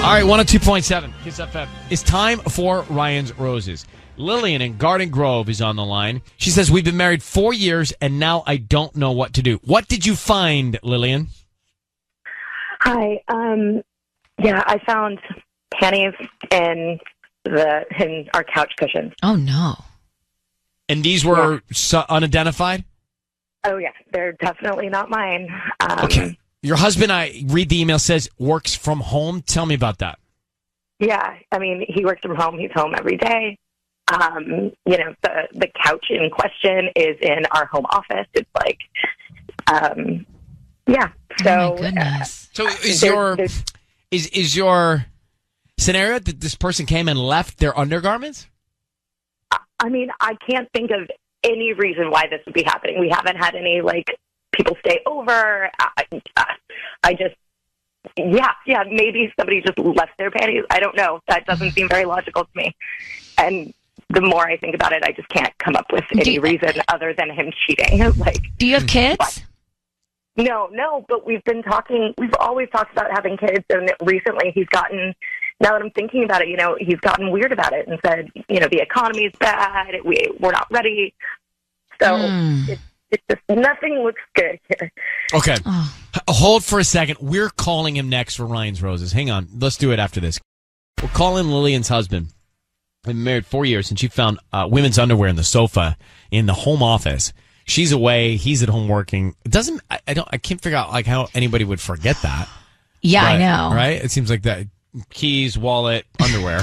All right, 102.7 Kiss FM. It's time for Ryan's Roses. Lillian in Garden Grove is on the line. She says, we've been married 4 years, and now I don't know what to do. What did you find, Lillian? Hi. I found panties in our couch cushions. Oh, no. And these were unidentified? Oh, yeah. They're definitely not mine. Okay. Your husband, I read the email, says works from home. Tell me about that. Yeah. I mean, he works from home. He's home every day. The couch in question is in our home office. It's like, yeah. So, oh my goodness. So is your scenario that this person came and left their undergarments? I mean, I can't think of any reason why this would be happening. We haven't had any, people stay over. Maybe somebody just left their panties. I don't know. That doesn't seem very logical to me. And the more I think about it, I just can't come up with any reason other than him cheating. Do you have kids? No, but we've always talked about having kids, and recently he's gotten, now that I'm thinking about it, he's gotten weird about it and said, the economy's bad, we're not ready. So it's just, nothing looks good here. Okay. Hold for a second. We're calling him next for Ryan's Roses. Hang on. Let's do it after this. We're calling Lillian's husband. I've been married 4 years, and she found women's underwear in the sofa in the home office. She's away. He's at home working. I can't figure out how anybody would forget that. Yeah, I know. Right? It seems like that. Keys, wallet, underwear.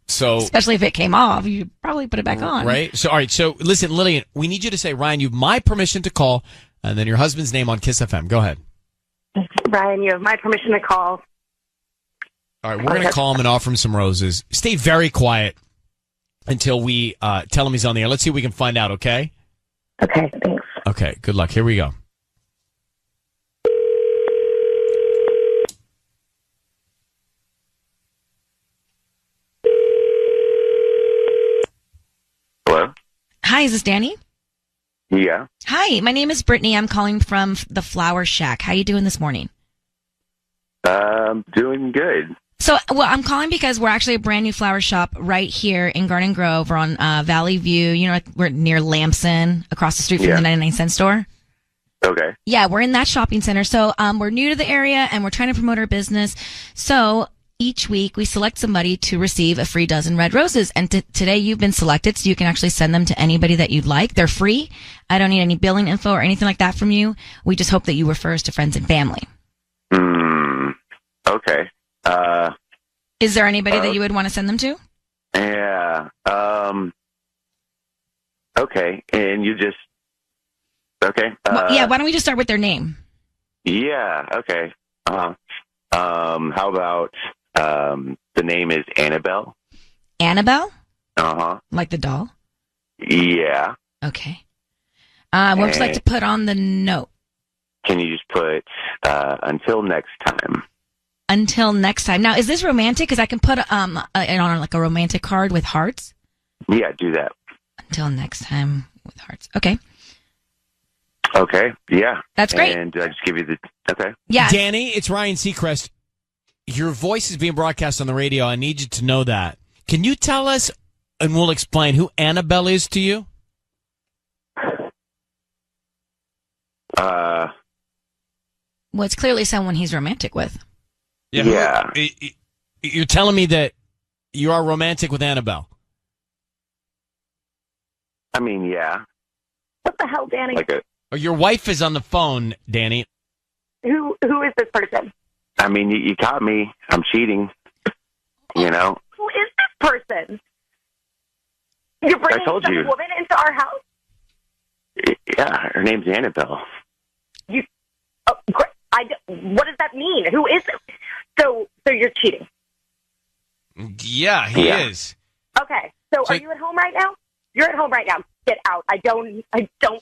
So, especially if it came off, you probably put it back on. Right? So, all right. So, listen, Lillian, we need you to say, Ryan, you have my permission to call, and then your husband's name on Kiss FM. Go ahead. Ryan, you have my permission to call. All right. We're going to call him and offer him some roses. Stay very quiet until we tell him he's on the air. Let's see if we can find out, okay? Okay, thanks. Okay, good luck. Here we go. Hello? Hi, is this Danny? Yeah. Hi, my name is Brittany. I'm calling from the Flower Shack. How you doing this morning? Doing good. So, I'm calling because we're actually a brand new flower shop right here in Garden Grove. We're on Valley View. We're near Lamson, across the street from the 99-cent store. Okay. Yeah, we're in that shopping center. So, we're new to the area and we're trying to promote our business. So, each week we select somebody to receive a free dozen red roses. And today you've been selected, so you can actually send them to anybody that you'd like. They're free. I don't need any billing info or anything like that from you. We just hope that you refer us to friends and family. Okay. Is there anybody that you would want to send them to? Yeah. Okay. And you just... Okay. Why don't we just start with their name? Yeah. Okay. How about the name is Annabelle? Annabelle? Uh-huh. Like the doll? Yeah. Okay. What would you like to put on the note? Can you just put until next time? Until next time. Now, is this romantic? Because I can put it on like a romantic card with hearts. Yeah, do that. Until next time with hearts. Okay. Okay. Yeah. That's great. And I just give you the... Okay. Yeah. Danny, it's Ryan Seacrest. Your voice is being broadcast on the radio. I need you to know that. Can you tell us, and we'll explain, who Annabelle is to you? Well, it's clearly someone he's romantic with. Yeah. You're telling me that you are romantic with Annabelle? I mean, yeah. What the hell, Danny? Your wife is on the phone, Danny. Who is this person? I mean, you caught me. I'm cheating. Who is this person? You're bringing some woman into our house? Yeah, her name's Annabelle. What does that mean? Who is it? So you're cheating? Yeah, he is. Okay. So are you at home right now? You're at home right now. Get out. I don't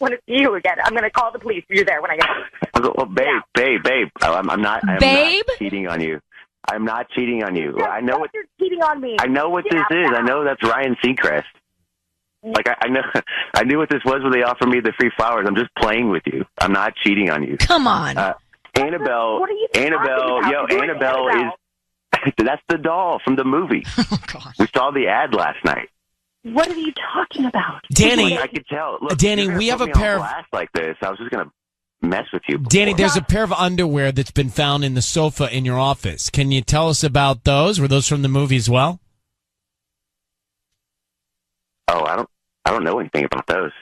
want to see you again. I'm going to call the police if you're there when I get home. Well, babe. I'm not cheating on you. I'm not cheating on you. I know what you're cheating on me. I know what this is. I know that's Ryan Seacrest. Like I know, I knew what this was when they offered me the free flowers. I'm just playing with you. I'm not cheating on you. Come on, Annabelle. What are you Annabelle. talking about? Annabelle is. That's the doll from the movie. Oh, gosh. We saw the ad last night. What are you talking about? Danny, I could tell. Look, Danny, you're gonna we have put a me on pair of blast like this. I was just gonna mess with you. Danny, before. there's a pair of underwear that's been found in the sofa in your office. Can you tell us about those? Were those from the movie as well? Oh, I don't know anything about those.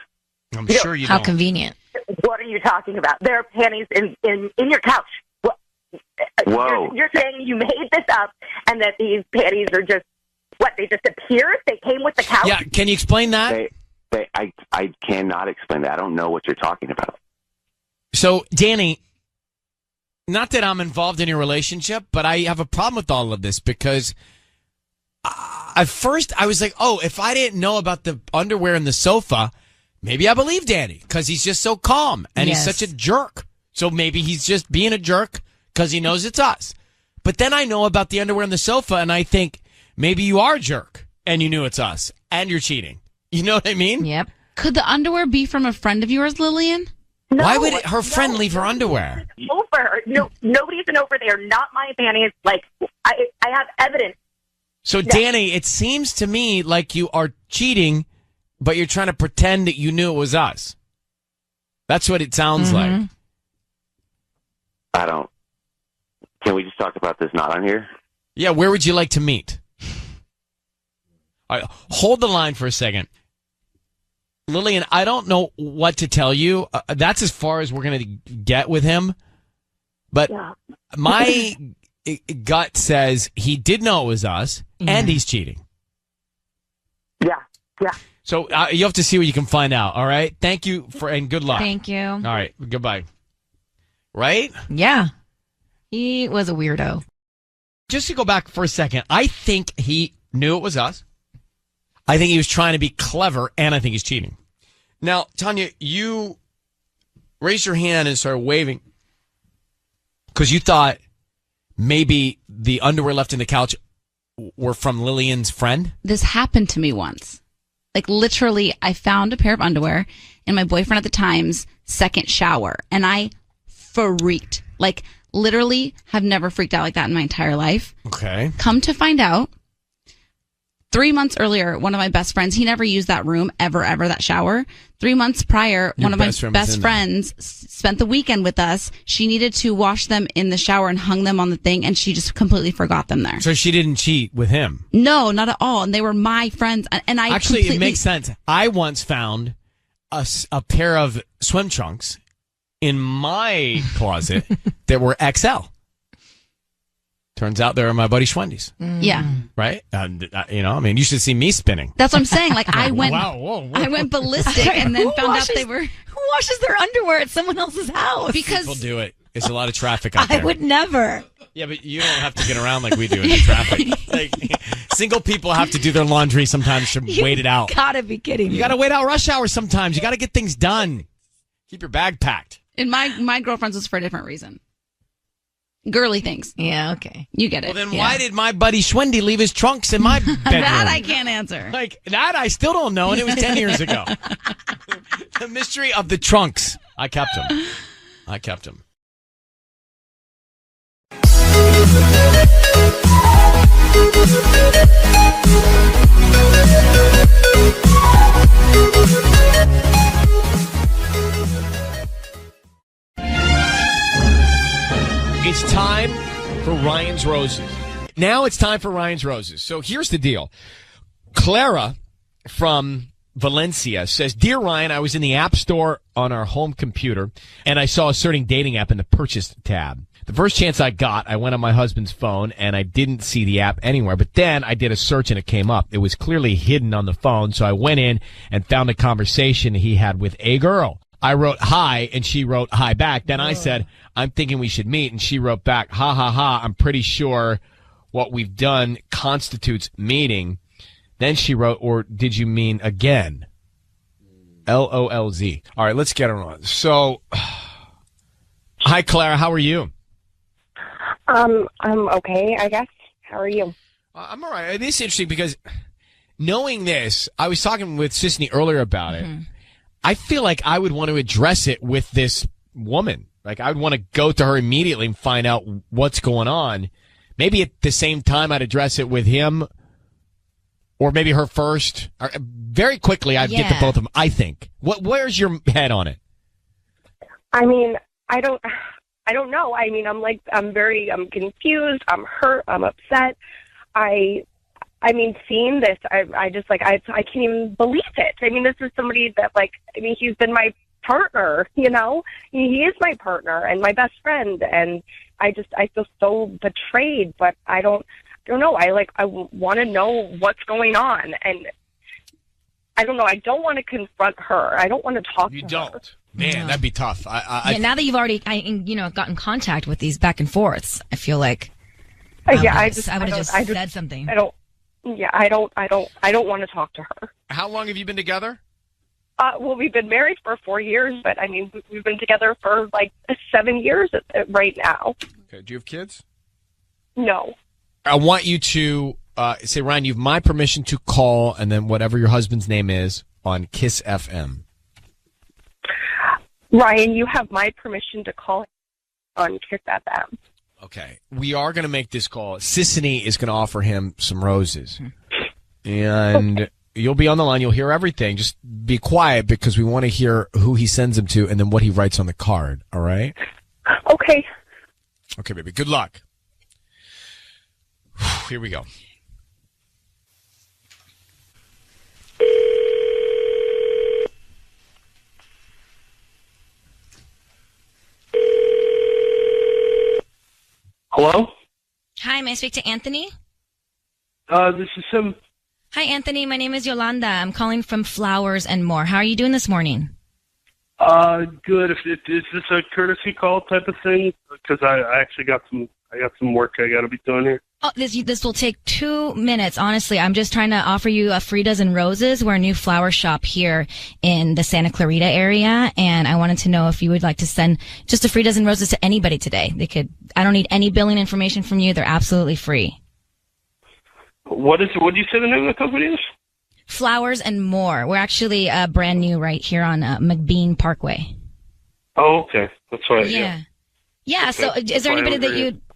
I'm sure you How don't. convenient. What are you talking about? There are panties in your couch. What? Whoa. You're saying you made this up and that these panties are just, what, they just appeared? They came with the couch? Yeah, can you explain that? I cannot explain that. I don't know what you're talking about. So, Danny, not that I'm involved in your relationship, but I have a problem with all of this because at first I was like, oh, if I didn't know about the underwear in the sofa, maybe I believe Danny because he's just so calm and Yes. he's such a jerk. So maybe he's just being a jerk because he knows it's us. But then I know about the underwear on the sofa and I think maybe you are a jerk and you knew it's us and you're cheating. You know what I mean? Yep. Could the underwear be from a friend of yours, Lillian? No, Why would her friend leave her underwear? Over. No, nobody's been over. They are not my panties. Like, I have evidence. So, Danny, it seems to me like you are cheating, but you're trying to pretend that you knew it was us. That's what it sounds like. I don't. Can we just talk about this not on here? Yeah, where would you like to meet? All right, hold the line for a second. Lillian, I don't know what to tell you. That's as far as we're going to get with him. But my gut says he did know it was us, and he's cheating. Yeah. So you have to see what you can find out, all right? Thank you, and good luck. Thank you. All right, goodbye. Right? Yeah. He was a weirdo. Just to go back for a second, I think he knew it was us. I think he was trying to be clever, and I think he's cheating. Now, Tanya, you raised your hand and started waving because you thought maybe the underwear left in the couch were from Lillian's friend? This happened to me once. Like, literally, I found a pair of underwear in my boyfriend at the time's second shower, and I freaked. Like, literally have never freaked out like that in my entire life. Okay. Come to find out, 3 months earlier, one of my best friends, he never used that room, ever, that shower. 3 months prior, one of my best friends spent the weekend with us. She needed to wash them in the shower and hung them on the thing, and she just completely forgot them there. So she didn't cheat with him? No, not at all. And they were my friends. And I Actually, it makes sense. I once found a pair of swim trunks in my closet that were XL. Turns out they're my buddy Schwendy's. Yeah. Right? You should see me spinning. That's what I'm saying. Like, I went, Whoa. I went ballistic and then found out they were. Who washes their underwear at someone else's house? Because People do it. There's a lot of traffic out there. I would never. Yeah, but you don't have to get around like we do in the traffic. Like, single people have to do their laundry sometimes to wait it out. Gotta be kidding me. You got to wait out rush hour sometimes. You got to get things done. Keep your bag packed. and my girlfriend's was for a different reason. Girly things. Yeah, okay. You get it. Well, then why did my buddy Schwendy leave his trunks in my bedroom? That I can't answer. Like, that I still don't know, and it was 10 years ago. The mystery of the trunks. I kept them. It's time for Ryan's Roses. Now it's time for Ryan's Roses. So here's the deal. Clara from Valencia says, Dear Ryan, I was in the App Store on our home computer, and I saw a certain dating app in the Purchase tab. The first chance I got, I went on my husband's phone, and I didn't see the app anywhere. But then I did a search, and it came up. It was clearly hidden on the phone, so I went in and found a conversation he had with a girl. I wrote hi, and she wrote hi back. Then I said, I'm thinking we should meet, and she wrote back, ha, ha, ha, I'm pretty sure what we've done constitutes meeting. Then she wrote, or did you mean again? LOLZ. All right, let's get her on. So, hi, Clara. How are you? I'm okay, I guess. How are you? I'm all right. This is interesting because knowing this, I was talking with Sisney earlier about it. I feel like I would want to address it with this woman. Like, I would want to go to her immediately and find out what's going on maybe at the same time I'd address it with him or maybe her first. Or very quickly, I'd get to both of them, I think. Where's your head on it? I mean, I don't know. I mean, I'm confused. I'm hurt. I'm upset. I mean, seeing this, I just I can't even believe it. I mean, this is somebody that he's been my partner, you know? He is my partner and my best friend. And I feel so betrayed, but I don't know. I want to know what's going on. And I don't know. I don't want to confront her. I don't want to talk to her. You don't. Man, that'd be tough. Now that you've already, gotten contact with these back and forths, I feel like I would have just said something. I don't want to talk to her. How long have you been together? Well, we've been married for 4 years, but I mean, we've been together for 7 years right now. Okay. Do you have kids? No. I want you to say, Ryan, you have my permission to call, and then whatever your husband's name is on Kiss FM. Ryan, you have my permission to call on Kiss FM. Okay. We are going to make this call. Sissany is going to offer him some roses. And you'll be on the line. You'll hear everything. Just be quiet because we want to hear who he sends them to and then what he writes on the card. All right? Okay. Okay, baby. Good luck. Here we go. Hello? Hi, may I speak to Anthony? This is him. Hi, Anthony. My name is Yolanda. I'm calling from Flowers and More. How are you doing this morning? Good. Is this a courtesy call type of thing? Because I actually got some work I got to be doing here. Oh, this will take 2 minutes. Honestly, I'm just trying to offer you a free dozen roses. We're a new flower shop here in the Santa Clarita area, and I wanted to know if you would like to send just a free dozen roses to anybody today. I don't need any billing information from you. They're absolutely free. What do you say the name of the company is? Flowers and More. We're actually brand new right here on McBean Parkway. Oh, okay. That's right. Yeah. Okay. So, is there anybody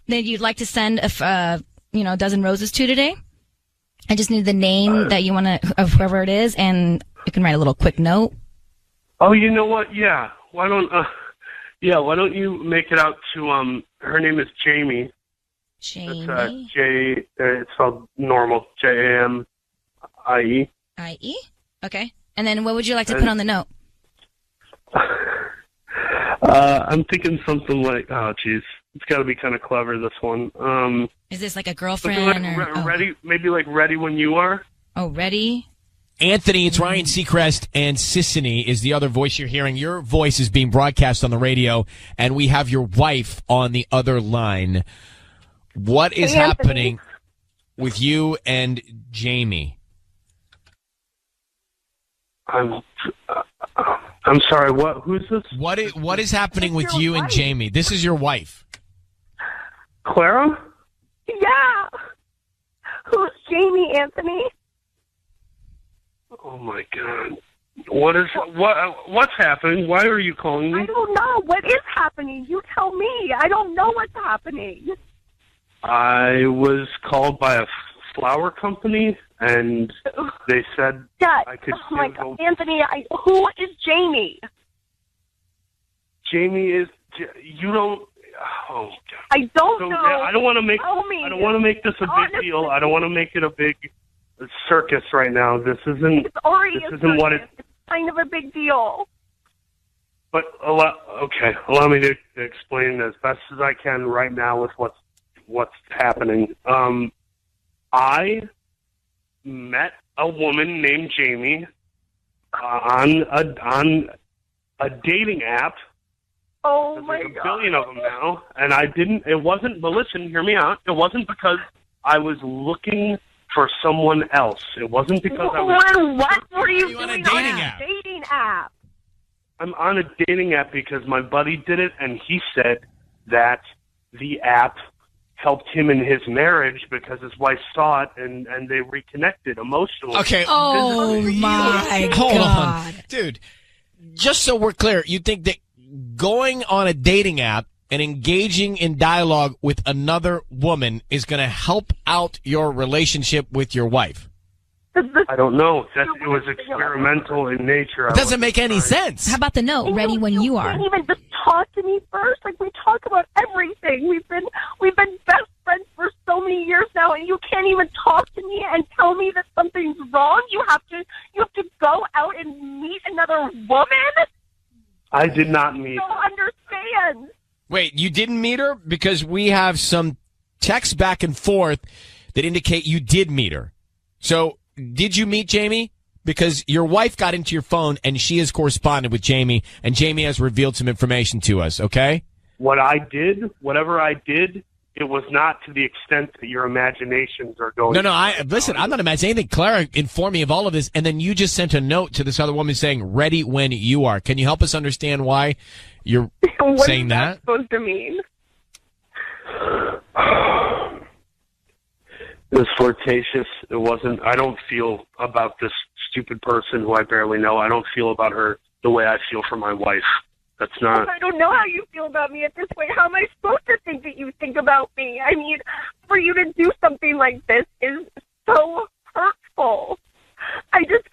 that you'd like to send a dozen roses to today? I just need the name that you want of whoever it is, and you can write a little quick note. Oh, you know what? Yeah. Why don't you make it out to her name is Jamie. Jamie. It's it's spelled normal. Jamie. IE? Okay. And then what would you like to put on the note? I'm thinking something like, oh, geez. It's got to be kind of clever, this one. Is this like a girlfriend? Ready? Maybe like ready when you are? Oh, ready? Anthony, it's Ryan Seacrest, and Sissany is the other voice you're hearing. Your voice is being broadcast on the radio, and we have your wife on the other line. What is happening with you and Jamie? I'm sorry. What? Who's this? What is happening with you and Jamie? This is your wife, Clara. Yeah. Who's Jamie, Anthony? Oh my God! What's happening? Why are you calling me? I don't know. What is happening? You tell me. I don't know what's happening. I was called by a flower company, and they said I could. Oh my God, Anthony! Who is Jamie? Jamie is. You don't. Oh God. I don't know. I don't want to make. I don't want to make this a big deal. I don't want to make it a big circus right now. This isn't. It's already this isn't what it. It's kind of a big deal. But allow me to explain as best as I can right now with what's happening. I met a woman named Jamie on a dating app. Oh my There's God! a billion of them now, and I didn't. It wasn't. But listen, hear me out. It wasn't because I was looking for someone else. It wasn't because I was. What were you doing on a dating app? I'm on a dating app because my buddy did it, and he said that the app helped him in his marriage because his wife saw it and they reconnected emotionally. Okay. Oh my Hold God. on. Dude, just so we're clear, you think that going on a dating app and engaging in dialogue with another woman is going to help out your relationship with your wife? I don't know. It was experimental in nature. It doesn't make any sense. How about the note, ready when you are? You can't even just talk to me first. Like, we talk about everything. We've been best friends for so many years now, and you can't even talk to me and tell me that something's wrong. You have to go out and meet another woman? I did not meet her. I don't understand. Wait, you didn't meet her? Because we have some texts back and forth that indicate you did meet her. So, did you meet Jamie? Because your wife got into your phone and she has corresponded with Jamie, and Jamie has revealed some information to us, okay? Whatever I did, it was not to the extent that your imaginations are going. No, listen, I'm not imagining anything. Clara informed me of all of this, and then you just sent a note to this other woman saying, ready when you are. Can you help us understand why you're saying that? What is that supposed to mean? It was flirtatious. It wasn't. I don't feel about this stupid person who I barely know. I don't feel about her the way I feel for my wife. That's not. I don't know how you feel about me at this point. How am I supposed to think that you think about me? I mean, for you to do something like this is so hurtful. I just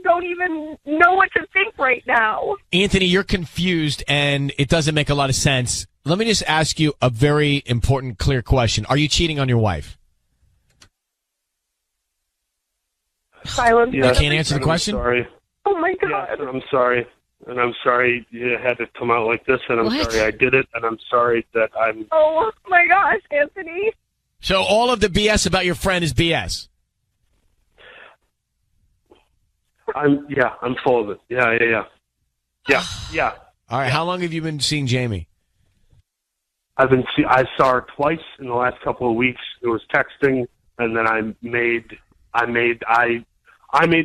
don't even know what to think right now. Anthony, you're confused, and it doesn't make a lot of sense. Let me just ask you a very important, clear question. Are you cheating on your wife? Silence. Yes, you can't answer the question? I'm sorry. Oh, my God. Yes, and I'm sorry. And I'm sorry it had to come out like this, and I'm sorry I did it, and I'm sorry that I'm... Oh, my gosh, Anthony. So all of the BS about your friend is BS? I'm full of it. Yeah. All right, how long have you been seeing Jamie? I saw her twice in the last couple of weeks. It was texting, and then I made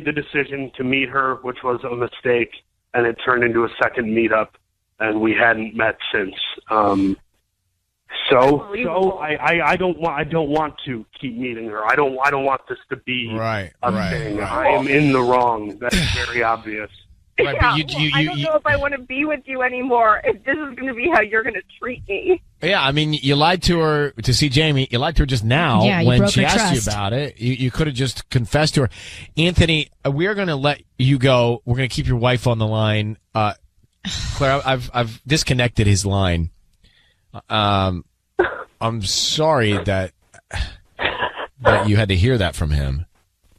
the decision to meet her, which was a mistake, and it turned into a second meetup, and we hadn't met since. So I don't want to keep meeting her. I don't want this to be a thing. I am in the wrong. That's very obvious. Right, but I don't know if I want to be with you anymore. If this is going to be how you're going to treat me. Yeah, I mean, you lied to her to see Jamie. You lied to her just now when she asked you about it. You could have just confessed to her. Anthony, we are going to let you go. We're going to keep your wife on the line. Claire, I've disconnected his line. I'm sorry that you had to hear that from him.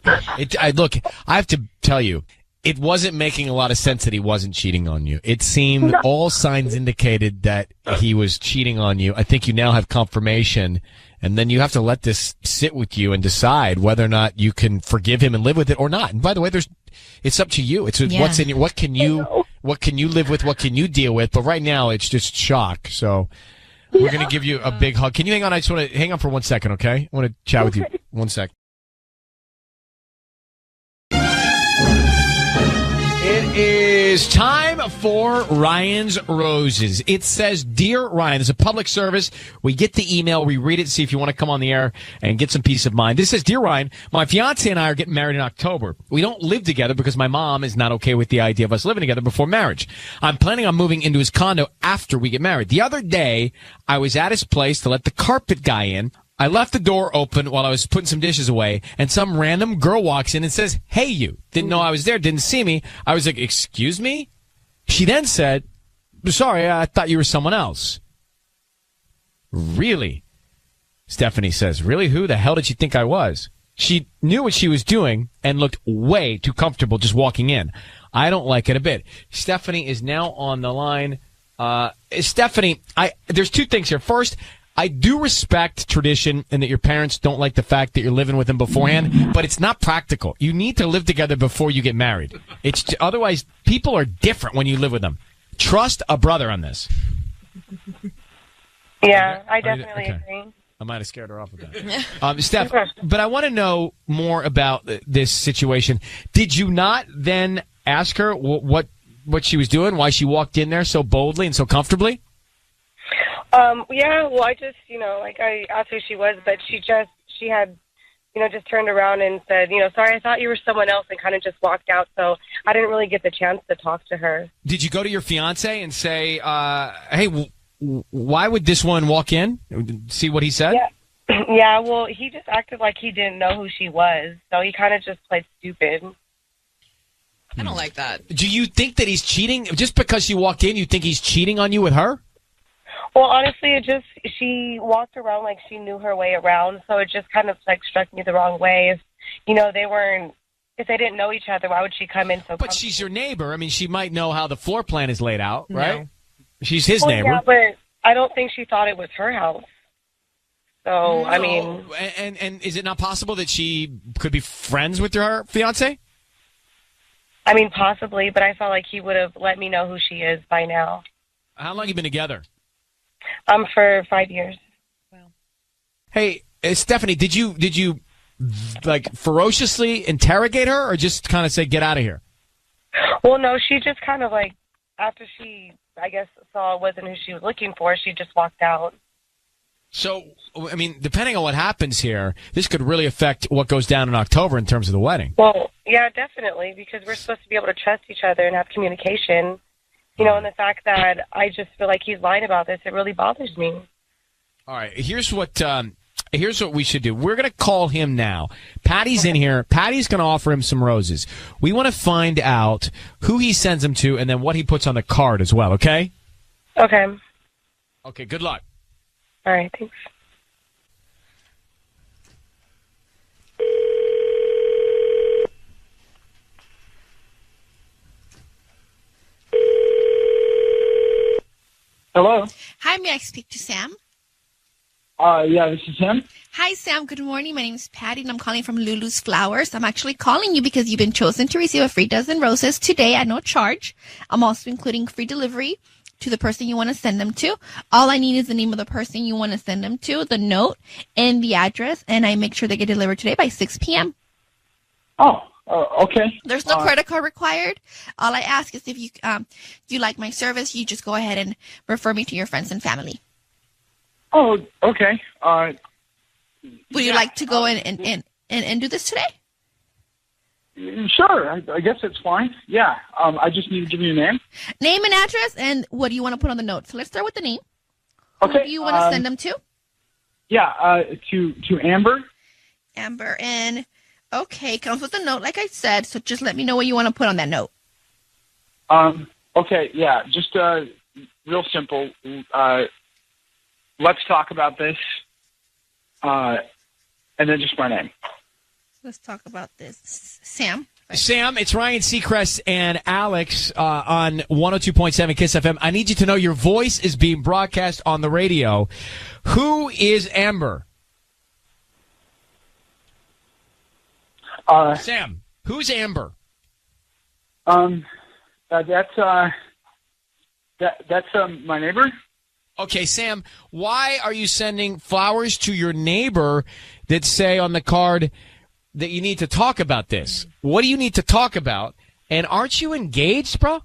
Look, I have to tell you, it wasn't making a lot of sense that he wasn't cheating on you. It seemed all signs indicated that he was cheating on you. I think you now have confirmation, and then you have to let this sit with you and decide whether or not you can forgive him and live with it or not. And by the way, it's up to you. It's what's in your, what can you live with, what can you deal with? But right now, it's just shock. So we're going to give you a big hug. Can you hang on? I just want to hang on for 1 second, okay? I want to chat with you 1 sec. It is time for Ryan's Roses. It says, Dear Ryan, it's a public service. We get the email, we read it, see if you want to come on the air and get some peace of mind. This says, Dear Ryan, my fiance and I are getting married in October. We don't live together because my mom is not okay with the idea of us living together before marriage. I'm planning on moving into his condo after we get married. The other day, I was at his place to let the carpet guy in. I left the door open while I was putting some dishes away, and some random girl walks in and says, Hey, you. Didn't know I was there, didn't see me. I was like, Excuse me? She then said, Sorry, I thought you were someone else. Really? Stephanie says, Really? Who the hell did she think I was? She knew what she was doing and looked way too comfortable just walking in. I don't like it a bit. Stephanie is now on the line. Stephanie, there's two things here. First, I do respect tradition and that your parents don't like the fact that you're living with them beforehand, but it's not practical. You need to live together before you get married. Otherwise, people are different when you live with them. Trust a brother on this. Yeah, I definitely agree. I might have scared her off with that. Steph, but I want to know more about this situation. Did you not then ask her what she was doing, why she walked in there so boldly and so comfortably? Yeah, well, I just, I asked who she was, but she had, just turned around and said, sorry, I thought you were someone else, and kind of just walked out. So I didn't really get the chance to talk to her. Did you go to your fiance and say, hey, why would this one walk in? See what he said? Yeah. Yeah, well, he just acted like he didn't know who she was, so he kind of just played stupid. I don't like that. Do you think that he's cheating? Just because she walked in, you think he's cheating on you with her? Well, honestly, she walked around like she knew her way around, so it just kind of like struck me the wrong way. If, if they didn't know each other, why would she come in so But she's your neighbor. I mean, she might know how the floor plan is laid out, right? No. She's his neighbor. Yeah, but I don't think she thought it was her house. So, no. I mean... And is it not possible that she could be friends with her fiancé? I mean, possibly, but I felt like he would have let me know who she is by now. How long have you been together? For 5 years. Wow. Hey, Stephanie, did you like ferociously interrogate her, or just kind of say, get out of here? Well, no, she just kind of like, after she, I guess, saw it wasn't who she was looking for, she just walked out. So, I mean, depending on what happens here, this could really affect what goes down in October in terms of the wedding. Well, yeah, definitely, because we're supposed to be able to trust each other and have communication. And the fact that I just feel like he's lying about this, it really bothers me. All right, here's what we should do. We're going to call him now. Patty's in here. Patty's going to offer him some roses. We want to find out who he sends them to and then what he puts on the card as well, okay? Okay. Okay, good luck. All right, thanks. Hello. Hi, may I speak to Sam? Yeah, this is him. Hi, Sam. Good morning. My name is Patty, and I'm calling from Lulu's Flowers. I'm actually calling you because you've been chosen to receive a free dozen roses today at no charge. I'm also including free delivery to the person you want to send them to. All I need is the name of the person you want to send them to, the note, and the address, and I make sure they get delivered today by 6 p.m. Oh, okay. There's no credit card required. All I ask is if you like my service, you just go ahead and refer me to your friends and family. Oh, okay. Would you like to go and do this today? Sure. I guess it's fine. Yeah. I just need to give you a name. Name and address, and what do you want to put on the note? So let's start with the name. Okay. Who do you want to send them to? Yeah, to Amber. Amber, and okay, comes with a note, like I said, so just let me know what you want to put on that note. Okay, yeah, just real simple. Let's talk about this, and then just my name. Let's talk about this. Sam? Sam, it's Ryan Seacrest and Alex on 102.7 KISS FM. I need you to know your voice is being broadcast on the radio. Who is Amber? Sam, who's Amber? That's my neighbor. Okay, Sam, why are you sending flowers to your neighbor that say on the card that you need to talk about this? What do you need to talk about? And aren't you engaged, bro?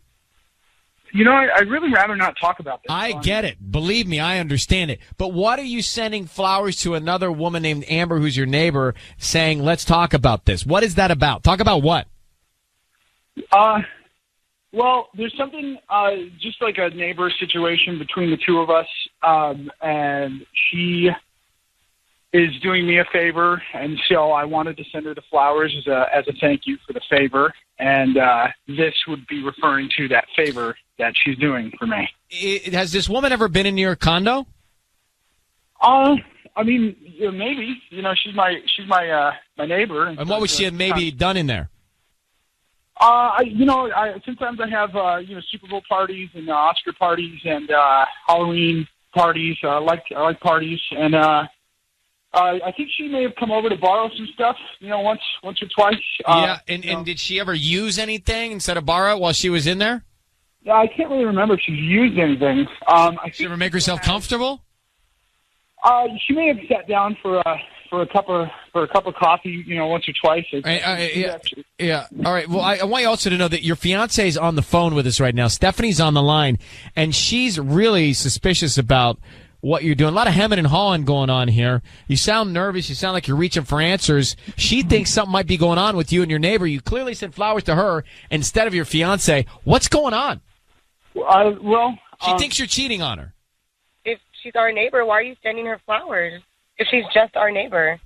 I'd really rather not talk about this. I get it. Believe me, I understand it. But what are you sending flowers to another woman named Amber who's your neighbor saying, let's talk about this? What is that about? Talk about what? Well, there's something just like a neighbor situation between the two of us, and she is doing me a favor, and so I wanted to send her the flowers as a thank you for the favor, and this would be referring to that favor that she's doing for me. Has this woman ever been in your condo? I mean, maybe. She's my neighbor. And what would she have maybe done in there? Sometimes I have, Super Bowl parties and Oscar parties and Halloween parties. I like parties, and I think she may have come over to borrow some stuff, once or twice. Yeah, and did she ever use anything instead of borrow while she was in there? Yeah, I can't really remember if she's used anything. Did she ever make herself comfortable? She may have sat down for a cup of coffee, once or twice. Yeah. All right. Well, I want you also to know that your fiance is on the phone with us right now. Stephanie's on the line, and she's really suspicious about what you're doing. A lot of hemming and hawing going on here. You sound nervous. You sound like you're reaching for answers. She thinks something might be going on with you and your neighbor. You clearly sent flowers to her instead of your fiance. What's going on? Well, she thinks you're cheating on her. she's our neighbor, why are you sending her flowers if she's just our neighbor?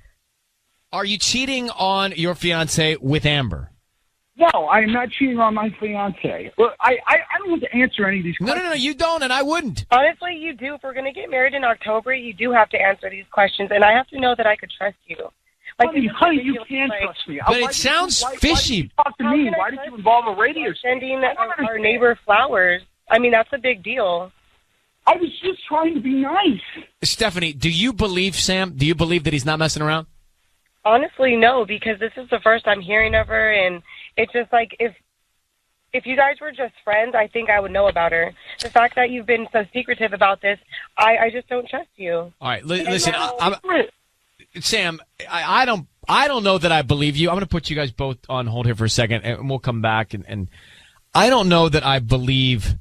Are you cheating on your fiance with Amber? No, I'm not cheating on my fiance. Well, I don't want to answer any of these questions. No, you don't, and I wouldn't. Honestly, you do. If we're going to get married in October, you do have to answer these questions, and I have to know that I could trust you. Like, honey, you can trust me. But it sounds fishy. Why did you talk to me? Why did you involve a radio station? Sending our neighbor flowers. I mean, that's a big deal. I was just trying to be nice. Stephanie, do you believe Sam? Do you believe that he's not messing around? Honestly, no, because this is the first I'm hearing of her, and it's just like if you guys were just friends, I think I would know about her. The fact that you've been so secretive about this, I just don't trust you. All right, listen, Sam, I don't know that I believe you. I'm going to put you guys both on hold here for a second, and we'll come back. And I don't know that I believe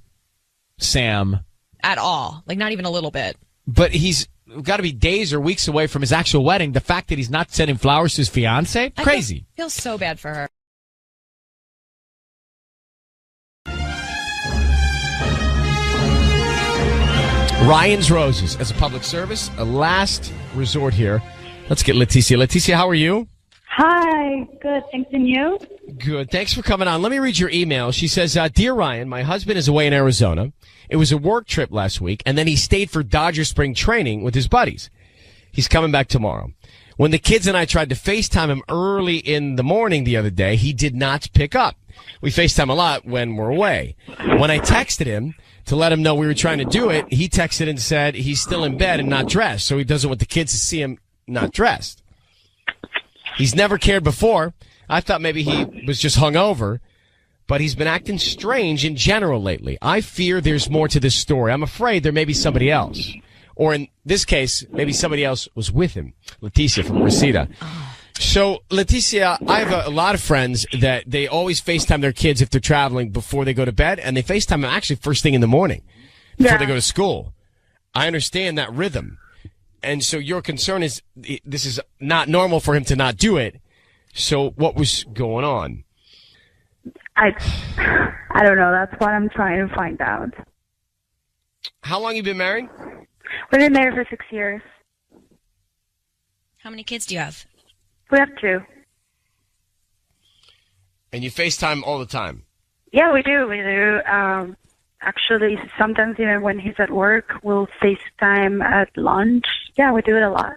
Sam at all, like not even a little bit. But he's got to be days or weeks away from his actual wedding. The fact that he's not sending flowers to his fiance, crazy. I feel so bad for her. Ryan's Roses as a public service, a last resort here. Let's get Leticia. Leticia, how are you? Hi, good. Thanks, and you? Good. Thanks for coming on. Let me read your email. She says, Dear Ryan, my husband is away in Arizona. It was a work trip last week, and then he stayed for Dodger spring training with his buddies. He's coming back tomorrow. When the kids and I tried to FaceTime him early in the morning the other day, he did not pick up. We FaceTime a lot when we're away. When I texted him to let him know we were trying to do it, he texted and said he's still in bed and not dressed, so he doesn't want the kids to see him not dressed. He's never cared before. I thought maybe he was just hungover, but he's been acting strange in general lately. I fear there's more to this story. I'm afraid there may be somebody else. Or in this case, maybe somebody else was with him. Leticia from Reseda. So, Leticia, I have a lot of friends that they always FaceTime their kids if they're traveling before they go to bed, and they FaceTime them actually first thing in the morning before they go to school. I understand that rhythm. And so your concern is this is not normal for him to not do it. So what was going on? I don't know. That's what I'm trying to find out. How long have you been married? We've been married for 6 years. How many kids do you have? We have 2. And you FaceTime all the time? Yeah, we do. We do. Actually, sometimes even when he's at work, we'll FaceTime at lunch. Yeah, we do it a lot.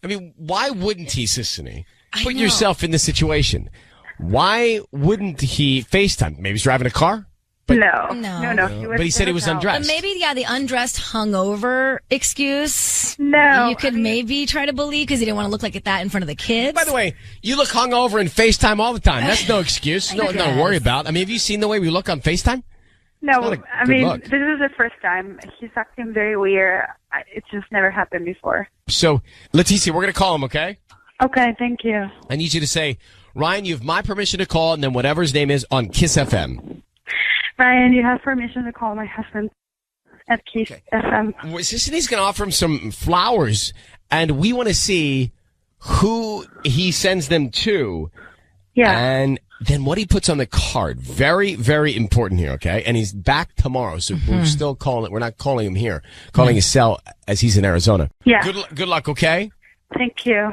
I mean, why wouldn't he, Sissany? Put yourself in this situation. Why wouldn't he FaceTime? Maybe he's driving a car? But, No. But he said he was undressed. But maybe, the undressed hungover excuse. No. You could maybe try to believe because he didn't want to look like that in front of the kids. By the way, you look hungover and FaceTime all the time. That's no excuse. No, nothing to worry about. I mean, have you seen the way we look on FaceTime? No, I mean, this is the first time. He's acting very weird. It's just never happened before. So, Leticia, we're going to call him, okay? Okay, thank you. I need you to say, Ryan, you have my permission to call, and then whatever his name is on Kiss FM. Ryan, you have permission to call my husband at Kiss FM. Sissany's going to offer him some flowers, and we want to see who he sends them to. Yeah. And then what he puts on the card. Very, very important here, okay? And he's back tomorrow, so we're still calling. We're not calling him here. Calling his cell as he's in Arizona. Yeah. Good luck, okay? Thank you.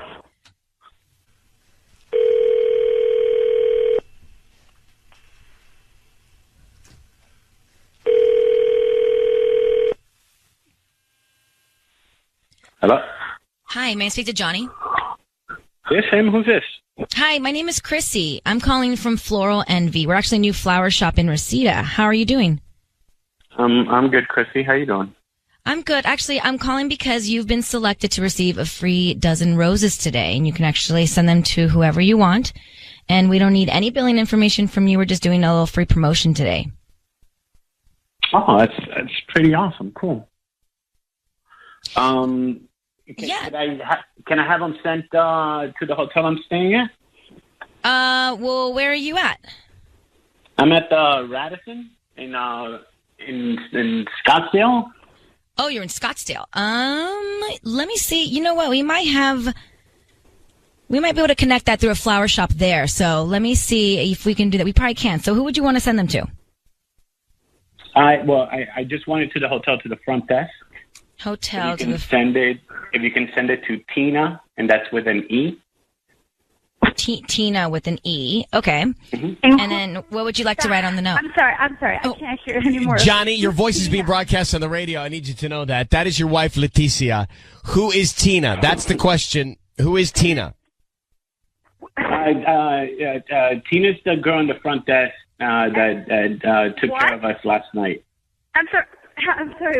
Hello? Hi, may I speak to Johnny? Yes, him. Who's this? Hi, my name is Chrissy. I'm calling from Floral Envy. We're actually a new flower shop in Reseda. How are you doing? I'm good, Chrissy. How you doing? I'm good. Actually, I'm calling because you've been selected to receive a free dozen roses today, and you can actually send them to whoever you want. And we don't need any billing information from you. We're just doing a little free promotion today. Oh, that's pretty awesome. Cool. Can I have them sent to the hotel I'm staying at? Well, where are you at? I'm at the Radisson in Scottsdale. Oh, you're in Scottsdale. Let me see. You know what? We might be able to connect that through a flower shop there. So let me see if we can do that. We probably can. So who would you want to send them to? I just wanted to the hotel to the front desk. Hotel. If you can send it to Tina, and that's with an E. Tina with an E. Okay. Mm-hmm. And then what would you like to write on the note? I'm sorry. I can't hear anymore. Johnny, your voice is being broadcast on the radio. I need you to know that. That is your wife, Leticia. Who is Tina? That's the question. Who is Tina? Tina's the girl in the front desk that took care of us last night. I'm sorry.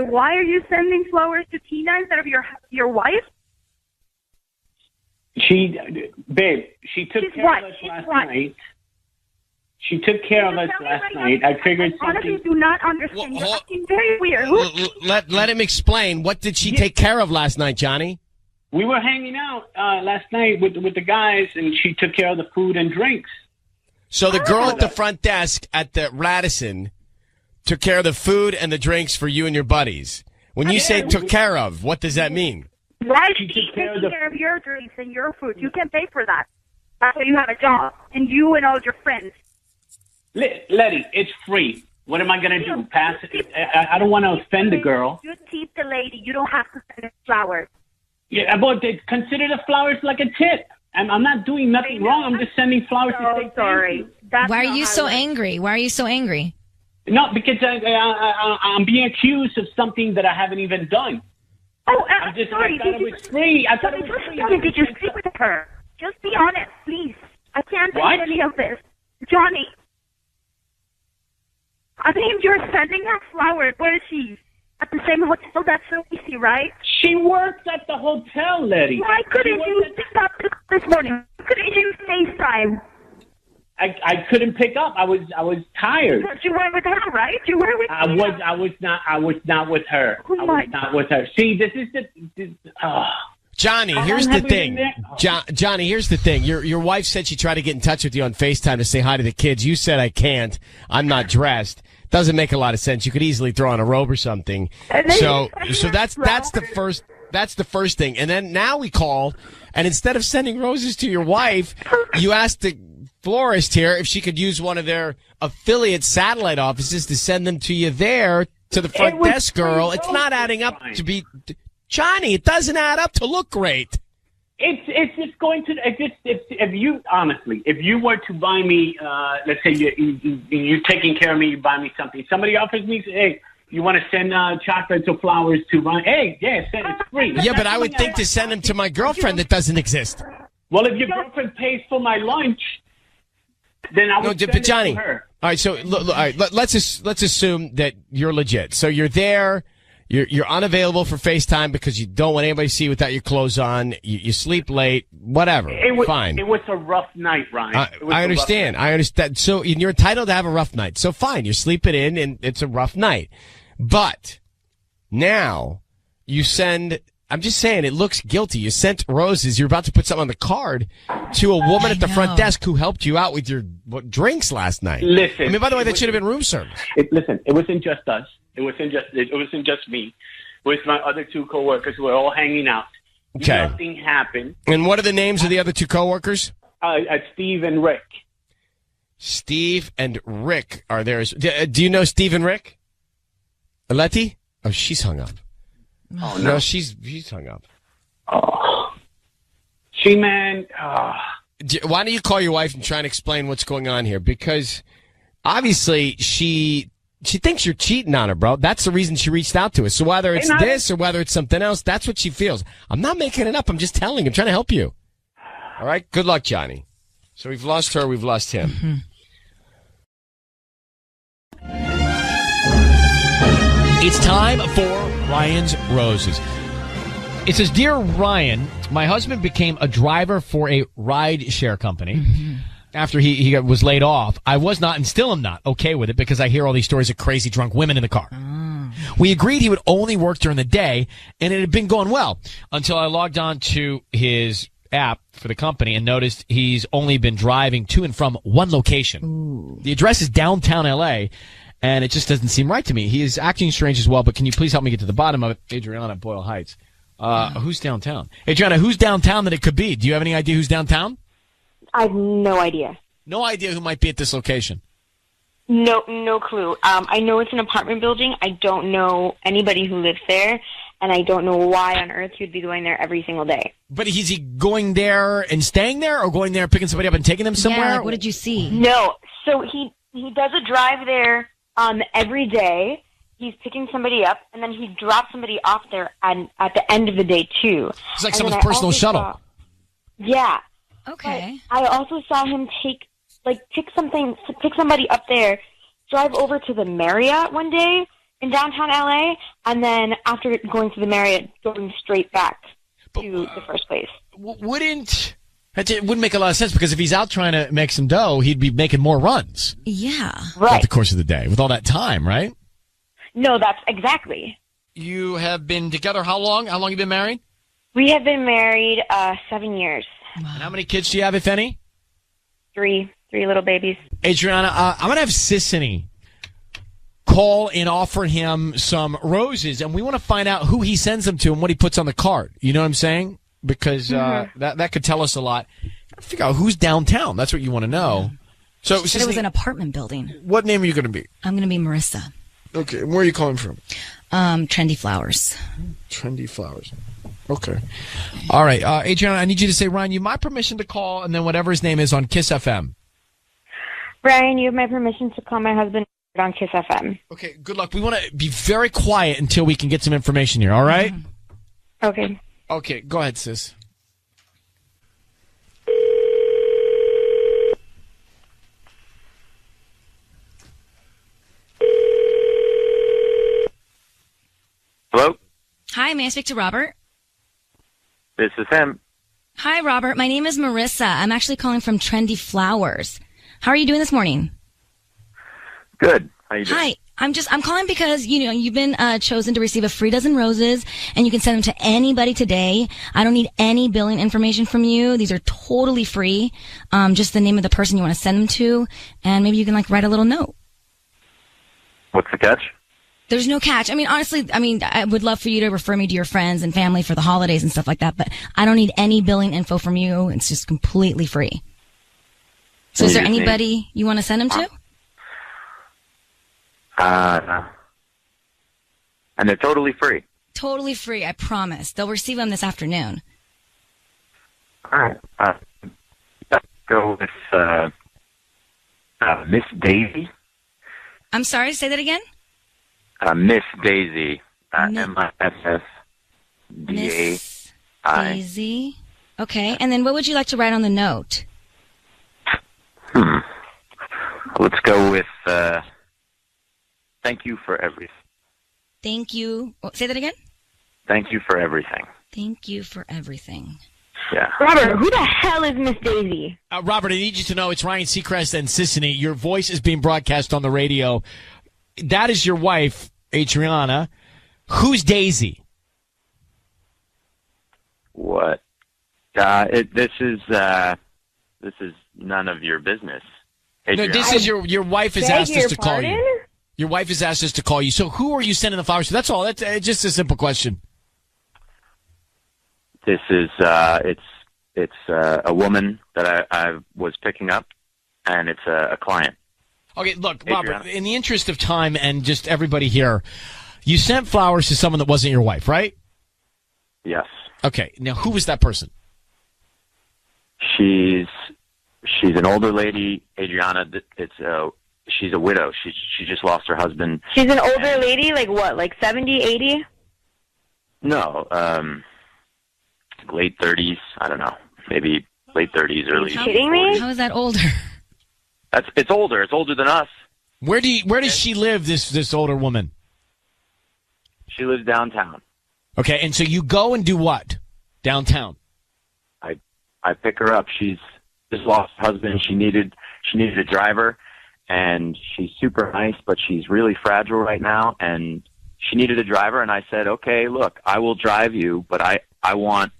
Why are you sending flowers to Tina instead of your wife? She took care of us last night. She took care of us last night. I figured something. Honestly, do not understand. You're acting very weird. Let him explain. What did she take care of last night, Johnny? We were hanging out last night with the guys, and she took care of the food and drinks. So the girl at the front desk at the Radisson took care of the food and the drinks for you and your buddies. When you say took care of, what does that mean? Why is she taking care of your drinks and your food? You can pay for that. That's why you have a job, and you and all your friends. Letty, it's free. What am I going to do? Pass it? I don't want to offend the girl. You tip the lady. You don't have to send her flowers. Yeah, but consider the flowers like a tip. I'm not doing nothing wrong. I'm just sending flowers to say sorry. Why are you so angry? Why are you so angry? No, because I'm being accused of something that I haven't even done. Oh, sorry. I thought it was free. I thought it was free. Did you sleep with her? Just be honest, please. I can't take any of this. Johnny. I think you're sending her flowers. Where is she? At the same hotel? That's so easy, right? She works at the hotel, Letty. Why couldn't you pick up this morning? Why couldn't you FaceTime? I couldn't pick up. I was tired. But you were with her, right? You were with her. I was not with her. Oh I was not with her. See, this is Johnny, here's the thing. Johnny, here's the thing. Your wife said she tried to get in touch with you on FaceTime to say hi to the kids. You said I can't. I'm not dressed. Doesn't make a lot of sense. You could easily throw on a robe or something. So that's the first thing. And then now we called, and instead of sending roses to your wife, you asked the florist here if she could use one of their affiliate satellite offices to send them to you there to the front desk girl. It's not adding up to be Johnny. It doesn't add up to look great. It's just going to if you were to buy me, let's say you're taking care of me, you buy me something. Somebody offers me, hey, you want to send chocolates or flowers to my? Hey, yeah, send it's free. Yeah, but I would think to send them to my girlfriend that doesn't exist. Well, if your girlfriend pays for my lunch, then I would send it to her. All right, so look, all right, let's assume that you're legit. So you're there. You're unavailable for FaceTime because you don't want anybody to see you without your clothes on. You sleep late, whatever. Fine. It was a rough night, Ryan. I understand. I understand. So you're entitled to have a rough night. So fine, you're sleeping in and it's a rough night. But now you send, I'm just saying it looks guilty. You sent roses. You're about to put something on the card to a woman at the front desk who helped you out with your drinks last night. Listen. I mean, by the way, that should have been room service. It wasn't just us. It wasn't just me. It was my other two coworkers who were all hanging out. Okay. Nothing happened. And what are the names of the other two coworkers? Steve and Rick. Steve and Rick are there. Do you know Steve and Rick? Letty? Oh, she's hung up. Oh, no, she's hung up. Oh. She, man. Why don't you call your wife and try and explain what's going on here? Because obviously she thinks you're cheating on her, bro. That's the reason she reached out to us. So whether it's this or whether it's something else, that's what she feels. I'm not making it up. I'm just telling you. I'm trying to help you. All right? Good luck, Johnny. So we've lost her. We've lost him. Mm-hmm. It's time for Ryan's Roses. It says, Dear Ryan, my husband became a driver for a ride share company. Mm-hmm. After he was laid off. I was not and still am not okay with it because I hear all these stories of crazy drunk women in the car. We agreed he would only work during the day, and it had been going well until I logged on to his app for the company and noticed he's only been driving to and from one location. Ooh. The address is downtown L.A., and it just doesn't seem right to me. He is acting strange as well, but can you please help me get to the bottom of it? Adriana, Boyle Heights. Who's downtown? Adriana, who's downtown that it could be? Do you have any idea who's downtown? I have no idea. No idea who might be at this location? No clue. I know it's an apartment building. I don't know anybody who lives there. and I don't know why on earth he would be going there every single day. But is he going there and staying there, or going there, picking somebody up and taking them somewhere? Yeah, like, what did you see? No, so he does a drive there every day. He's picking somebody up, and then he drops somebody off there at the end of the day, too. It's like someone's personal shuttle. Yeah. Okay. But I also saw him pick somebody up there, drive over to the Marriott one day in downtown LA, and then after going to the Marriott, going straight back to the first place. It wouldn't make a lot of sense, because if he's out trying to make some dough, he'd be making more runs. Yeah. Right. Throughout the course of the day, with all that time, right? No, that's exactly. You have been together how long? How long have you been married? We have been married 7 years. And how many kids do you have, if any? Three little babies. Adriana, I'm going to have Sissany call and offer him some roses, and we want to find out who he sends them to and what he puts on the card. You know what I'm saying? Because that could tell us a lot. Figure out who's downtown. That's what you want to know. So It was an apartment building. What name are you going to be? I'm going to be Marissa. Okay, where are you calling from? Trendy Flowers. Trendy Flowers. Okay. All right, Adriana, I need you to say, Ryan, you have my permission to call, and then whatever his name is on Kiss FM. Ryan, you have my permission to call my husband on Kiss FM. Okay, good luck. We want to be very quiet until we can get some information here, all right? Okay. Okay, go ahead, sis. Hello? Hi, may I speak to Robert? This is him. Hi, Robert. My name is Marissa. I'm actually calling from Trendy Flowers. How are you doing this morning? Good. How you doing? Hi. I'm calling because, you've been chosen to receive a free dozen roses, and you can send them to anybody today. I don't need any billing information from you. These are totally free. Just the name of the person you want to send them to, and maybe you can, write a little note. What's the catch? There's no catch. Honestly, I would love for you to refer me to your friends and family for the holidays and stuff like that, but I don't need any billing info from you. It's just completely free. So is there anybody you want to send them to? And they're totally free. Totally free, I promise. They'll receive them this afternoon. All right. Let's go with Miss Daisy. I'm sorry, say that again? Miss Daisy. Missdai. Miss Daisy. Okay, and then what would you like to write on the note? Let's go with thank you for everything. Thank you. Say that again? Thank you for everything. Thank you for everything. Yeah. Robert, who the hell is Miss Daisy? Robert, I need you to know it's Ryan Seacrest and Sissany. Your voice is being broadcast on the radio. That is your wife, Adriana. Who's Daisy? What? This is none of your business. Adriana. No, this is your wife has asked us to call you. Your wife has asked us to call you. So who are you sending the flowers to? That's all. That's just a simple question. This is it's a woman that I was picking up, and it's a client. Okay, look, Robert, in the interest of time and just everybody here, you sent flowers to someone that wasn't your wife, right? Yes. Okay, now who was that person? She's an older lady, Adriana. She's a widow. She just lost her husband. She's an older lady, like what, like 70, 80? No, late 30s. I don't know, maybe late 30s, early. Are you kidding me? How is that older? It's older. It's older than us. Where does she live? This older woman. She lives downtown. Okay, and so you go and do what downtown? I pick her up. She's just lost her husband. She needed a driver, and she's super nice, but she's really fragile right now, and she needed a driver. And I said, okay, look, I will drive you, but I want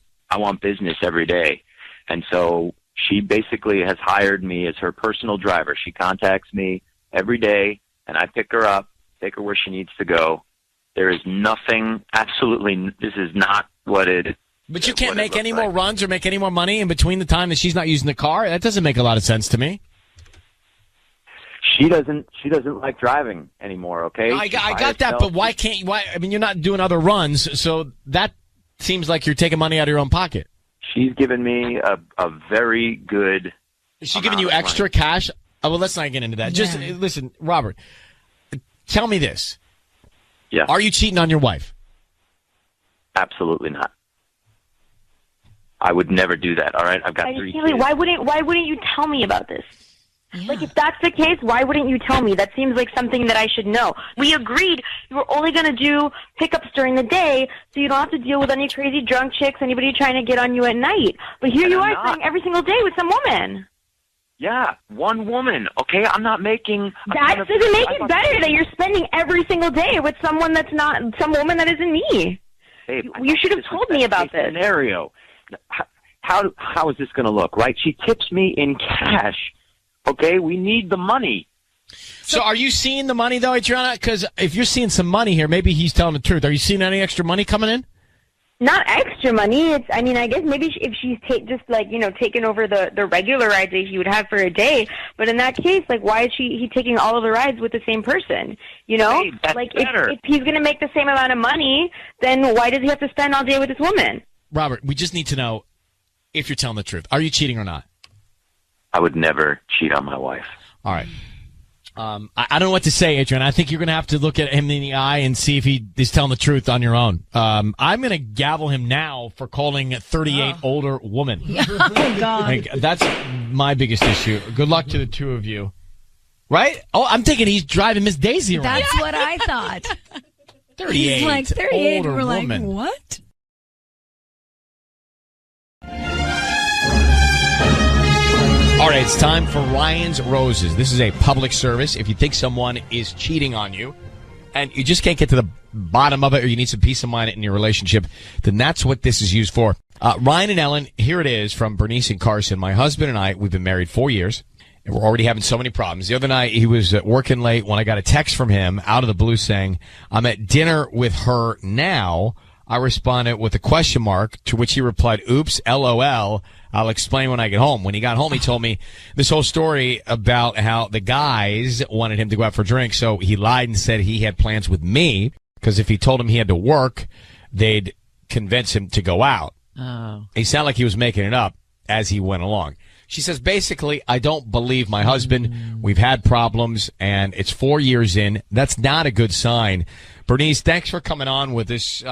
business every day, and so she basically has hired me as her personal driver. She contacts me every day, and I pick her up, take her where she needs to go. There is nothing, absolutely, this is not what it is. But you can't make any more runs or make any more money in between the time that she's not using the car? That doesn't make a lot of sense to me. She doesn't like driving anymore. Okay, I got that, but why can't you? Why? I mean, you're not doing other runs, so that seems like you're taking money out of your own pocket. She's given me a very good. Is she giving you extra cash? Oh, well, let's not get into that. Just listen, Robert. Tell me this. Yeah. Are you cheating on your wife? Absolutely not. I would never do that. All right, I've got 3 kids. Why wouldn't you tell me about this? Yeah. Like, if that's the case, why wouldn't you tell me? That seems like something that I should know. We agreed you were only going to do pickups during the day, so you don't have to deal with any crazy drunk chicks, anybody trying to get on you at night. But here you are spending every single day with some woman. Yeah, one woman. Okay, I'm not making. That doesn't make it better that you're spending every single day with someone that's not some woman that isn't me. Babe, you should have told me about this scenario. How is this going to look? Right? She tips me in cash. Okay, we need the money. So are you seeing the money, though, Adriana? Because if you're seeing some money here, maybe he's telling the truth. Are you seeing any extra money coming in? Not extra money. I guess maybe if she's taken over the regular rides that he would have for a day. But in that case, like, why is he taking all of the rides with the same person? You know? Hey, that's better. If he's going to make the same amount of money, then why does he have to spend all day with this woman? Robert, we just need to know if you're telling the truth. Are you cheating or not? I would never cheat on my wife. All right. I don't know what to say, Adrian. I think you're going to have to look at him in the eye and see if he is telling the truth on your own. I'm going to gavel him now for calling a 38 older woman. Oh, God. Like, that's my biggest issue. Good luck to the two of you. Right? Oh, I'm thinking he's driving Miss Daisy around. That's what I thought. 38. He's like 38. Older We're like, woman. what? All right, it's time for Ryan's Roses. This is a public service. If you think someone is cheating on you and you just can't get to the bottom of it, or you need some peace of mind in your relationship, then that's what this is used for. Ryan and Ellen, here it is from Bernice and Carson. My husband and I, we've been married 4 years, and we're already having so many problems. The other night, he was working late when I got a text from him out of the blue saying, I'm at dinner with her now. I responded with a question mark, to which he replied, oops, LOL. I'll explain when I get home. When he got home, he told me this whole story about how the guys wanted him to go out for drinks. So he lied and said he had plans with me, because if he told him he had to work, they'd convince him to go out. Oh. He sounded like he was making it up as he went along. She says, basically, I don't believe my husband. We've had problems, and it's 4 years in. That's not a good sign. Bernice, thanks for coming on with us.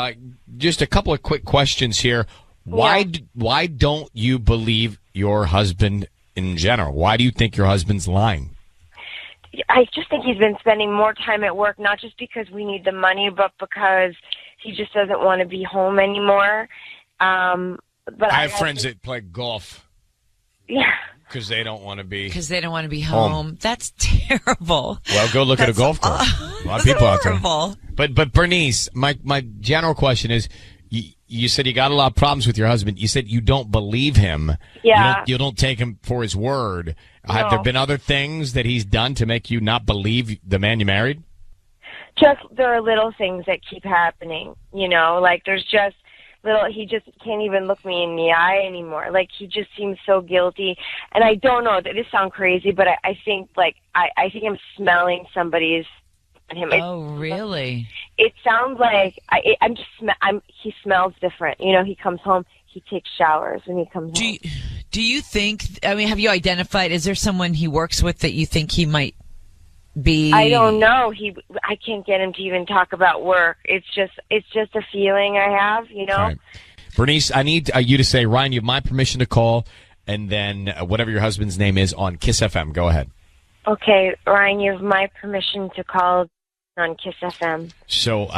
Just a couple of quick questions here. Why don't you believe your husband in general? Why do you think your husband's lying? I just think he's been spending more time at work, not just because we need the money, but because he just doesn't want to be home anymore. But I have friends that play golf. Yeah. Because they don't want to be. Because they don't want to be home. That's terrible. Well, go look at a golf course. A lot of people out there. But Bernice, my general question is, you said you got a lot of problems with your husband. You said you don't believe him. Yeah. You don't take him for his word. No. Have there been other things that he's done to make you not believe the man you married? Just there are little things that keep happening, like there's just he just can't even look me in the eye anymore. Like, he just seems so guilty. And I don't know, this sounds crazy, but I think I think I'm smelling somebody's on him. Oh, really? It sounds like he smells different. He comes home, he takes showers when he comes home. Do you think, have you identified, is there someone he works with that you think he might be? I don't know. I can't get him to even talk about work. It's just a feeling I have, Right. Bernice, I need you to say, Ryan, you have my permission to call, and then whatever your husband's name is on Kiss FM. Go ahead. Okay, Ryan, you have my permission to call on Kiss FM. So,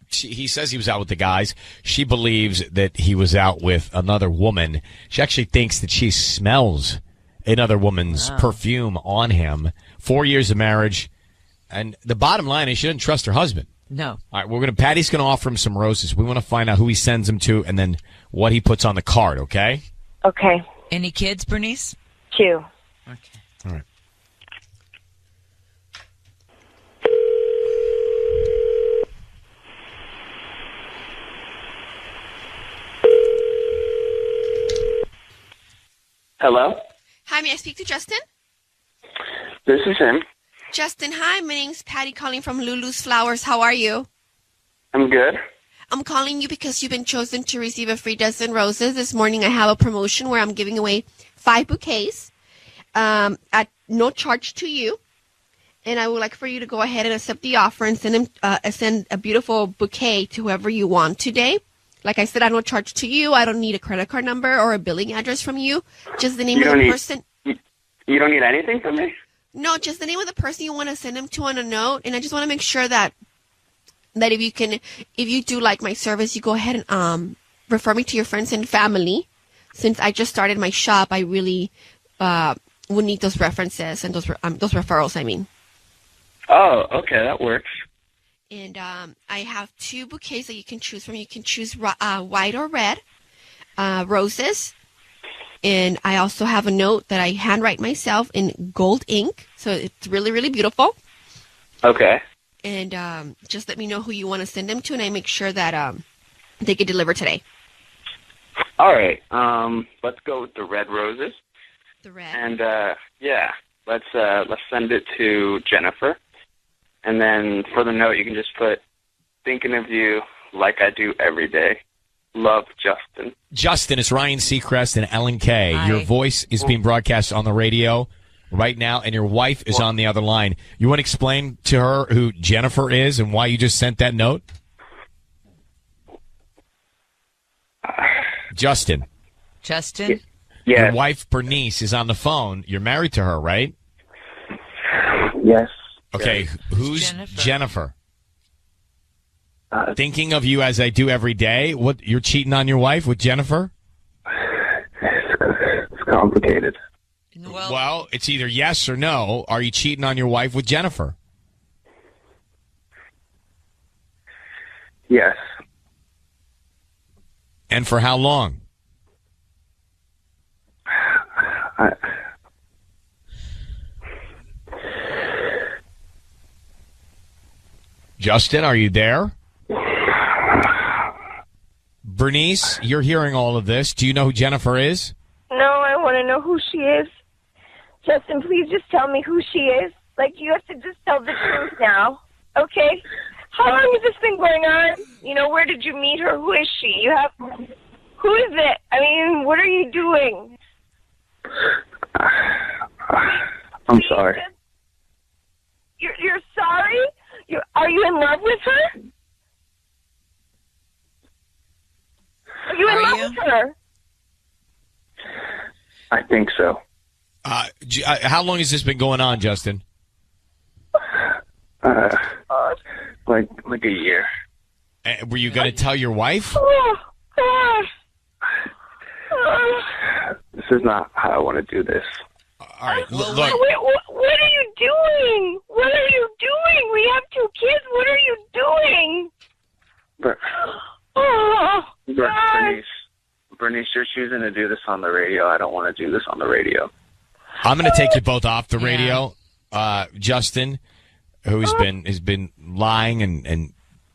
he says he was out with the guys. She believes that he was out with another woman. She actually thinks that she smells another woman's perfume on him. 4 years of marriage, and the bottom line is she doesn't trust her husband. No. All right, Patty's going to offer him some roses. We want to find out who he sends them to and then what he puts on the card, okay? Okay. Any kids, Bernice? 2. Okay. All right. Hello? Hi, may I speak to Justin? This is him. Justin, hi. My name's Patty calling from Lulu's Flowers. How are you? I'm good. I'm calling you because you've been chosen to receive a free dozen roses. This morning I have a promotion where I'm giving away 5 bouquets at no charge to you. And I would like for you to go ahead and accept the offer and send a beautiful bouquet to whoever you want today. Like I said, I don't charge to you. I don't need a credit card number or a billing address from you. Just the name of the person. You don't need anything from me? No, just the name of the person you want to send them to on a note. And I just want to make sure that if you do like my service, you go ahead and refer me to your friends and family. Since I just started my shop, I really would need those references and those referrals, I mean. Oh, okay, that works. And I have 2 bouquets that you can choose from. You can choose white or red roses. And I also have a note that I handwrite myself in gold ink. So it's really, really beautiful. Okay. And just let me know who you want to send them to, and I make sure that they get delivered today. All right. Let's go with the red roses. The red. And let's send it to Jennifer. And then for the note, you can just put, thinking of you like I do every day. Love, Justin. Justin, it's Ryan Seacrest and Ellen Kay. Hi. Your voice is being broadcast on the radio right now, and your wife is on the other line. You want to explain to her who Jennifer is and why you just sent that note? Justin. Justin? Yeah. Your wife, Bernice, is on the phone. You're married to her, right? Yes. Okay, who's Jennifer? Thinking of you as I do every day. What, you're cheating on your wife with Jennifer? It's complicated. Well, it's either yes or no. Are you cheating on your wife with Jennifer? Yes. And for how long? Justin, are you there? Bernice, you're hearing all of this. Do you know who Jennifer is? No, I want to know who she is. Justin, please just tell me who she is. Like, you have to just tell the truth now, okay? How long has this been going on? You know, where did you meet her? Who is she? Who is it? I mean, what are you doing? I'm sorry. You're sorry? Are you in love with her? Are you in love with her? I think so. How long has this been going on, Justin? Like a year. Were you going to tell your wife? This is not how I want to do this. All right, look. What are you doing? What are you doing? We have 2 kids. What are you doing? Bernice, you're choosing to do this on the radio. I don't want to do this on the radio. I'm going to take you both off the radio. Justin, who's been lying and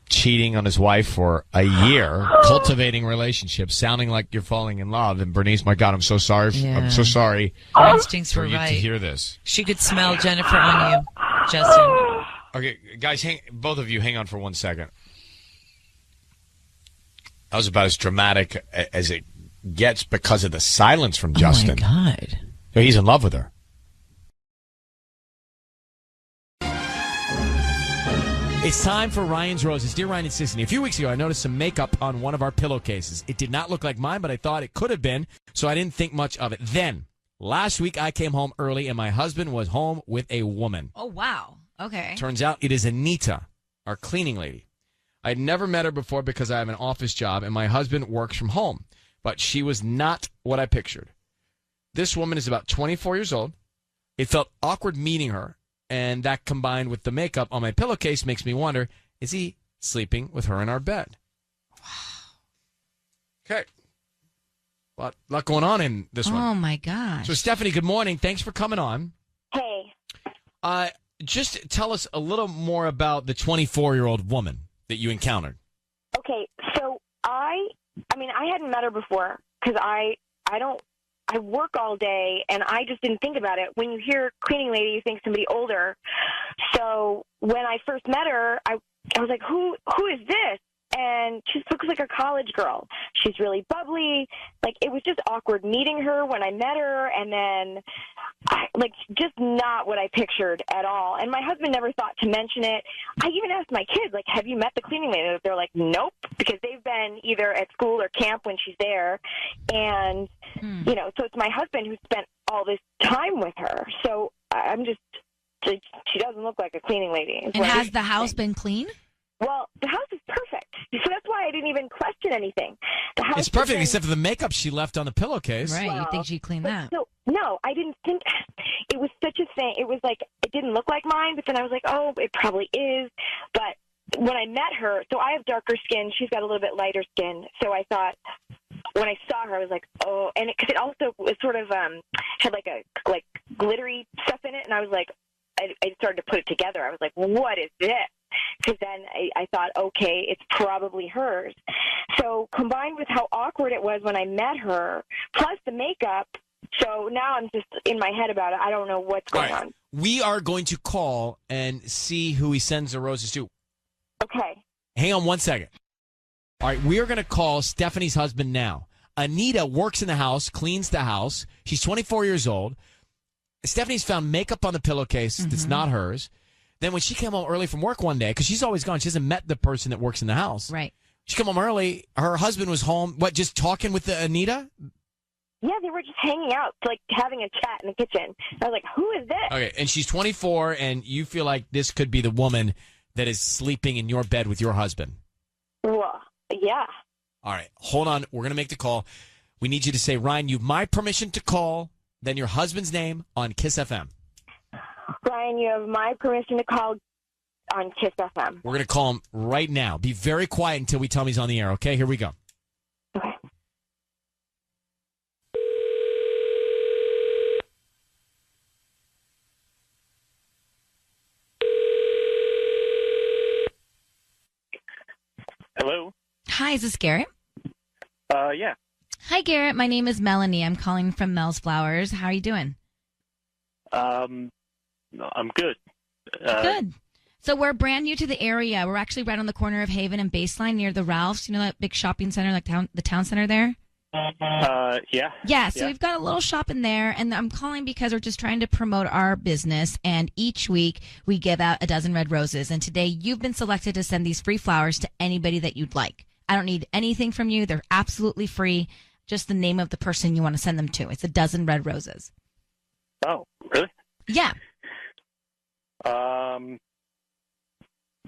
cheating on his wife for a year, cultivating relationships, sounding like you're falling in love. And Bernice, my God, I'm so sorry. I'm so sorry Instincts for were you right. to hear this. She could smell Jennifer on you, Justin. Okay, guys, both of you, hang on for 1 second. That was about as dramatic as it gets because of the silence from Justin. Oh, my God. He's in love with her. It's time for Ryan's Roses. Dear Ryan and Sissany, a few weeks ago, I noticed some makeup on one of our pillowcases. It did not look like mine, but I thought it could have been, so I didn't think much of it. Then, last week, I came home early, and my husband was home with a woman. Oh, wow. Okay. Turns out it is Anita, our cleaning lady. I'd never met her before because I have an office job, and my husband works from home. But she was not what I pictured. This woman is about 24 years old. It felt awkward meeting her, and that combined with the makeup on my pillowcase makes me wonder, is he sleeping with her in our bed? Wow. Okay. A lot going on in this one. Oh, my gosh. So, Stephanie, good morning. Thanks for coming on. Hey. Just tell us a little more about the 24-year-old woman that you encountered. Okay, so I hadn't met her before because I don't I work all day, and I just didn't think about it. When you hear cleaning lady, you think somebody older. So when I first met her, I was like, who is this? And she looks like a college girl. She's really bubbly. Like, it was just awkward meeting her when I met her, and then, just not what I pictured at all. And my husband never thought to mention it. I even asked my kids, like, have you met the cleaning lady? They're like, nope, because they've been either at school or camp when she's there. And, so it's my husband who spent all this time with her. So I'm just, she doesn't look like a cleaning lady. And has the house been clean? Well, the house is perfect. So that's why I didn't even question anything. The house it's perfect except for the makeup she left on the pillowcase. Right, you think she'd clean that. No, I didn't think it was such a thing. It was like, it didn't look like mine, but then I was like, oh, it probably is. But when I met her, so I have darker skin, she's got a little bit lighter skin. So I thought, when I saw her, I was like, oh, and because it also was sort of, had like glittery stuff in it. And I was like, I started to put it together. I was like, what is this? Because then I thought, okay, it's probably hers. So combined with how awkward it was when I met her, plus the makeup, so now I'm just in my head about it. I don't know what's going on. We are going to call and see who he sends the roses to. Okay. Hang on 1 second. All right, we are going to call Stephanie's husband now. Anita works in the house, cleans the house. She's 24 years old. Stephanie's found makeup on the pillowcase that's not hers. Then when she came home early from work one day, because she's always gone, she hasn't met the person that works in the house. Right. She came home early. Her husband was home. What, just talking with Anita? Yeah, they were just hanging out, like having a chat in the kitchen. I was like, who is this? Okay, and she's 24, and you feel like this could be the woman that is sleeping in your bed with your husband. Well, yeah. All right, hold on. We're going to make the call. We need you to say, Ryan, you have my permission to call, then your husband's name on Kiss FM. Ryan, you have my permission to call on Kiss FM. We're going to call him right now. Be very quiet until we tell him he's on the air, okay? Here we go. Okay. Hello? Hi, is this Garrett? Yeah. Hi, Garrett. My name is Melanie. I'm calling from Mel's Flowers. How are you doing? I'm good. Good. So we're brand new to the area. We're actually right on the corner of Haven and Baseline near the Ralphs. You know that big shopping center, like the town center there? Yeah. Yeah, so we've got a little shop in there, and I'm calling because we're just trying to promote our business, and each week we give out a dozen red roses, and today you've been selected to send these free flowers to anybody that you'd like. I don't need anything from you. They're absolutely free. Just the name of the person you want to send them to. It's a dozen red roses. Oh, really? Yeah.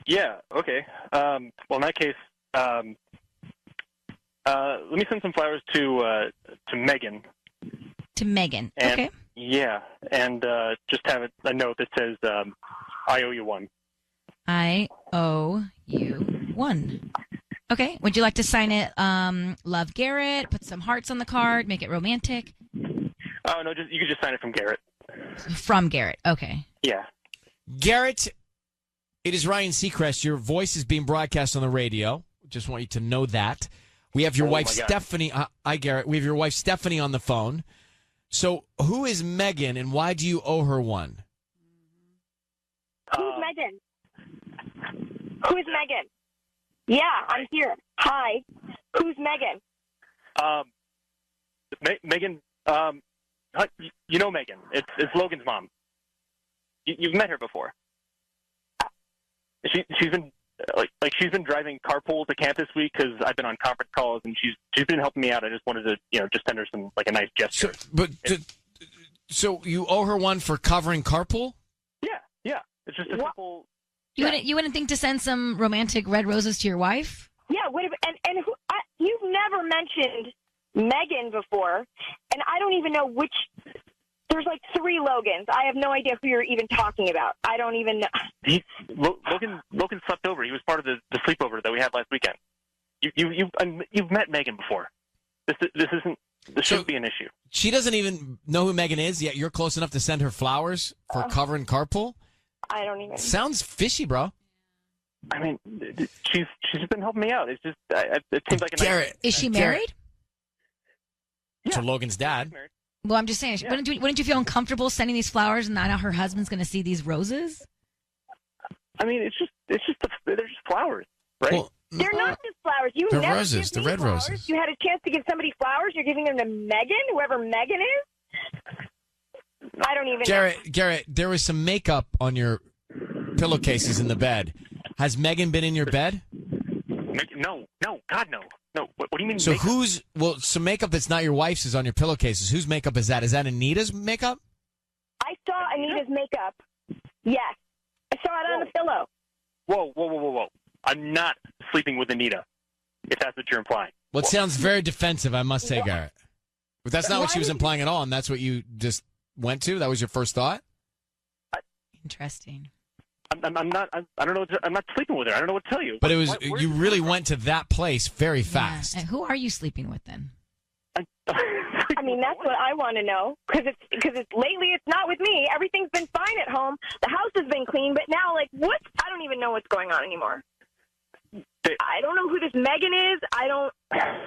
Yeah, okay. Well, in that case, let me send some flowers to Megan. To Megan, and, okay. Yeah, and just have a note that says, I owe you one. I owe you one. Okay, would you like to sign it, Love Garrett, put some hearts on the card, make it romantic? Oh, no, you could just sign it from Garrett. From Garrett, okay. Yeah. Garrett, it is Ryan Seacrest. Your voice is being broadcast on the radio. Just want you to know that. We have your wife, Stephanie. Hi, Garrett. We have your wife, Stephanie, on the phone. So who is Megan, and why do you owe her one? Who's Megan? Who is Megan? Yeah, I'm here. Hi. Who's Megan? Megan, you know Megan. It's Logan's mom. You've met her before. She's been she's been driving carpool to camp this week because I've been on conference calls, and she's been helping me out. I just wanted to just send her some a nice gesture. So you owe her one for covering carpool? Yeah. It's just a simple. You wouldn't think to send some romantic red roses to your wife? Yeah, and who, you've never mentioned Megan before, and I don't even know which. There's like 3 Logans. I have no idea who you're even talking about. I don't even know. Logan slept over. He was part of the sleepover that we had last weekend. You've met Megan before. This shouldn't be an issue. She doesn't even know who Megan is, yet you're close enough to send her flowers for covering carpool? I don't even. Sounds fishy, bro. I mean, she's been helping me out. It's just it seems like a Garrett. Is she married? To Logan's dad. Well, I'm just saying, wouldn't you feel uncomfortable sending these flowers and now her husband's going to see these roses? I mean, they're just flowers, right? Well, they're not just flowers. They're never roses. give The me red flowers. roses. You had a chance to give somebody flowers. You're giving them to Megan, whoever Megan is. I don't even know. Garrett, there was some makeup on your pillowcases in the bed. Has Megan been in your bed? No, God, no. No, what do you mean? So makeup? some makeup that's not your wife's is on your pillowcases. Whose makeup is that? Is that Anita's makeup? I saw Anita's makeup. Yes. I saw it on the pillow. Whoa. I'm not sleeping with Anita, if that's what you're implying. Well, it sounds very defensive, I must say, Garrett. But that's not what she was implying at all, and that's what you just went to? That was your first thought? Interesting. I'm not sleeping with her. I don't know what to tell you. But you really went to that place very fast. Yeah. And who are you sleeping with then? I mean, that's what I want to know. Because lately it's not with me. Everything's been fine at home. The house has been clean. But now, like, what? I don't even know what's going on anymore. I don't know who this Megan is. I don't,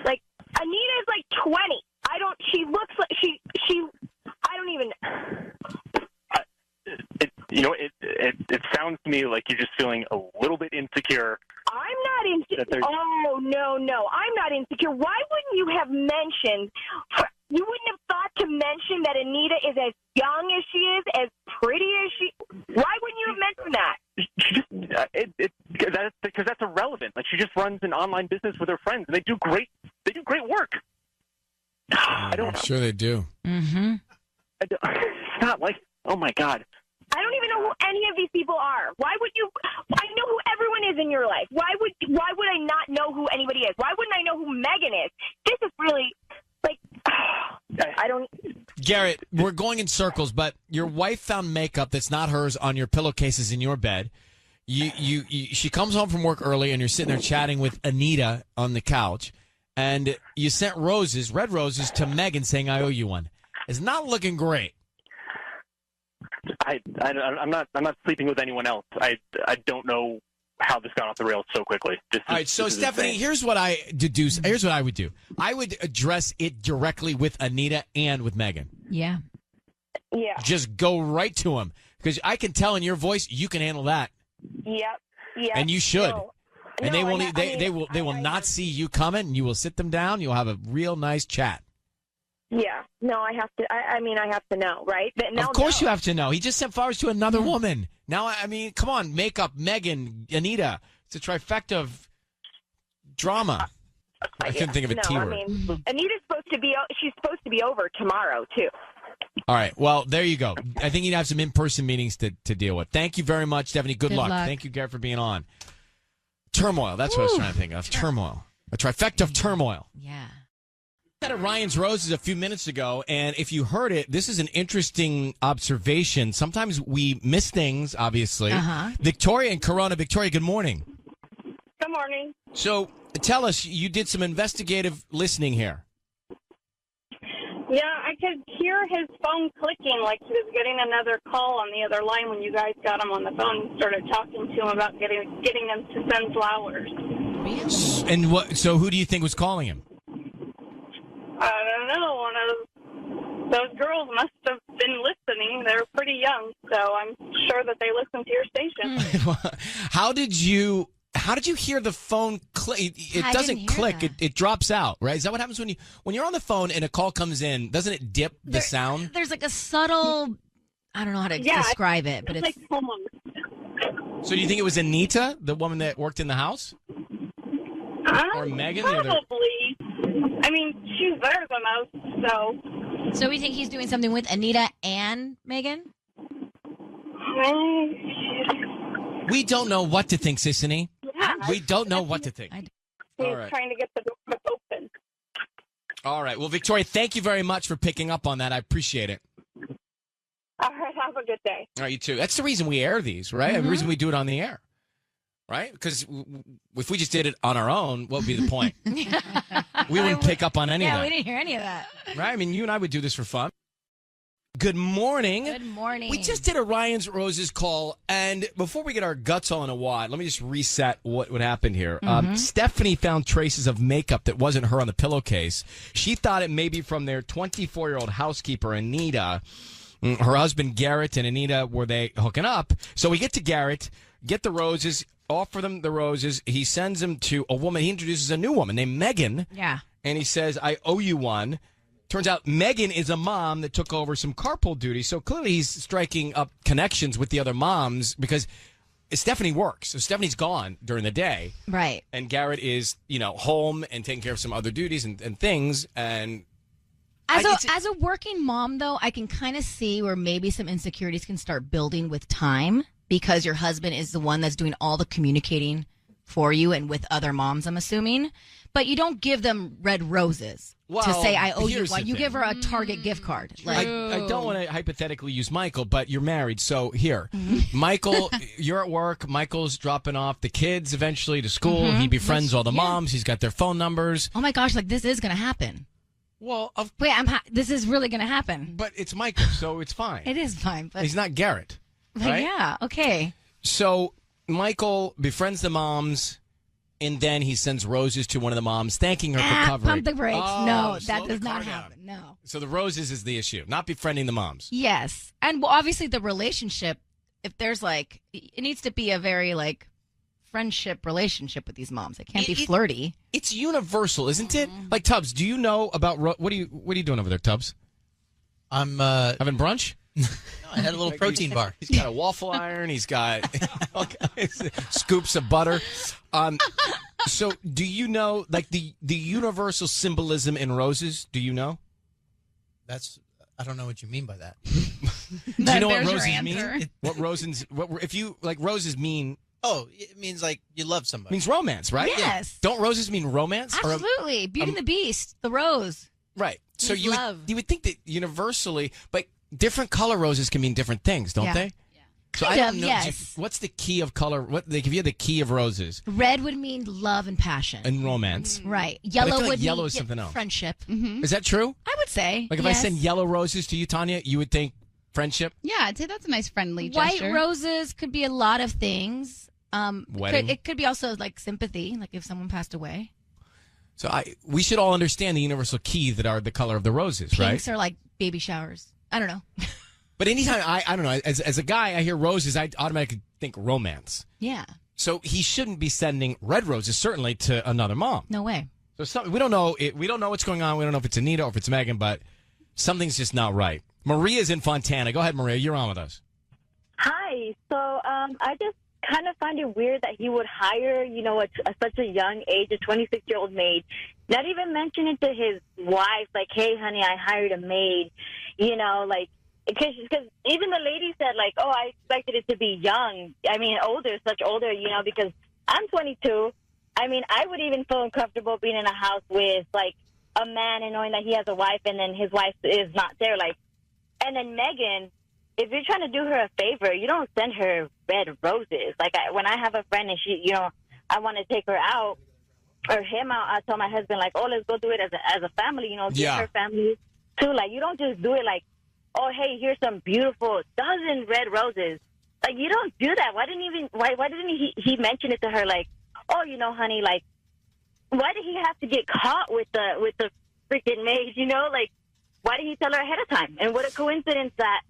like, Anita's like 20. She looks like, I don't even It sounds to me like you're just feeling a little bit insecure. I'm not insecure. Oh, no. I'm not insecure. Why wouldn't you have mentioned, you wouldn't have thought to mention that Anita is as young as she is, as pretty as she, why wouldn't you have mentioned that? Because that's irrelevant. Like, she just runs an online business with her friends, and they do great work. I'm sure they do. Mm-hmm. It's not like, oh my God. I don't even know who any of these people are. Why would you? I know who everyone is in your life. Why would I not know who anybody is? Why wouldn't I know who Megan is? This is really, like, I don't. Garrett, we're going in circles, but your wife found makeup that's not hers on your pillowcases in your bed. She comes home from work early, and you're sitting there chatting with Anita on the couch, and you sent red roses to Megan saying, "I owe you one." It's not looking great. I'm not sleeping with anyone else. I don't know how this got off the rails so quickly. All right, so Stephanie, here's what I deduce. Here's what I would do. I would address it directly with Anita and with Megan. Yeah. Yeah. Just go right to them, because I can tell in your voice you can handle that. Yep. And you should. And they will. They will not see you coming. You will sit them down. You'll have a real nice chat. Yeah. No, I have to. I mean, I have to know, right? Of course you have to know. He just sent flowers to another woman. Now, I mean, come on, makeup, Megan, Anita. It's a trifecta of drama. I couldn't think of a T word. I mean, Anita's she's supposed to be over tomorrow, too. All right. Well, there you go. I think you'd have some in-person meetings to deal with. Thank you very much, Stephanie. Good luck. Thank you, Garrett, for being on. Turmoil. That's what I was trying to think of. Turmoil. A trifecta of turmoil. Yeah. At Ryan's Roses a few minutes ago, and if you heard it, this is an interesting observation. Sometimes we miss things, obviously. Victoria and Corona. Victoria, good morning. Good morning. So tell us, you did some investigative listening here. Yeah, I could hear his phone clicking like he was getting another call on the other line when you guys got him on the phone and started talking to him about getting him to send flowers. And so who do you think was calling him? I don't know. One of those girls must have been listening. They're pretty young, so I'm sure that they listen to your station. How did you hear the phone click? It doesn't click. It drops out, right? Is that what happens when you're on the phone and a call comes in? Doesn't it dip the sound? There's like a subtle, I don't know how to describe it, but it's like So do you think it was Anita, the woman that worked in the house? Or Megan? Probably. I mean, she's there the most, So we think he's doing something with Anita and Megan? We don't know what to think, Sissany. Yeah. We don't know what to think. He's All right. trying to get the door open. All right. Well, Victoria, thank you very much for picking up on that. I appreciate it. All right, have a good day. All right, you too. That's the reason we air these, right? The reason we do it on the air. Right? Because if we just did it on our own, what would be the point? We wouldn't pick up on any of that. Yeah, we didn't hear any of that. Right? I mean, you and I would do this for fun. Good morning. Good morning. We just did a Ryan's Roses call, and before we get our guts all in a wad, let me just reset what happened here. Stephanie found traces of makeup that wasn't her on the pillowcase. She thought it may be from their 24-year-old housekeeper, Anita. Her husband, Garrett, and Anita, were they hooking up? So we get to Garrett, get the roses, offer them the roses. He sends them to a woman. He introduces a new woman named Megan. Yeah. And he says, I owe you one. Turns out Megan is a mom that took over some carpool duty. So clearly he's striking up connections with the other moms because Stephanie works. So Stephanie's gone during the day. Right. And Garrett is, home and taking care of some other duties and things. And as a working mom, though, I can kind of see where maybe some insecurities can start building with time because your husband is the one that's doing all the communicating for you and with other moms, I'm assuming. But you don't give them red roses to say, I owe you one. You give her a Target gift card. I don't want to hypothetically use Michael, but you're married. So here, Michael, you're at work. Michael's dropping off the kids eventually to school. He befriends all the moms. He's got their phone numbers. Oh, my gosh, this is going to happen. Well, this is really going to happen. But it's Michael, so it's fine. It is fine. But he's not Garrett. Right? Yeah, okay. So Michael befriends the moms. And then he sends roses to one of the moms, thanking her for covering. Pump the brakes. Oh, no, that does not happen. No. So the roses is the issue, not befriending the moms. Yes. And obviously the relationship, if there's it needs to be a very friendship relationship with these moms. It can't be flirty. It's universal, isn't it? Like Tubbs, do you know about what are you doing over there, Tubbs? I'm having brunch. No, I had a little protein bar. He's got a waffle iron. He's got scoops of butter. So do you know the universal symbolism in roses? Do you know? I don't know what you mean by that. Do you know what roses mean? What roses mean? Oh, it means you love somebody. It means romance, right? Yes. Yeah. Don't roses mean romance? Absolutely. Beauty and the Beast, the rose. Right. So you would think that universally, but different color roses can mean different things, don't they? Yeah. So I don't know. Yes. What's the key of color? What they give you the key of roses? Red would mean love and passion and romance. Right. Yellow would yellow mean is something else. Friendship. Is that true? I would say. If I send yellow roses to you, Tanya, you would think friendship? Yeah, I'd say that's a nice friendly White gesture. roses could be a lot of things. Wedding. It could be also sympathy, if someone passed away. So we should all understand the universal key that are the color of the roses, right? Pinks are baby showers. I don't know. But anytime I don't know, as a guy, I hear roses, I automatically think romance. Yeah. So he shouldn't be sending red roses, certainly, to another mom. No way. So we don't know. We don't know what's going on. We don't know if it's Anita or if it's Megan, but something's just not right. Maria's in Fontana. Go ahead, Maria. You're on with us. Hi. So I just kind of find it weird that he would hire, at such a young age, a 26-year-old maid, not even mention it to his wife, hey, honey, I hired a maid, because even the lady said, oh, I expected it to be young. I mean, older, such older, because I'm 22. I mean, I would even feel uncomfortable being in a house with, a man and knowing that he has a wife and then his wife is not there. And then Megan, if you're trying to do her a favor, you don't send her red roses. When I have a friend and she, I want to take her out or him out, I tell my husband, let's go do it as a family, give her family too. You don't just do it oh, hey, here's some beautiful dozen red roses. You don't do that. Why didn't he mention it to her? Oh, honey, why did he have to get caught with the freaking maid? Why didn't he tell her ahead of time? And what a coincidence that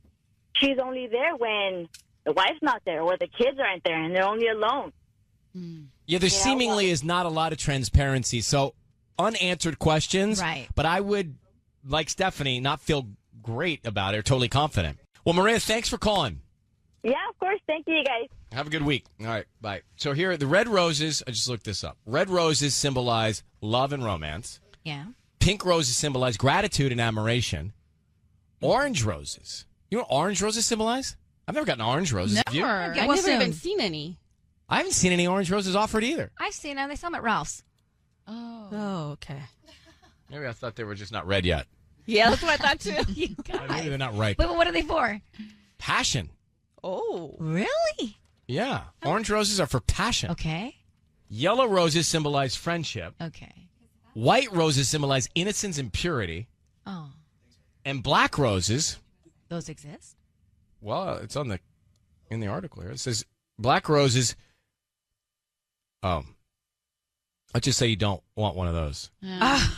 she's only there when the wife's not there or the kids aren't there and they're only alone. Yeah, there seemingly is not a lot of transparency. So unanswered questions. Right. But I would, like Stephanie, not feel great about it or totally confident. Well, Maria, thanks for calling. Yeah, of course. Thank you, guys. Have a good week. All right, bye. So here, the red roses, I just looked this up. Red roses symbolize love and romance. Yeah. Pink roses symbolize gratitude and admiration. Orange roses. You know what orange roses symbolize? I've never gotten orange roses. Have you? Never. I've never even seen any. I haven't seen any orange roses offered either. I've seen them. They sell them at Ralph's. Oh, okay. Maybe I thought they were just not red yet. Yeah, that's what I thought too. Maybe they're not ripe. Wait, but what are they for? Passion. Oh. Really? Yeah. Orange roses are for passion. Okay. Yellow roses symbolize friendship. Okay. White roses symbolize innocence and purity. Oh. And black roses, Those exist? Well, it's in the article here. It says black roses. Oh, let's just say you don't want one of those. I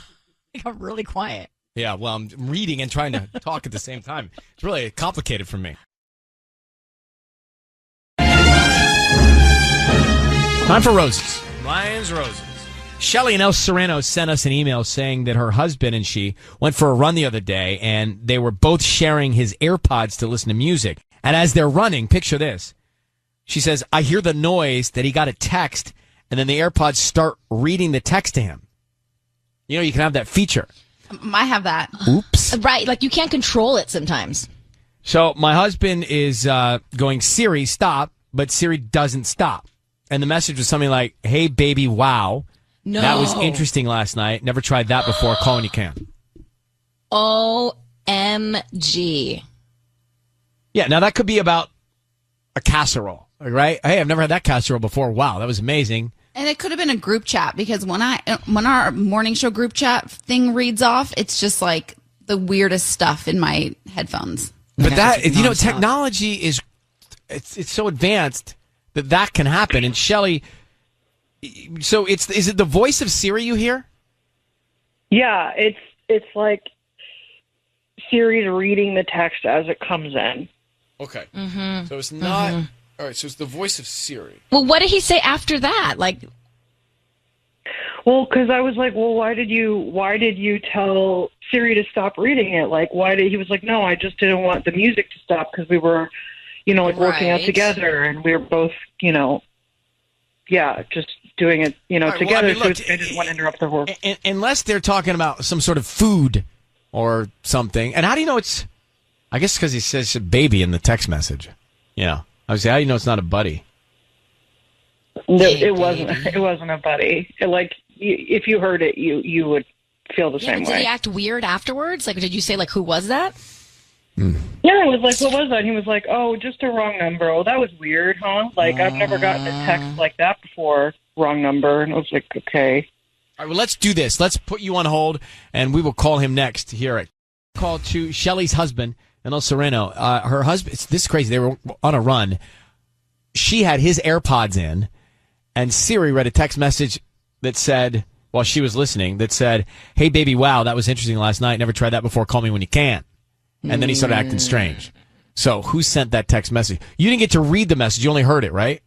got really quiet. Yeah, well, I'm reading and trying to talk at the same time. It's really complicated for me. Time for roses. Ryan's Roses. Shelly in El Sereno sent us an email saying that her husband and she went for a run the other day, and they were both sharing his AirPods to listen to music. And as they're running, picture this. She says, I hear the noise that he got a text, and then the AirPods start reading the text to him. You know, you can have that feature. I have that. Oops. Right, like you can't control it sometimes. So my husband is going, Siri, stop, but Siri doesn't stop. And the message was something like, hey, baby, wow. No. That was interesting last night. Never tried that before. Call when you can. OMG. Yeah, now that could be about a casserole, right? Hey, I've never had that casserole before. Wow, that was amazing. And it could have been a group chat because when our morning show group chat thing reads off, it's just like the weirdest stuff in my headphones. But that, you know, technology is, it's so advanced that can happen. And Shelly, so is it the voice of Siri you hear? Yeah, it's like Siri's reading the text as it comes in. Okay. Mm-hmm. So it's not, all right, so it's the voice of Siri. Well, what did he say after that? Like, well, because I was like, well, why did you tell Siri to stop reading it? Like, he was like, no, I just didn't want the music to stop because we were, like working out together and we were both, just doing it, together. Well, I mean, look, so I didn't want to interrupt the work. Unless they're talking about some sort of food or something. And how do you know it's, I guess because he says baby in the text message. Yeah. I would say, how do you know it's not a buddy? No, it wasn't a buddy. If you heard it, you would feel the same way. Did he act weird afterwards? Like, did you say, like, who was that? Yeah, I was like, what was that? He was like, oh, just a wrong number. Oh, that was weird, huh? Like, I've never gotten a text like that before. Wrong number. And I was like, okay. All right, well, let's do this. Let's put you on hold, and we will call him next to hear it. Call to Shelly's husband in El Sereno. Her husband, this is crazy. They were on a run. She had his AirPods in, and Siri read a text message that said, while she was listening, that said, hey, baby, wow, that was interesting last night. Never tried that before. Call me when you can. And then he started acting strange. So who sent that text message? You didn't get to read the message. You only heard it, right?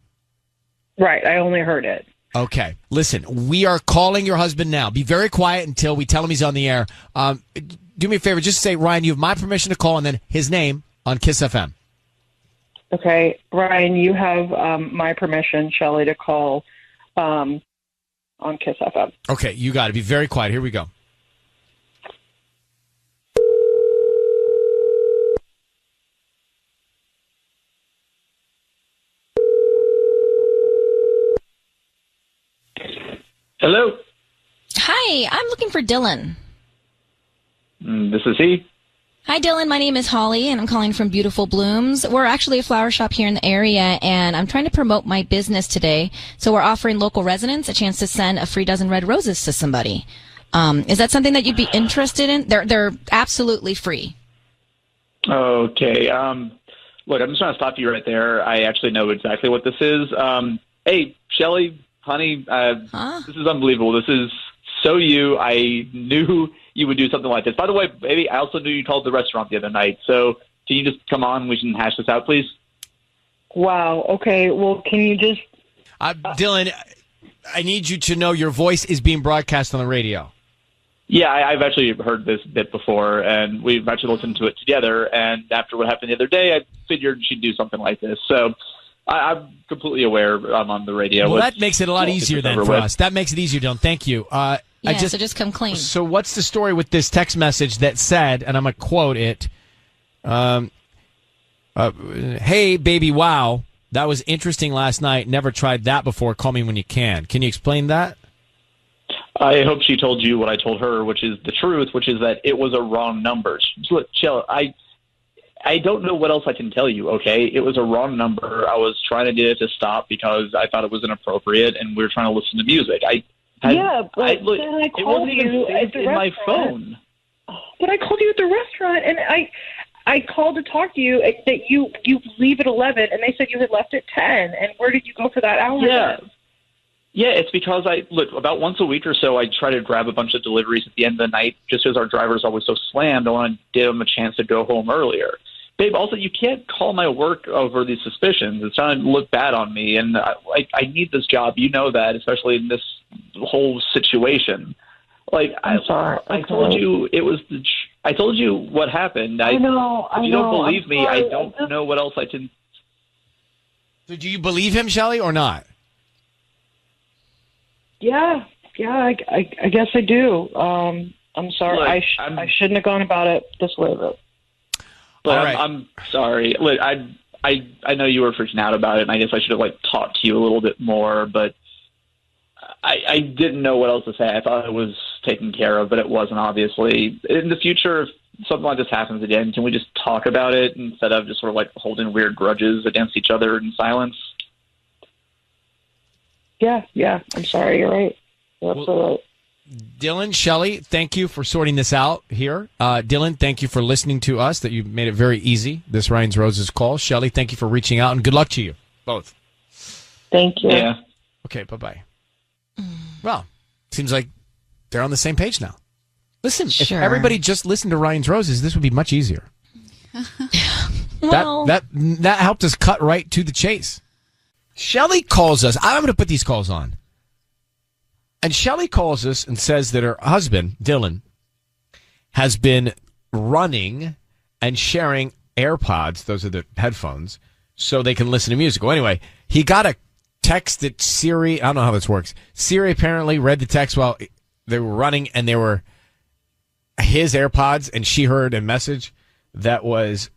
Right. I only heard it. Okay. Listen, we are calling your husband now. Be very quiet until we tell him he's on the air. Do me a favor. Just say, Ryan, you have my permission to call, and then his name on Kiss FM. Okay. Ryan, you have my permission, Shelly, to call on Kiss FM. Okay. You got it. Be very quiet. Here we go. Hello. Hi, I'm looking for Dylan. This is he. Hi, Dylan. My name is Holly, and I'm calling from Beautiful Blooms. We're actually a flower shop here in the area, and I'm trying to promote my business today. So we're offering local residents a chance to send a free dozen red roses to somebody. Is that something that you'd be interested in? They're absolutely free. Okay. Look, I'm just going to stop you right there. I actually know exactly what this is. Hey, Shelly, honey, This is unbelievable. This is so you. I knew you would do something like this. By the way, baby, I also knew you called the restaurant the other night. So can you just come on? We can hash this out, please. Wow. Okay. Well, can you just... Dylan, I need you to know your voice is being broadcast on the radio. Yeah, I've actually heard this bit before, and we've actually listened to it together. And after what happened the other day, I figured she'd do something like this. So I'm completely aware I'm on the radio. Well, that makes it a lot easier then for us. That makes it easier, Dylan. Thank you. So just come clean. So what's the story with this text message that said, and I'm going to quote it, hey, baby, wow, that was interesting last night. Never tried that before. Call me when you can. Can you explain that? I hope she told you what I told her, which is the truth, which is that it was a wrong number. Look, chill. I don't know what else I can tell you, okay? It was a wrong number. I was trying to get it to stop because I thought it was inappropriate, and we were trying to listen to music. But then I called you at the restaurant. My phone. But I called you at the restaurant, and I called to talk to you that you leave at 11, and they said you had left at 10. And where did you go for that hour? then? Yeah, it's because about once a week or so, I try to grab a bunch of deliveries at the end of the night. Just as our driver's always so slammed, I want to give them a chance to go home earlier. Babe, also, you can't call my work over these suspicions. It's trying to look bad on me, and I need this job. You know that, especially in this whole situation. I'm sorry. I told you it was I told you what happened. I know. If you don't believe me, I don't know what else I can. So do you believe him, Shelley, or not? Yeah, I guess I do. I'm sorry. Look, I shouldn't have gone about it this way, but All right. I'm sorry. Look, I know you were freaking out about it, and I guess I should have talked to you a little bit more, but I didn't know what else to say. I thought it was taken care of, but it wasn't, obviously. In the future, if something like this happens again, can we just talk about it instead of just sort of holding weird grudges against each other in silence? Yeah. I'm sorry. You're right. That's all right. Dylan, Shelley, thank you for sorting this out here. Dylan, thank you for listening to us, that you made it very easy, this Ryan's Roses call. Shelley, thank you for reaching out, and good luck to you both. Thank you. Yeah. Okay, bye-bye. Well, seems like they're on the same page now. Listen, if everybody just listened to Ryan's Roses, this would be much easier. Well, that helped us cut right to the chase. Shelley calls us. I'm going to put these calls on. And Shelley calls us and says that her husband, Dylan, has been running and sharing AirPods, those are the headphones, so they can listen to music. Well, anyway, he got a text that Siri, I don't know how this works. Siri apparently read the text while they were running, and they were his AirPods, and she heard a message that was,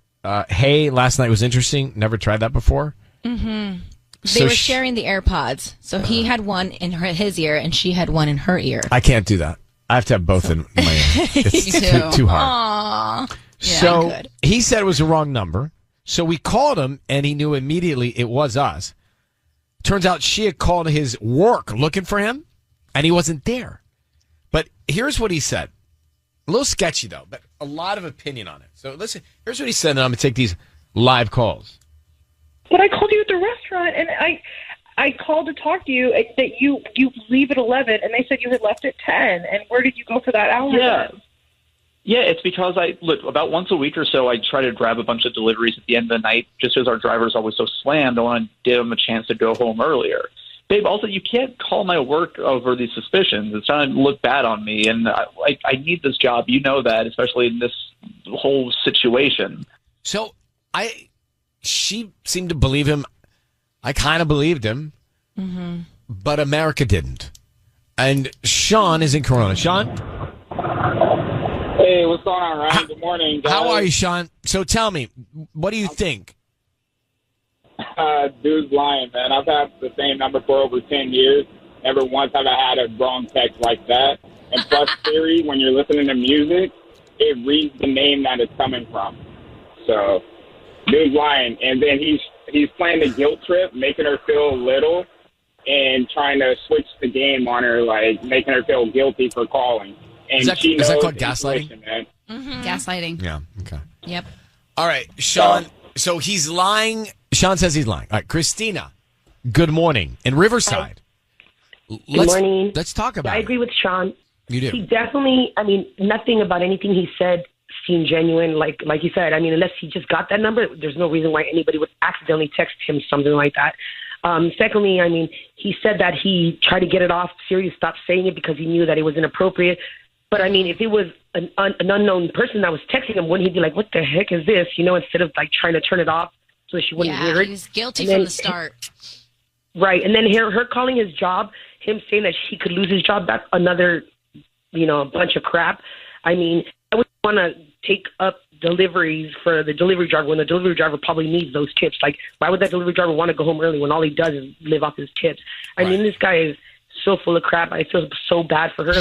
hey, last night was interesting. Never tried that before. Mm-hmm. So They were sharing the AirPods. So he had one in his ear and she had one in her ear. I can't do that. I have to have both in my ear. It's too hard. Aww. So he said it was the wrong number. So we called him, and he knew immediately it was us. Turns out she had called his work looking for him, and he wasn't there. But here's what he said. A little sketchy, though, but a lot of opinion on it. So listen, here's what he said, and I'm going to take these live calls. But I called you at the restaurant, and I called to talk to you that you leave at 11, and they said you had left at 10. And where did you go for that hour? then? Yeah, it's because about once a week or so, I try to grab a bunch of deliveries at the end of the night. Just as our driver's always so slammed, I want to give them a chance to go home earlier. Babe, also, you can't call my work over these suspicions. It's trying to look bad on me, and I need this job. You know that, especially in this whole situation. So she seemed to believe him. I kind of believed him, but America didn't. And Sean is in Corona. Sean? Hey, what's going on, Ryan? Good morning, guys. How are you, Sean? So tell me, what do you think? Dude's lying, man. I've had the same number for over 10 years. Never once have I had a wrong text like that. And plus, Siri, when you're listening to music, it reads the name that it's coming from. So, dude's lying. And then he's playing the guilt trip, making her feel little, and trying to switch the game on her, making her feel guilty for calling. And is that called gaslighting? Man. Gaslighting. Yeah, okay. Yep. All right, Sean. So he's lying. Sean says he's lying. All right, Christina, good morning. In Riverside. Good morning. Let's talk about I agree with Sean. You do. He definitely, nothing about anything he said seemed genuine. Like you said, unless he just got that number, there's no reason why anybody would accidentally text him something like that. Secondly, he said that he tried to get it off. Sirius stopped saying it because he knew that it was inappropriate. But, if it was an unknown person that was texting him, wouldn't he be like, what the heck is this? Instead of, trying to turn it off so that she wouldn't hear it. He was guilty from the start. Right. And then her calling his job, him saying that he could lose his job, that's another, bunch of crap. I would want to take up deliveries for the delivery driver when the delivery driver probably needs those tips. Why would that delivery driver want to go home early when all he does is live off his tips? This guy is so full of crap. I feel so bad for her.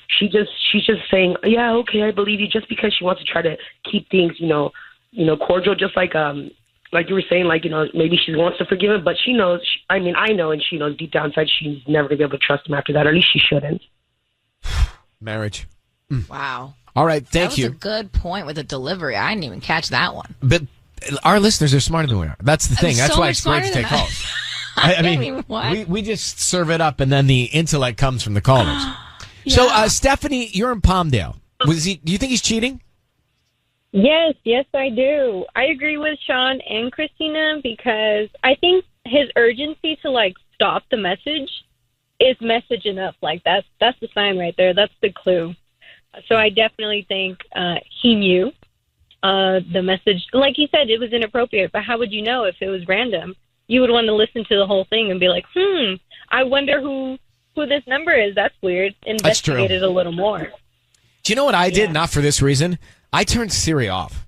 She's just saying, yeah, okay, I believe you, just because she wants to try to keep things, cordial, just like you were saying, maybe she wants to forgive him, but she knows, I know, and she knows deep down inside she's never going to be able to trust him after that, or at least she shouldn't. Marriage. Wow. All right, thank that was you. a good point with the delivery. I didn't even catch that one. But our listeners are smarter than we are. That's the thing. That's so why much it's great to smarter take than calls. I mean, what? we just serve it up, and then the intellect comes from the callers. So, Stephanie, you're in Palmdale. Do you think he's cheating? Yes, I do. I agree with Sean and Christina because I think his urgency to like stop the message is message enough. Like that's the sign right there. That's the clue. So I definitely think he knew the message. Like he said, it was inappropriate. But how would you know if it was random? You would want to listen to the whole thing and be like, I wonder who this number is. That's weird. Investigate it a little more. Do you know what I did? Not for this reason. I turned Siri off.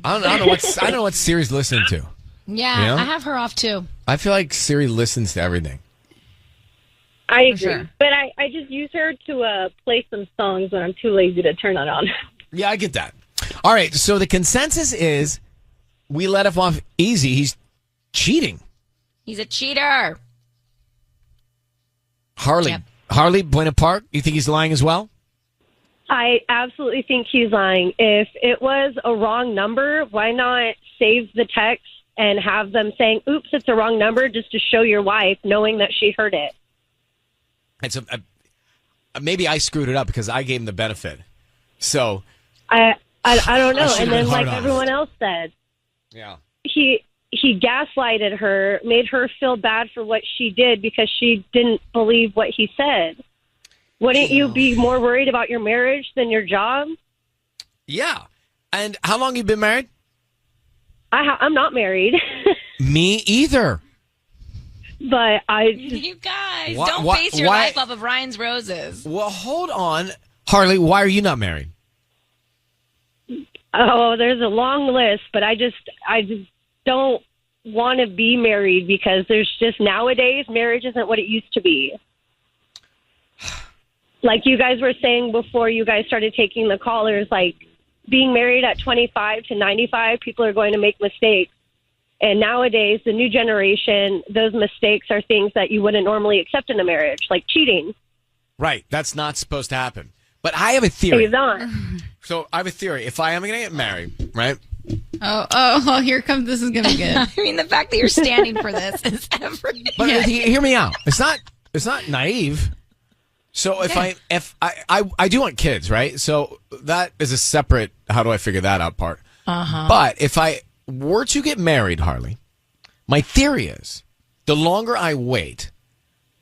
I don't know what Siri's listening to. Yeah, You know? I have her off too. I feel like Siri listens to everything. I agree. sure. But I just use her to play some songs when I'm too lazy to turn it on. Yeah, I get that. All right, so the consensus is we let him off easy. He's cheating. He's a cheater. Harley, Buena Park, you think he's lying as well? I absolutely think he's lying. If it was a wrong number, why not save the text and have them saying, oops, it's a wrong number, just to show your wife, knowing that she heard it. It's maybe I screwed it up because I gave him the benefit. So I don't know. And then, like hard on everyone else said, yeah, he gaslighted her, made her feel bad for what she did because she didn't believe what he said. Wouldn't you be more worried about your marriage than your job? Yeah. And how long you been married? I'm not married. Me either. But You guys, don't base your life off of Ryan's roses. Well, hold on. Harley, why are you not married? Oh, there's a long list, but I just don't want to be married because there's just nowadays marriage isn't what it used to be. Like you guys were saying before you guys started taking the callers, like being married at 25 to 95, people are going to make mistakes. And nowadays, the new generation, those mistakes are things that you wouldn't normally accept in a marriage, like cheating. Right. That's not supposed to happen. But I have a theory. It's not. So I have a theory. If I am going to get married, right? Oh, here comes, this is going to be good. I mean, the fact that you're standing for this is everything. But hear me out. It's not naive. So if I do want kids, right? So that is a separate, how do I figure that out part? Uh-huh. But if I were to get married, Harley, my theory is the longer I wait,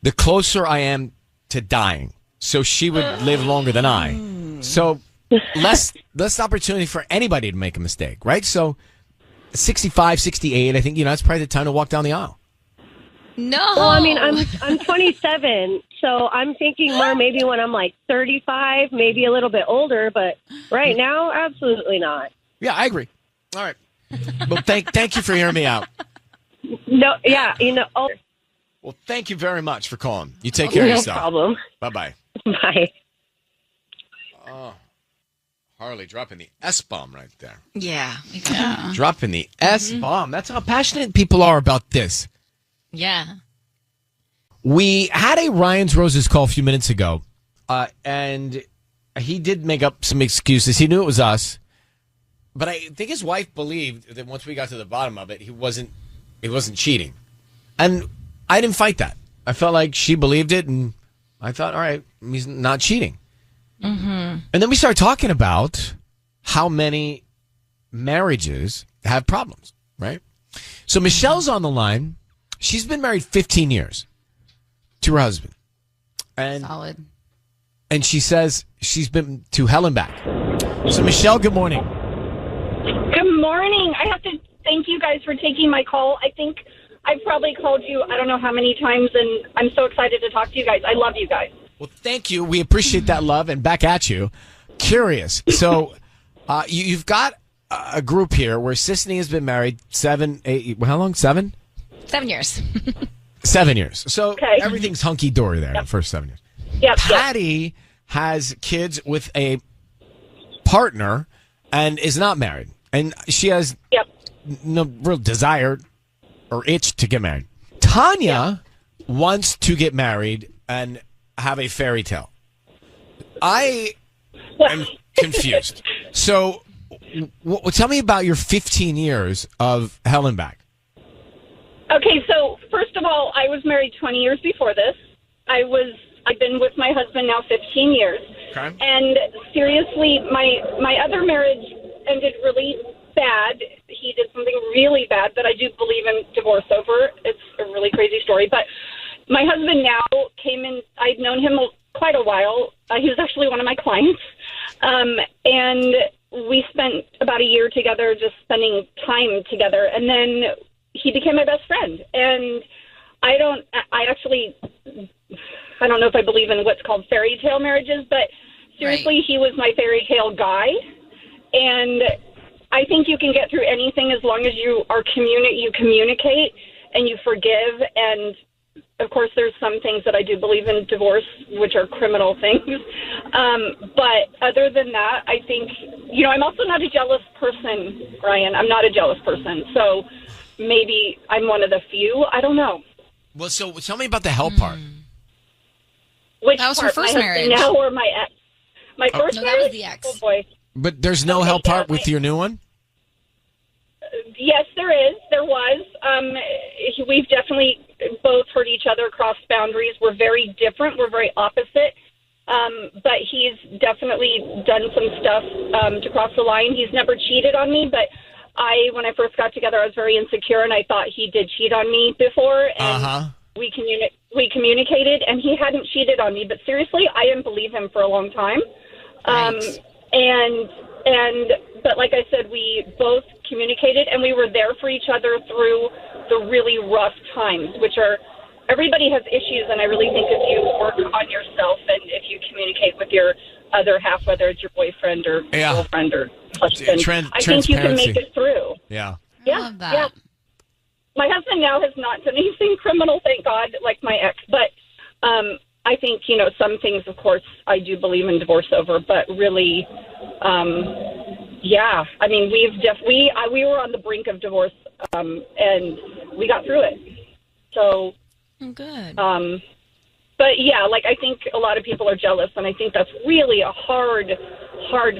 the closer I am to dying. So she would live longer than I. So less opportunity for anybody to make a mistake, right? So 65, 68, I think, that's probably the time to walk down the aisle. No. Well, I mean, I'm 27, so I'm thinking more maybe when I'm like 35, maybe a little bit older, but right now, absolutely not. Yeah, I agree. All right. Well, thank you for hearing me out. No, yeah, Well, thank you very much for calling. You take care of yourself. No problem. Bye-bye. Bye. Oh, Harley dropping the S-bomb right there. Yeah. Dropping the S-bomb. That's how passionate people are about this. Yeah. We had a Ryan's Roses call a few minutes ago, and he did make up some excuses. He knew it was us, but I think his wife believed that once we got to the bottom of it, he wasn't cheating. And I didn't fight that. I felt like she believed it, and I thought, all right, he's not cheating. Mm-hmm. And then we started talking about how many marriages have problems, right? So Michelle's on the line. She's been married 15 years to her husband. And, solid. And she says she's been to hell and back. So, Michelle, good morning. Good morning. I have to thank you guys for taking my call. I think I've probably called you I don't know how many times, and I'm so excited to talk to you guys. I love you guys. Well, thank you. We appreciate that love, and back at you. Curious. So, you've got a group here where Sisney has been married 7, 8, how long? 7? 7 years. 7 years. So everything's hunky-dory there the first 7 years. Yep. Patty has kids with a partner and is not married. And she has no real desire or itch to get married. Tanya wants to get married and have a fairy tale. I am confused. So, tell me about your 15 years of hell and back. Okay, so first of all, I was married 20 years before this. I've been with my husband now 15 years. Okay. And seriously, my other marriage ended really bad. He did something really bad that I do believe in divorce over. It's a really crazy story. But my husband now came in. I'd known him quite a while. He was actually one of my clients. And we spent about a year together just spending time together. And then he became my best friend. And I don't know if I believe in what's called fairy tale marriages, but seriously, He was my fairy tale guy. And I think you can get through anything as long as you communicate and you forgive. And of course, there's some things that I do believe in divorce, which are criminal things. But other than that, I think, I'm also not a jealous person, Ryan. I'm not a jealous person. So maybe I'm one of the few. I don't know. Well, so tell me about the hell part. Which that was part? her first My marriage. husband now or my ex? My first marriage? That was the ex. Oh, boy. But there's no hell part with your new one? Yes, there is. There was. We've definitely both hurt each other, crossed boundaries. We're very different. We're very opposite. But he's definitely done some stuff to cross the line. He's never cheated on me, but when I first got together, I was very insecure, and I thought he did cheat on me before. And we communicated, and he hadn't cheated on me. But seriously, I didn't believe him for a long time. But like I said, we both communicated, and we were there for each other through the really rough times, which are, everybody has issues, and I really think if you work on yourself and if you communicate with your other half, whether it's your boyfriend or girlfriend or husband, I think you can make it through. Yeah. Yeah. Yeah. My husband now has not done anything criminal, thank God, like my ex. But I think, some things, of course, I do believe in divorce over. But really, yeah. I mean, we were on the brink of divorce, and we got through it. So good. But yeah, I think a lot of people are jealous, and I think that's really a hard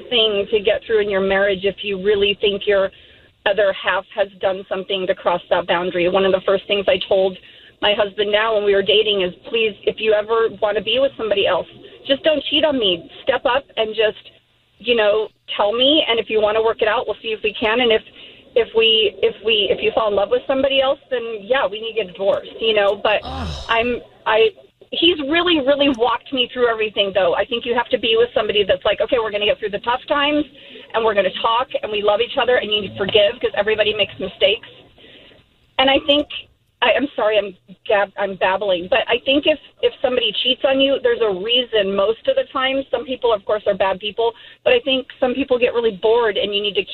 thing to get through in your marriage if you really think your other half has done something to cross that boundary. One of the first things I told my husband now when we were dating is, please, if you ever want to be with somebody else, just don't cheat on me. Step up and just, tell me. And if you want to work it out, we'll see if we can. And if you fall in love with somebody else, then yeah, we need to get divorced, But he's really, really walked me through everything, though. I think you have to be with somebody that's like, okay, we're going to get through the tough times, and we're going to talk, and we love each other, and you need to forgive because everybody makes mistakes. And I think, I'm sorry, I'm babbling, but I think if somebody cheats on you, there's a reason most of the time. Some people, of course, are bad people, but I think some people get really bored, and you need to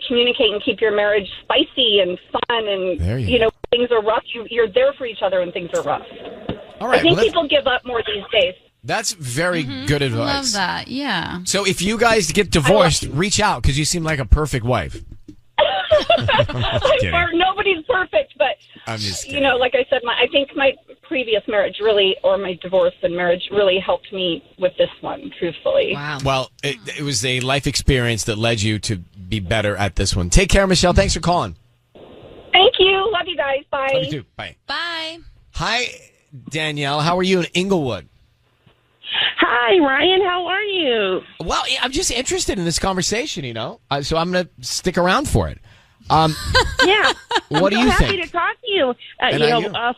communicate and keep your marriage spicy and fun, and things are rough. You're there for each other when things are rough. All right, I think people give up more these days. That's very good advice. Love that. Yeah. So if you guys get divorced, reach out because you seem like a perfect wife. Nobody's perfect, but I'm just kidding. like I said, I think my previous marriage really, or my divorce and marriage really helped me with this one, truthfully. Wow. Well, it was a life experience that led you to be better at this one. Take care, Michelle. Thanks for calling. Thank you. Love you guys. Bye. Love you too. Bye. Bye. Hi, Danielle. How are you in Inglewood? Hi, Ryan. How are you? Well, I'm just interested in this conversation, so I'm going to stick around for it. Yeah. What do you happy think? to talk to you.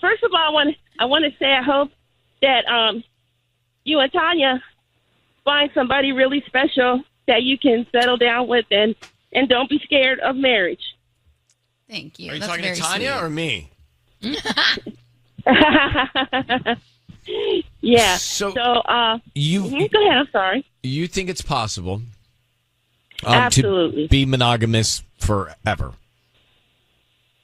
First of all, I want to say I hope that you and Tanya find somebody really special that you can settle down with and don't be scared of marriage. Thank you. Are you talking to Tanya or me? Yeah. So go ahead. I'm sorry. You think it's possible absolutely to be monogamous forever?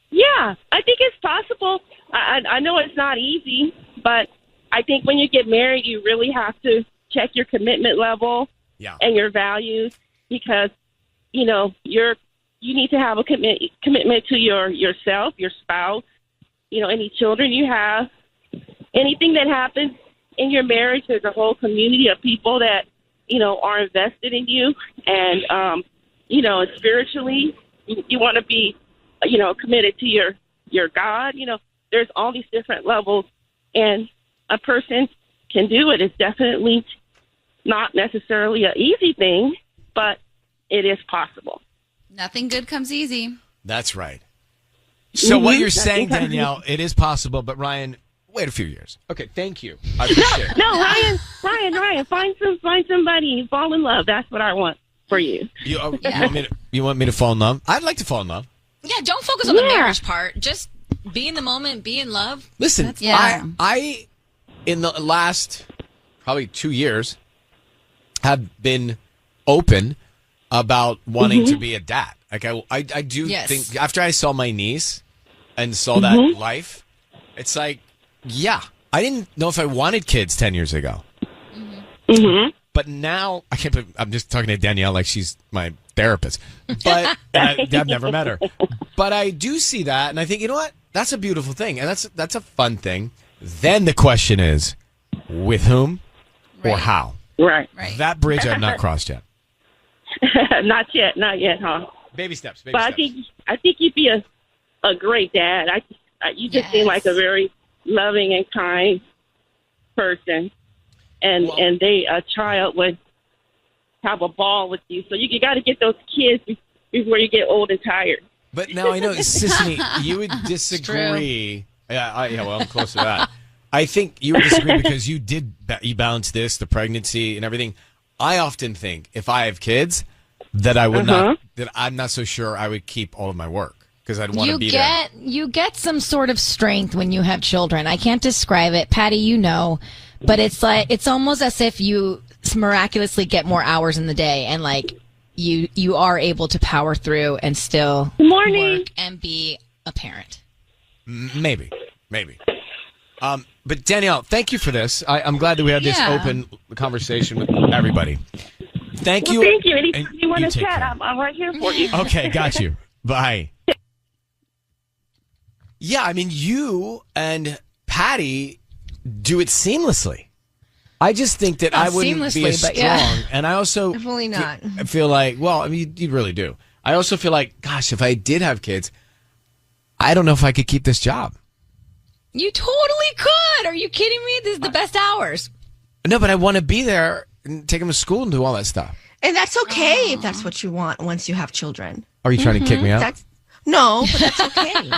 Yeah, I think it's possible. I know it's not easy, but I think when you get married, you really have to check your commitment level and your values because, you need to have a commitment to yourself, your spouse, any children you have. Anything that happens in your marriage, there's a whole community of people that are invested in you, and spiritually, you want to be, committed to your God. There's all these different levels, and a person can do it. It's definitely not necessarily an easy thing, but it is possible. Nothing good comes easy. That's right. So what you're saying, Danielle, it is possible, but Ryan, wait a few years. Okay, thank you. I appreciate it. No, Ryan, find somebody, fall in love. That's what I want for you. You want me to fall in love? I'd like to fall in love. Yeah, don't focus on the marriage part. Just be in the moment, be in love. Listen, I in the last probably 2 years have been open about wanting to be a dad. Like I do think after I saw my niece and saw that life, it's like, yeah, I didn't know if I wanted kids 10 years ago. But now I can't believe I'm just talking to Danielle like she's my therapist. But I've never met her. But I do see that, and I think, you know what? That's a beautiful thing, and that's a fun thing. Then the question is, with whom or how? Right. That bridge I've not crossed yet. Not yet, huh? Baby steps. But I think you'd be a great dad. You just seem like a very loving and kind person, and a child would have a ball with you. So you got to get those kids before you get old and tired. But now I know, Sissany, you would disagree. Yeah, I'm close to that. I think you would disagree because you balance this, the pregnancy and everything. I often think if I have kids that I would not, that I'm not so sure I would keep all of my work because I'd want to be there. You get some sort of strength when you have children. I can't describe it. Patty, but it's almost as if you miraculously get more hours in the day and you are able to power through and still work and be a parent. Maybe. But Danielle, thank you for this. I'm glad that we had this open conversation with everybody. Thank you. Thank you. Anytime you want to chat, I'm right here for you. Okay, got you. Bye. Yeah, I mean, you and Patty do it seamlessly. I just think that I wouldn't be as strong. And I also definitely not. Feel like, well, I mean, you really do. I also feel like, gosh, if I did have kids, I don't know if I could keep this job. You totally could. Are you kidding me? This is the best hours. No, but I want to be there and take them to school and do all that stuff. And that's okay if that's what you want once you have children. Are you trying to kick me out? No, but that's okay.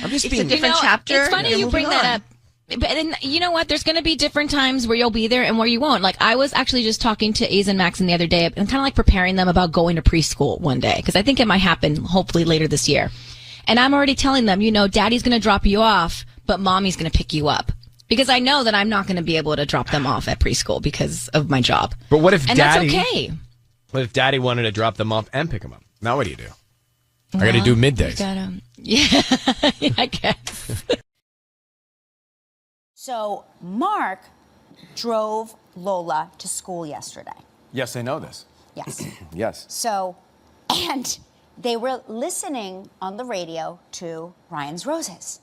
I'm just it's a different chapter. It's funny you bring that up. But then, you know what? There's going to be different times where you'll be there and where you won't. Like, I was actually just talking to Aze and Maxon the other day and kind of like preparing them about going to preschool one day because I think it might happen hopefully later this year. And I'm already telling them, Daddy's going to drop you off, but Mommy's going to pick you up. Because I know that I'm not going to be able to drop them off at preschool because of my job. But what if Daddy... And that's okay. What if Daddy wanted to drop them off and pick them up? Now what do you do? I got to do middays. I guess. So Mark drove Lola to school yesterday. Yes, I know this. Yes. Yes. So, and they were listening on the radio to Ryan's Roses.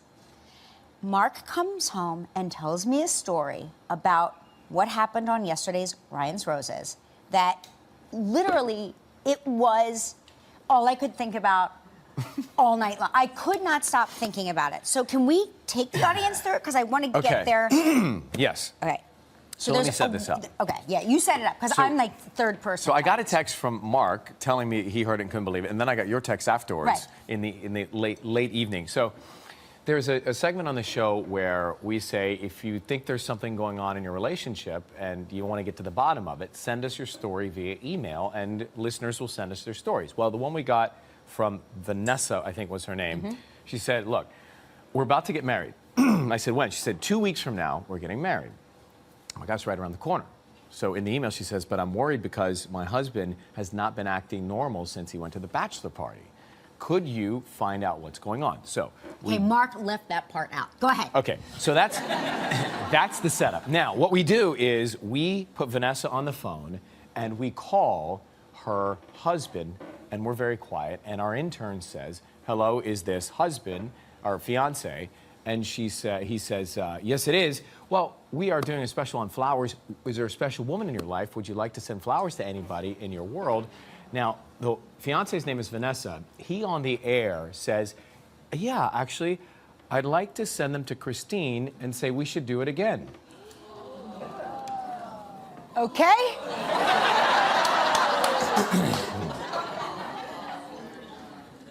Mark comes home and tells me a story about what happened on yesterday's Ryan's Roses that literally it was all I could think about all night long. I could not stop thinking about it. So can we take the audience through it? Because I want to get there. Yes. Okay. So let me set this up. Okay, yeah, you set it up because I'm like third person. So I got a text from Mark telling me he heard it and couldn't believe it, and then I got your text afterwards in the late evening. So there's a segment on the show where we say if you think there's something going on in your relationship and you want to get to the bottom of it, send us your story via email, and listeners will send us their stories. Well, the one we got from Vanessa, I think was her name, she said, look, we're about to get married. I said, when? She said, 2 weeks from now, we're getting married. Oh my gosh, right around the corner. So in the email, she says, but I'm worried because my husband has not been acting normal since he went to the bachelor party. Could you find out what's going on? So hey, Mark left that part out. Go ahead. Okay, so that's the setup. Now, what we do is we put Vanessa on the phone and we call her husband, and we're very quiet, and our intern says, hello, is this husband, our fiance? And he says, yes, it is. Well, we are doing a special on flowers. Is there a special woman in your life? Would you like to send flowers to anybody in your world? Now, the fiance's name is Vanessa. He on the air says, yeah, actually, I'd like to send them to Christine and say we should do it again. Okay.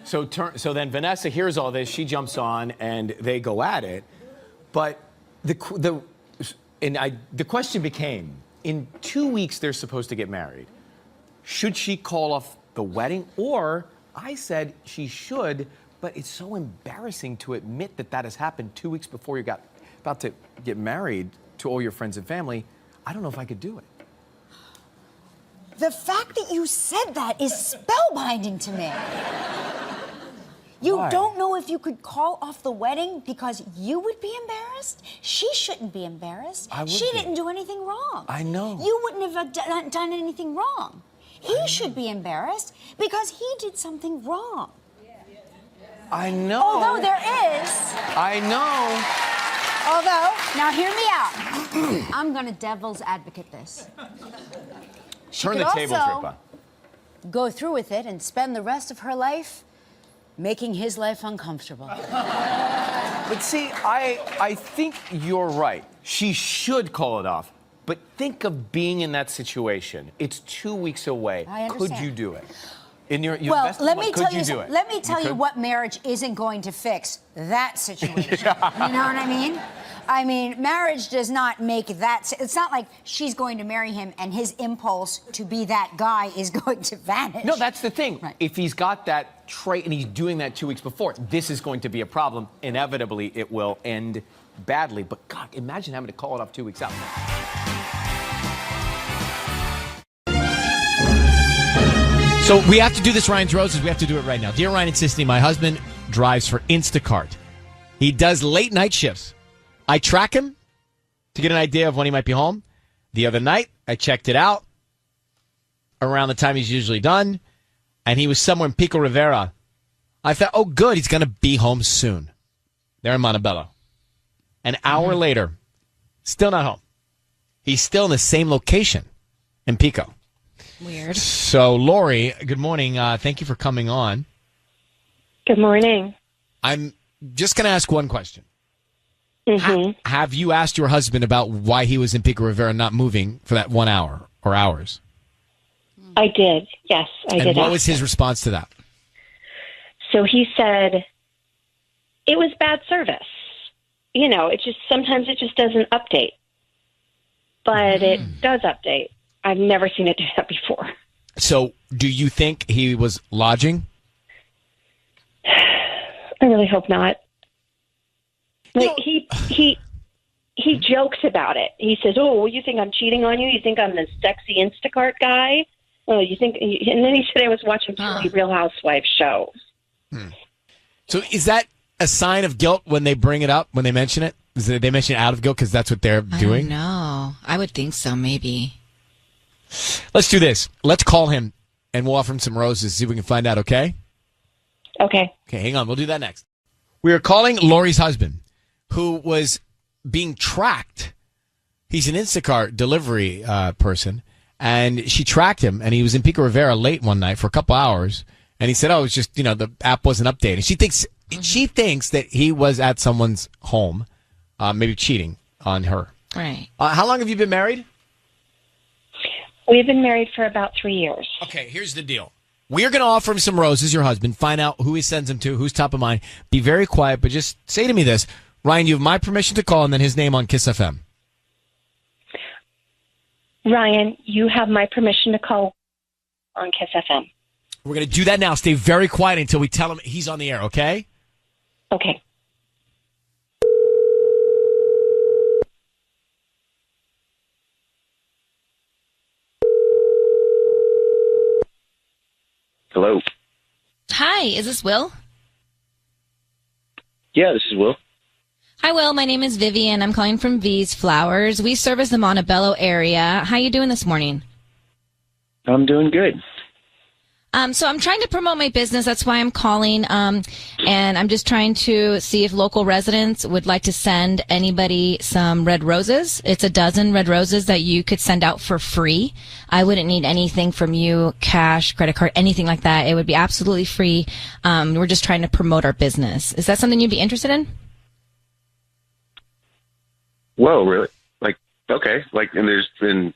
So then Vanessa hears all this. She jumps on, and they go at it. But the question became, in 2 weeks they're supposed to get married. Should she call off the wedding? Or I said she should, but it's so embarrassing to admit that has happened 2 weeks before you about to get married to all your friends and family. I don't know if I could do it. The fact that you said that is spellbinding to me. You Why? don't know if you could call off the wedding because you would be embarrassed? She shouldn't be embarrassed. She didn't do anything wrong. I know. You wouldn't have done anything wrong. He should be embarrassed because he did something wrong. I know. Although there is. I know. Although, now hear me out. I'm going to devil's advocate this. Turn the tables, Ripa. Go through with it and spend the rest of her life making his life uncomfortable. But see, I think you're right. She should call it off. But think of being in that situation. It's 2 weeks away. I understand. Could you do it? Well, let me tell you what marriage isn't going to fix that situation. You know what I mean? I mean, marriage does not make that. It's not like she's going to marry him and his impulse to be that guy is going to vanish. No, that's the thing. Right. If he's got that trait and he's doing that 2 weeks before, this is going to be a problem. Inevitably, it will end badly. But God, imagine having to call it off 2 weeks out. So we have to do this, Ryan's Roses. We have to do it right now. Dear Ryan and Sissy, my husband drives for Instacart. He does late night shifts. I track him to get an idea of when he might be home. The other night, I checked it out around the time he's usually done, and he was somewhere in Pico Rivera. I thought, oh, good, he's going to be home soon. There in Montebello. An hour later, still not home. He's still in the same location in Pico. Weird. So, Lori, good morning. Thank you for coming on. Good morning. I'm just going to ask one question. Mm-hmm. Have you asked your husband about why he was in Pico Rivera not moving for that 1 hour or hours? I did. Yes, I did. And what was his response to that? So he said it was bad service. You know, sometimes it just doesn't update. But it does update. I've never seen it do that before. So do you think he was lodging? I really hope not. Like he jokes about it. He says, "Oh, well, you think I'm cheating on you? You think I'm the sexy Instacart guy? Oh, you think?" And then he said, "I was watching 20 Real Housewives shows." So is that a sign of guilt when they bring it up, when they mention it? Is it, they mention it out of guilt because that's what they're doing? No, I would think so. Maybe. Let's do this. Let's call him, and we'll offer him some roses. See if we can find out. Okay. Okay. Okay. Hang on. We'll do that next. We are calling Lori's husband, who was being tracked. He's an Instacart delivery person, and she tracked him, and he was in Pico Rivera late one night for a couple hours, and he said, "Oh, it's just the app wasn't updated." She thinks that he was at someone's home, maybe cheating on her. Right. How long have you been married? We've been married for about 3 years. Okay, here's the deal. We're going to offer him some roses, your husband, find out who he sends them to, who's top of mind. Be very quiet, but just say to me this. Ryan, you have my permission to call, and then his name on Kiss FM. Ryan, you have my permission to call on Kiss FM. We're going to do that now. Stay very quiet until we tell him he's on the air, okay? Okay. Hello. Hi, is this Will? Yeah, this is Will. Hi, Will. My name is Vivian. I'm calling from V's Flowers. We service the Montebello area. How you doing this morning? I'm doing good. So I'm trying to promote my business. That's why I'm calling. And I'm just trying to see if local residents would like to send anybody some red roses. It's a dozen red roses that you could send out for free. I wouldn't need anything from you, cash, credit card, anything like that. It would be absolutely free. We're just trying to promote our business. Is that something you'd be interested in? Whoa, really? Like, okay. Like, and there's been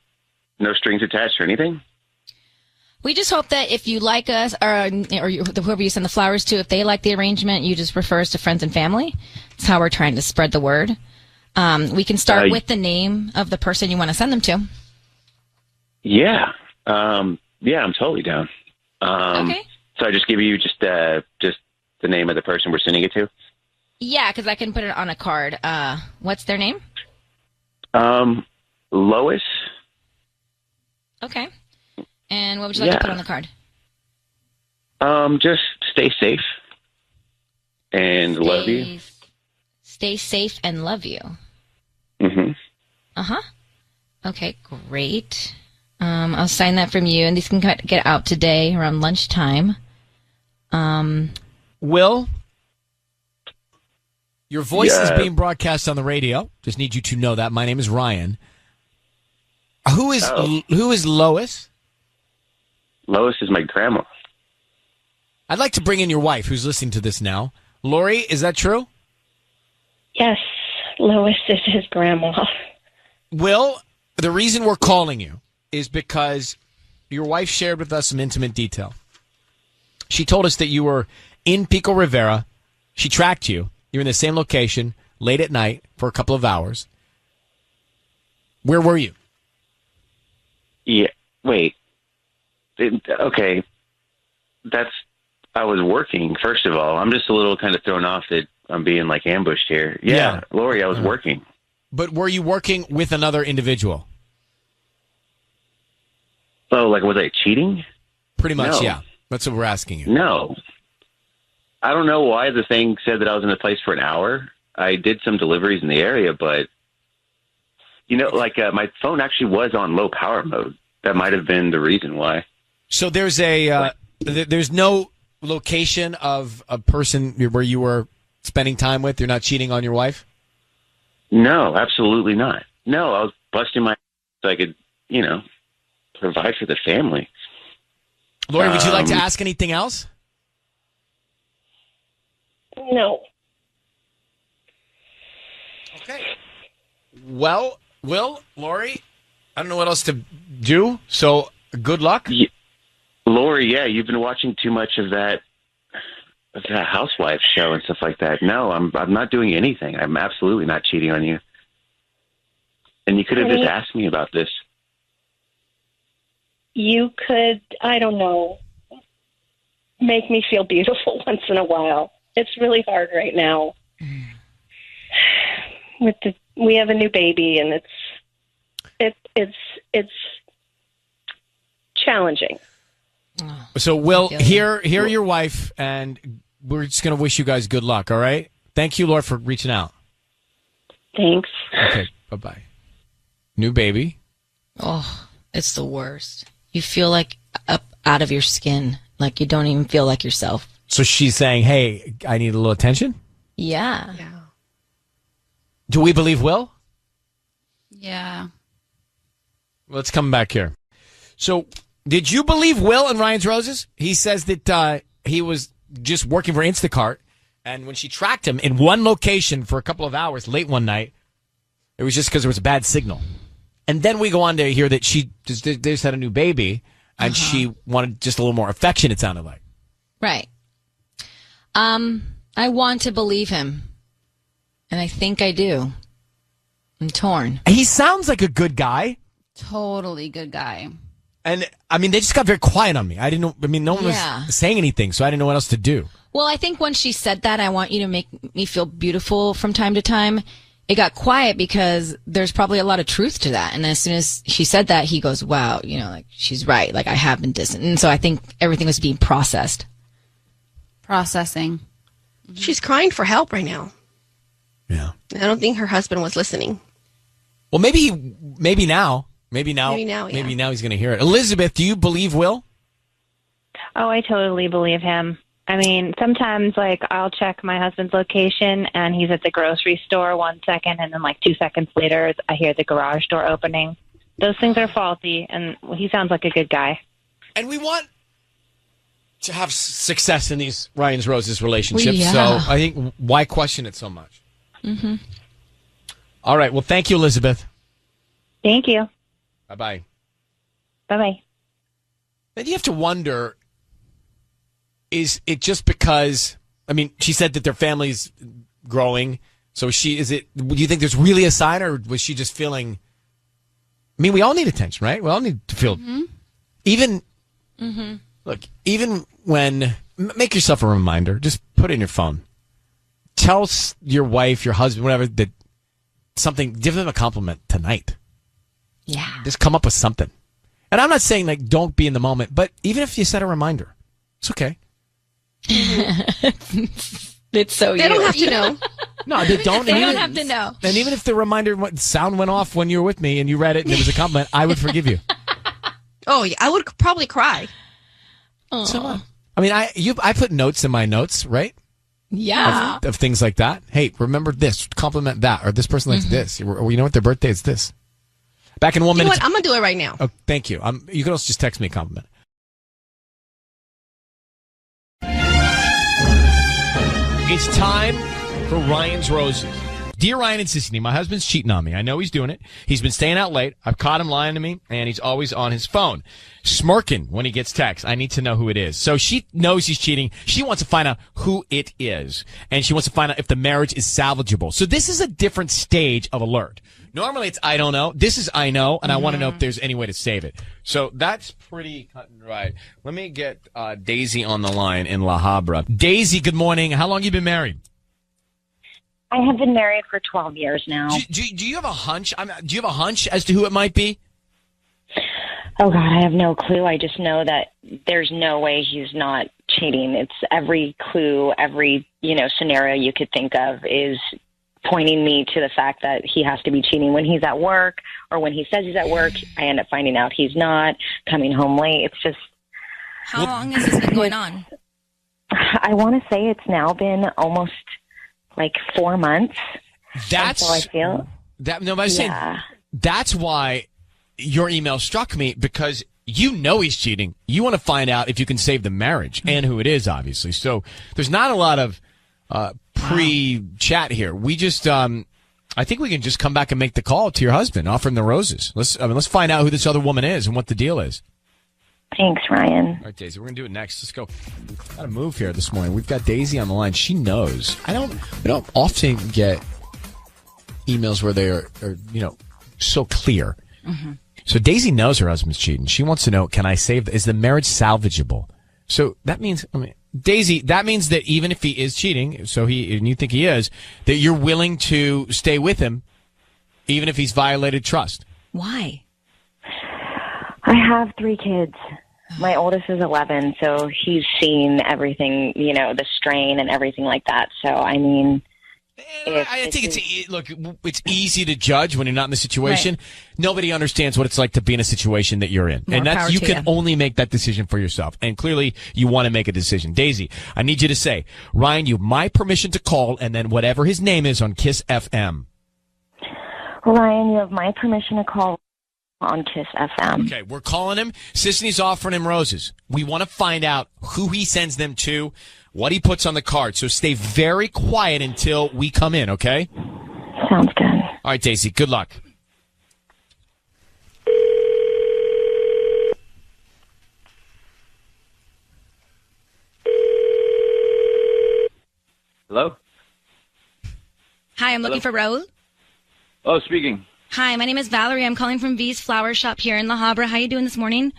no strings attached or anything? We just hope that if you like us, or whoever you send the flowers to, if they like the arrangement, you just refer us to friends and family. That's how we're trying to spread the word. We can start with the name of the person you want to send them to. Yeah. Yeah, I'm totally down. Okay. So I just give you just the name of the person we're sending it to? Yeah, because I can put it on a card. What's their name? Lois. Okay. And what would you like to put on the card? Just stay safe and love you. Stay safe and love you. Mm-hmm. Uh-huh. Okay, great. I'll sign that from you, and these can get out today around lunchtime. Will, your voice is being broadcast on the radio. Just need you to know that. My name is Ryan. Who is Lois? Lois is my grandma. I'd like to bring in your wife, who's listening to this now. Lori, is that true? Yes, Lois is his grandma. Will, the reason we're calling you is because your wife shared with us some intimate detail. She told us that you were in Pico Rivera. She tracked you. You're in the same location late at night for a couple of hours. Where were you? Yeah, wait. Okay. I was working, first of all. I'm just a little kind of thrown off that I'm being like ambushed here. Yeah. Lori, I was working. But were you working with another individual? Oh, like was I cheating? Pretty much, No. yeah. That's what we're asking you. No. I don't know why the thing said that I was in a place for an hour. I did some deliveries in the area, but, my phone actually was on low power mode. That might have been the reason why. So there's there's no location of a person where you were spending time with? You're not cheating on your wife? No, absolutely not. No, I was busting my so I could, provide for the family. Lori, would you like to ask anything else? No. Okay. Well, Will, Lori, I don't know what else to do, so good luck. Yeah. Lori, you've been watching too much of that housewife show and stuff like that. No, I'm not doing anything. I'm absolutely not cheating on you. And you could have just asked me about this. You could, I don't know, make me feel beautiful once in a while. It's really hard right now. We have a new baby, and it's challenging. So, Will, hear your wife, and we're just going to wish you guys good luck, all right? Thank you, Lord, for reaching out. Thanks. Okay, bye-bye. New baby. Oh, it's the worst. You feel like up out of your skin, like you don't even feel like yourself. So she's saying, hey, I need a little attention? Yeah. Do we believe Will? Yeah. Let's come back here. So, did you believe Will and Ryan's Roses? He says that he was just working for Instacart, and when she tracked him in one location for a couple of hours late one night, it was just because there was a bad signal. And then we go on to hear that they just had a new baby, and she wanted just a little more affection, it sounded like. Right. I want to believe him, and I think I do. I'm torn. He sounds like a good guy. Totally good guy. And, they just got very quiet on me. No one was saying anything, so I didn't know what else to do. Well, I think when she said that, I want you to make me feel beautiful from time to time, it got quiet because there's probably a lot of truth to that. And as soon as she said that, he goes, wow, she's right. Like, I have been distant. And so I think everything was being processed. Processing. She's crying for help right now. Yeah. I don't think her husband was listening. Well, maybe now. Maybe now yeah. he's going to hear it. Elizabeth, do you believe Will? Oh, I totally believe him. I mean, sometimes, like, I'll check my husband's location, and he's at the grocery store 1 second, and then, like, 2 seconds later, I hear the garage door opening. Those things are faulty, and he sounds like a good guy. And we want to have success in these Ryan's Roses relationships, so I think why question it so much? Mm-hmm. All right, well, thank you, Elizabeth. Thank you. Bye-bye. Bye-bye. Then you have to wonder, is it just because, I mean, she said that their family's growing, so do you think there's really a sign, or was she just feeling, I mean, we all need attention, right? We all need to feel, even, look, even when, make yourself a reminder, just put it in your phone. Tell your wife, your husband, whatever, that something, give them a compliment tonight. Yeah. Just come up with something. And I'm not saying, like, don't be in the moment, but even if you set a reminder, it's okay. It's so They don't have to know. No, they don't. They don't have to know. And even if the reminder sound went off when you were with me and you read it and it was a compliment, I would forgive you. Oh, yeah, I would probably cry. So, I mean, I put notes in my notes, right? Yeah. Of things like that. Hey, remember this, compliment that, or this person likes this. Or you know what, their birthday is this. Back in 1 minute. You know what? I'm going to do it right now. Oh, thank you. You can also just text me a compliment. It's time for Ryan's Roses. Dear Ryan and Sissany, my husband's cheating on me. I know he's doing it. He's been staying out late. I've caught him lying to me, and he's always on his phone, smirking when he gets texts. I need to know who it is. So she knows he's cheating. She wants to find out who it is, and she wants to find out if the marriage is salvageable. So this is a different stage of alert. Normally it's I don't know. This is I know, and I want to know if there's any way to save it. So that's pretty cut and dried. Let me get Daisy on the line in La Habra. Daisy, good morning. How long have you been married? I have been married for 12 years now. Do you have a hunch? Do you have a hunch as to who it might be? Oh, God, I have no clue. I just know that there's no way he's not cheating. It's every clue, every, scenario you could think of is pointing me to the fact that he has to be cheating when he's at work, or when he says he's at work, I end up finding out he's not, coming home late. It's just... How long has this been going on? I want to say it's now been almost... like 4 months. That's how I feel. That's why your email struck me, because you know he's cheating. You want to find out if you can save the marriage and who it is, obviously. So there's not a lot of pre-chat here. We just, I think we can just come back and make the call to your husband, offer him the roses. Let's find out who this other woman is and what the deal is. Thanks, Ryan. All right, Daisy, we're going to do it next. Let's go. Got to move here this morning. We've got Daisy on the line. She knows. We don't often get emails where they are so clear. Mm-hmm. So Daisy knows her husband's cheating. She wants to know, can I save, is the marriage salvageable? So that means, Daisy, that means that even if he is cheating, and you think he is, that you're willing to stay with him, even if he's violated trust. Why? I have 3 kids. My oldest is 11, so he's seen everything, the strain and everything like that. So, I mean... I think it's easy to judge when you're not in the situation. Right. Nobody understands what it's like to be in a situation that you're in. And you can only make that decision for yourself. And clearly, you want to make a decision. Daisy, I need you to say, Ryan, you have my permission to call, and then whatever his name is on Kiss FM. Ryan, you have my permission to call on Kiss FM. Okay, we're calling him. Sisney's offering him roses. We want to find out who he sends them to, what he puts on the card. So stay very quiet until we come in, okay? Sounds good. All right, Daisy, good luck. Hello? Hi, I'm looking for Raul. Oh, speaking. Hi, my name is Valerie. I'm calling from V's Flower Shop here in La Habra. How you doing this morning?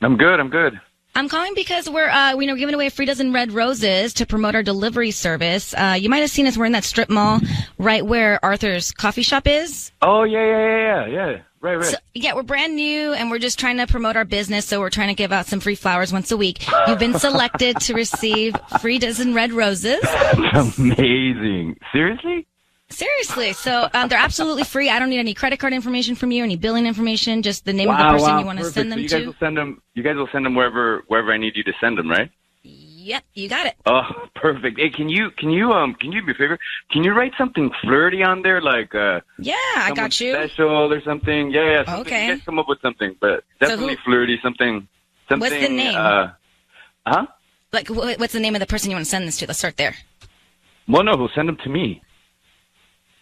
I'm good. I'm calling because we're giving away a free dozen red roses to promote our delivery service. You might have seen us. We're in that strip mall right where Arthur's coffee shop is. Oh, yeah. Right. So, yeah, we're brand new, and we're just trying to promote our business, so we're trying to give out some free flowers once a week. You've been selected to receive free dozen red roses. That's amazing. Seriously? Seriously. So they're absolutely free. I don't need any credit card information from you, any billing information, just the name of the person you want to send them so you to. guys will send them. You guys will send them wherever I need you to send them, right? Yep, you got it. Oh, perfect. Hey, can you do me a favor? Can you write something flirty on there, like yeah, I got you. Special or something? Yeah. Something. Okay. You guys come up with something, but definitely flirty. Something. What's the name? Huh? Like, what's the name of the person you want to send this to? Let's start there. Well, no, send them to me.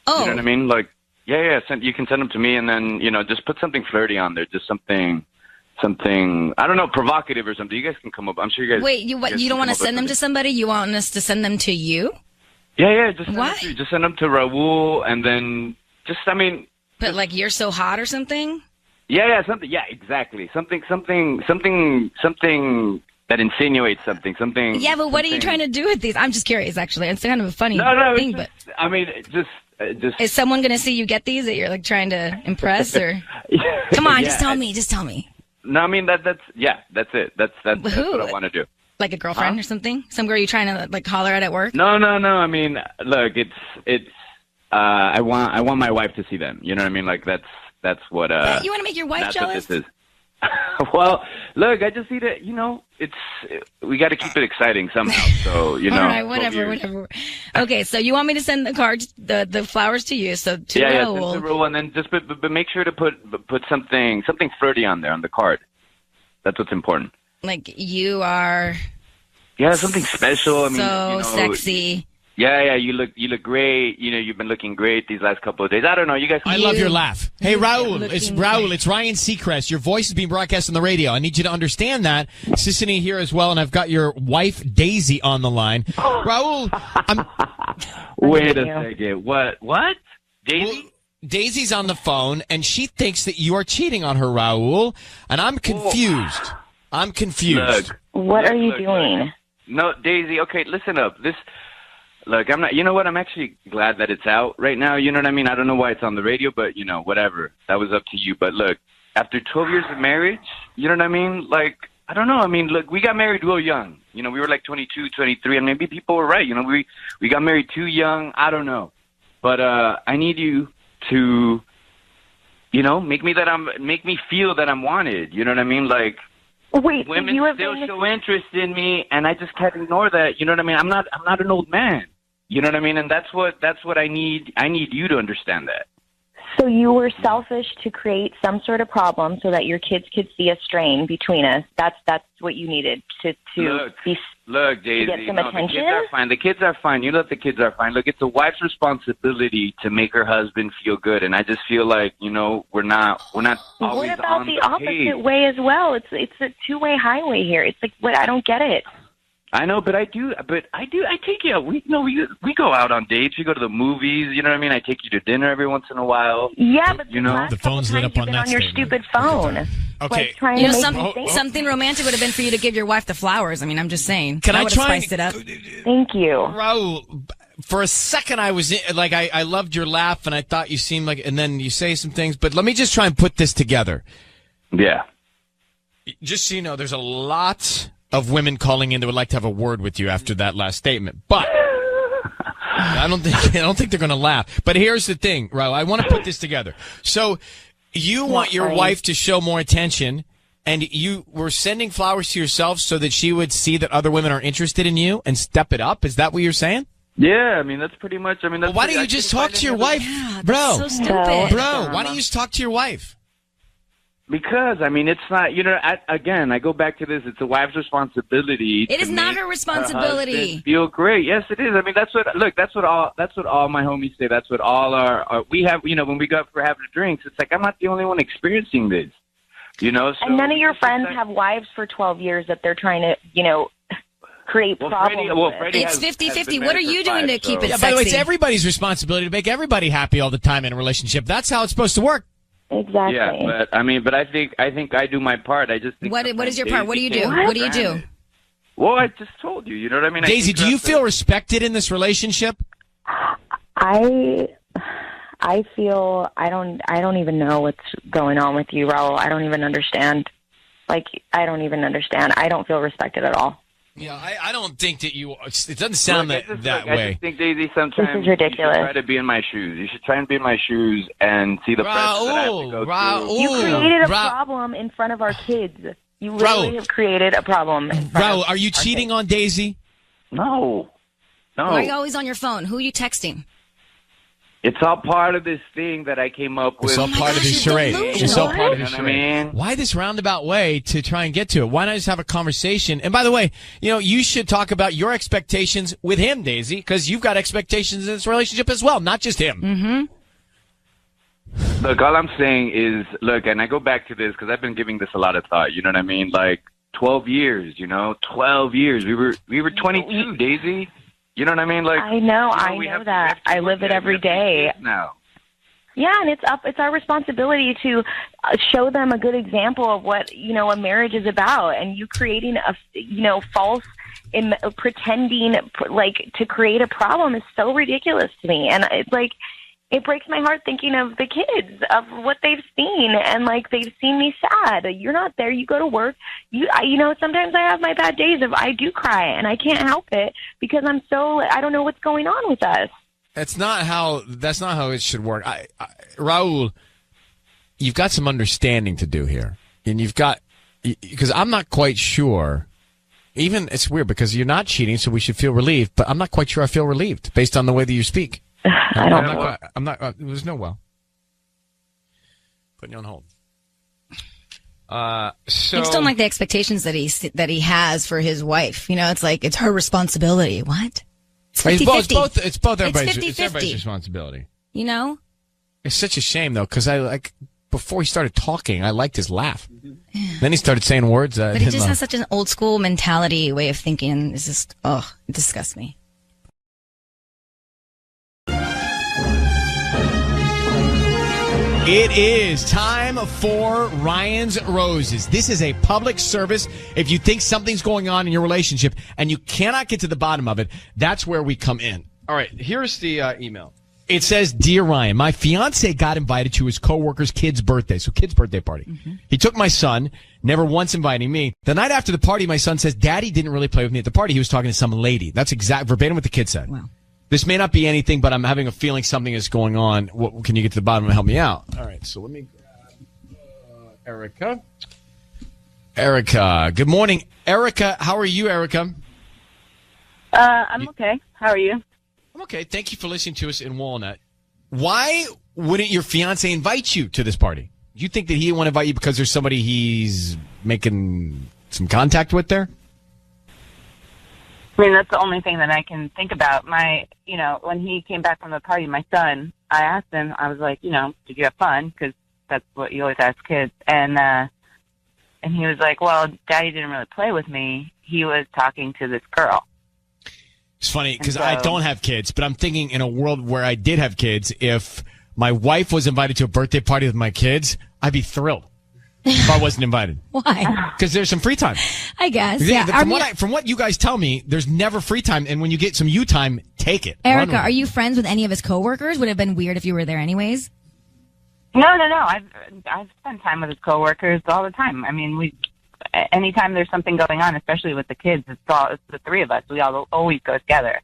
Oh. You know what I mean? Like, yeah. You can send them to me, and then just put something flirty on there. Just something. I don't know, provocative or something. You guys can come up. I'm sure you guys. Wait, you don't want to send them to somebody? You want us to send them to you? Yeah. Just send them to Raul, and then But like you're so hot or something? Yeah, something. Yeah, exactly. Something that insinuates something. Yeah, but what are you trying to do with these? I'm just curious, actually. It's kind of a funny thing, but just. Is someone going to see you get these that you're like trying to impress, or? Come on, just tell me. Just tell me. No, I mean that's it. That's what I want to do. Like a girlfriend or something? Some girl you trying to like holler at work? No. I mean, look, it's. I want my wife to see them. You know what I mean? Like that's what. You want to make your wife jealous? What this is. Well, look, I just need to, we got to keep it exciting somehow. So, All right, whatever. Okay, so you want me to send the cards, the flowers to you, so to Raul. Raul. Send to Raul, and then just but make sure to put something flirty on there on the card. That's what's important. Like you are. Yeah, something special. I mean, so sexy. Yeah, you look great. You've been looking great these last couple of days. I don't know, you guys. I love your laugh. Hey, Raul, it's Ryan Seacrest. Your voice is being broadcast on the radio. I need you to understand that. Sissany here as well, and I've got your wife Daisy on the line. Raul, wait a second. What? Daisy? Well, Daisy's on the phone, and she thinks that you are cheating on her, Raul, and I'm confused. Look, what are you doing? No, Daisy. Okay, listen up. Look, I'm not. You know what? I'm actually glad that it's out right now. You know what I mean? I don't know why it's on the radio, but whatever. That was up to you. But look, after 12 years of marriage, you know what I mean? Like, I don't know. I mean, look, we got married real young. We were like 22, 23, and maybe people were right. We got married too young. I don't know, but I need you to, make me feel that I'm wanted. You know what I mean? Like. Wait, women still show interest in me, and I just can't ignore that. You know what I mean? I'm not an old man. You know what I mean? And that's what I need. I need you to understand that. So you were selfish to create some sort of problem so that your kids could see a strain between us. That's what you needed to look, Daisy. To get some attention? The kids are fine. The kids are fine. You know that the kids are fine. Look, it's a wife's responsibility to make her husband feel good, and I just feel like we're not always What about on the page. opposite way as well? It's a two-way highway here. It's like I don't get it. I know, but I do. I take you out. We go out on dates. We go to the movies. You know what I mean? I take you to dinner every once in a while. Yeah, but the phone's lit up on that on your stupid phone. Okay. Like something romantic would have been for you to give your wife the flowers. I mean, I'm just saying. Can I would try have spiced it up. Thank you, Raul. For a second, I was I loved your laugh, and I thought you seemed like, and then you say some things. But let me just try and put this together. Yeah. Just so you know, there's a lot of women calling in that would like to have a word with you after that last statement, but I don't think they're going to laugh. But here's the thing, Raul. I want to put this together. So you want your wife to show more attention, and you were sending flowers to yourself so that she would see that other women are interested in you and step it up. Is that what you're saying? Yeah, I mean that's pretty much. I mean, that's why don't you just talk to your wife, bro? So stupid, bro. Why don't you just talk to your wife? Because, I mean, it's not, I go back to this. It's a wife's responsibility. It is not her responsibility. Feel great. Yes, it is. I mean, that's what all my homies say. That's what all we have, when we go out for having drinks, it's like, I'm not the only one experiencing this, So, and none of your friends have wives for 12 years that they're trying to, create problems with. It's 50-50. What are you doing to keep it sexy? By the way, it's everybody's responsibility to make everybody happy all the time in a relationship. That's how it's supposed to work. Exactly. Yeah, but I think I do my part. I just think what is your part? What do you do? What do you do? Well, I just told you. You know what I mean? Daisy, do you feel respected in this relationship? I feel I don't even know what's going on with you, Raul. I don't even understand. I don't even understand. I don't feel respected at all. Yeah, I don't think that you. It doesn't sound that way. I just think, Daisy, sometimes This is ridiculous. you should try to be in my shoes. You should try and be in my shoes and see the process that I have to go through. You created a problem in front of our kids. You literally have created a problem. Raul, are you cheating on Daisy? No. Why are you always on your phone? Who are you texting? It's all part of this thing that I came up with. It's all part of his charade. It's all part of his You know what I mean? Why this roundabout way to try and get to it? Why not just have a conversation? And by the way, you should talk about your expectations with him, Daisy, because you've got expectations in this relationship as well, not just him. Mm-hmm. Look, all I'm saying is, and I go back to this because I've been giving this a lot of thought. You know what I mean? Like 12 years. 12 years. We were 22, Daisy. You know what I mean? Like I know that. I live it every day. Now. Yeah, and it's our responsibility to show them a good example of what a marriage is about. And you creating a false, pretending like to create a problem is so ridiculous to me. And it's like it breaks my heart thinking of the kids, of what they've seen, and like they've seen me sad. You're not there. You go to work. Sometimes I have my bad days of I do cry, and I can't help it because I don't know what's going on with us. That's not how it should work. Raul, you've got some understanding to do here, and because I'm not quite sure. Even it's weird because you're not cheating, so we should feel relieved. But I'm not quite sure I feel relieved based on the way that you speak. I'm not. There's no well. Putting you on hold. I just don't like the expectations that he has for his wife. It's like it's her responsibility. What? It's 50-50. It's both everybody's responsibility. It's such a shame though, because before he started talking, I liked his laugh. Then he started saying words. But he just has such an old school mentality way of thinking. It's just it disgusts me. It is time for Ryan's Roses. This is a public service. If you think something's going on in your relationship and you cannot get to the bottom of it, that's where we come in. All right, here's the email. It says, Dear Ryan, my fiance got invited to his coworker's kid's birthday, kid's birthday party. Mm-hmm. He took my son, never once inviting me. The night after the party, my son says, Daddy didn't really play with me at the party. He was talking to some lady. That's verbatim what the kid said. Wow. This may not be anything, but I'm having a feeling something is going on. Can you get to the bottom and help me out? All right, so let me grab Erica. Erica, good morning. Erica, how are you, Erica? I'm okay. How are you? I'm okay. Thank you for listening to us in Walnut. Why wouldn't your fiance invite you to this party? Do you think that he didn't want to invite you because there's somebody he's making some contact with there? I mean, that's the only thing that I can think about. When he came back from the party, my son, I asked him, I was like, did you have fun? Because that's what you always ask kids. And he was like, well, Daddy didn't really play with me. He was talking to this girl. It's funny because I don't have kids, but I'm thinking in a world where I did have kids, if my wife was invited to a birthday party with my kids, I'd be thrilled. If I wasn't invited. Why? Because there's some free time. I guess. Yeah. From what you guys tell me, there's never free time, and when you get some you time, take it. Erica, are you friends with any of his coworkers? Would it have been weird if you were there anyways? No. I've spent time with his coworkers all the time. I mean, anytime there's something going on, especially with the kids, it's the three of us. We all always go together.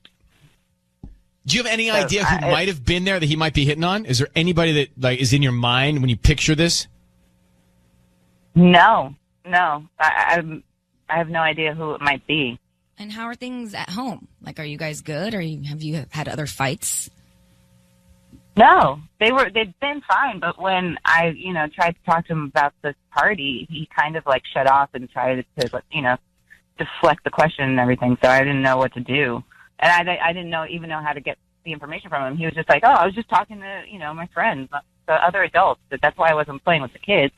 Do you have any idea who might have been there that he might be hitting on? Is there anybody that is in your mind when you picture this? No. I have no idea who it might be. And how are things at home? Like, are you guys good, or have you had other fights? No, they'd been fine. But when I, tried to talk to him about this party, he kind of shut off and tried to, deflect the question and everything. So I didn't know what to do, and I didn't even know how to get the information from him. He was just like, "Oh, I was just talking to, my friends, the other adults. That's why I wasn't playing with the kids,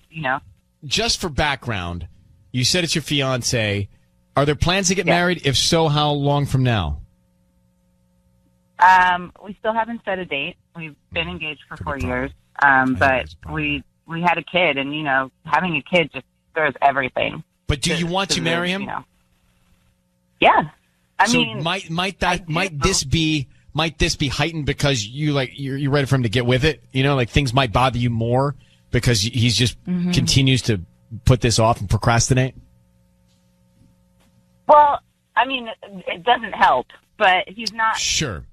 Just for background, you said it's your fiance. Are there plans to get married? If so, how long from now? We still haven't set a date. We've been engaged for 4 years. But we had a kid, and having a kid just throws everything. But do you want to marry him? Yeah. I mean, might this be heightened because you're ready for him to get with it? Things might bother you more because he's just continues to put this off and procrastinate? Well, I mean, it doesn't help, but he's not sure.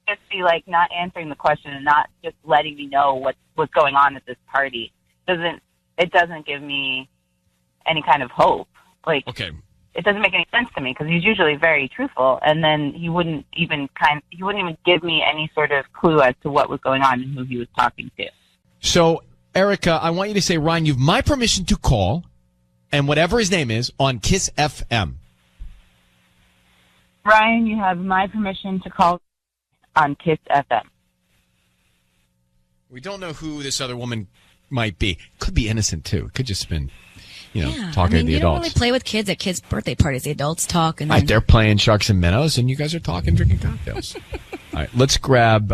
Just be like not answering the question and not just letting me know what's going on at this party. It doesn't give me any kind of hope. Like, okay. It doesn't make any sense to me because he's usually very truthful, and then he wouldn't even give me any sort of clue as to what was going on and who he was talking to. So, Erica, I want you to say, Ryan, you've my permission to call, and whatever his name is, on Kiss FM. Ryan, you have my permission to call on Kiss FM. We don't know who this other woman might be. Could be innocent, too. It could just have been, talking to the you adults. don't really play with kids at kids' birthday parties. The adults talk. And then... They're playing Sharks and Minnows, and you guys are talking, drinking cocktails. All right, let's grab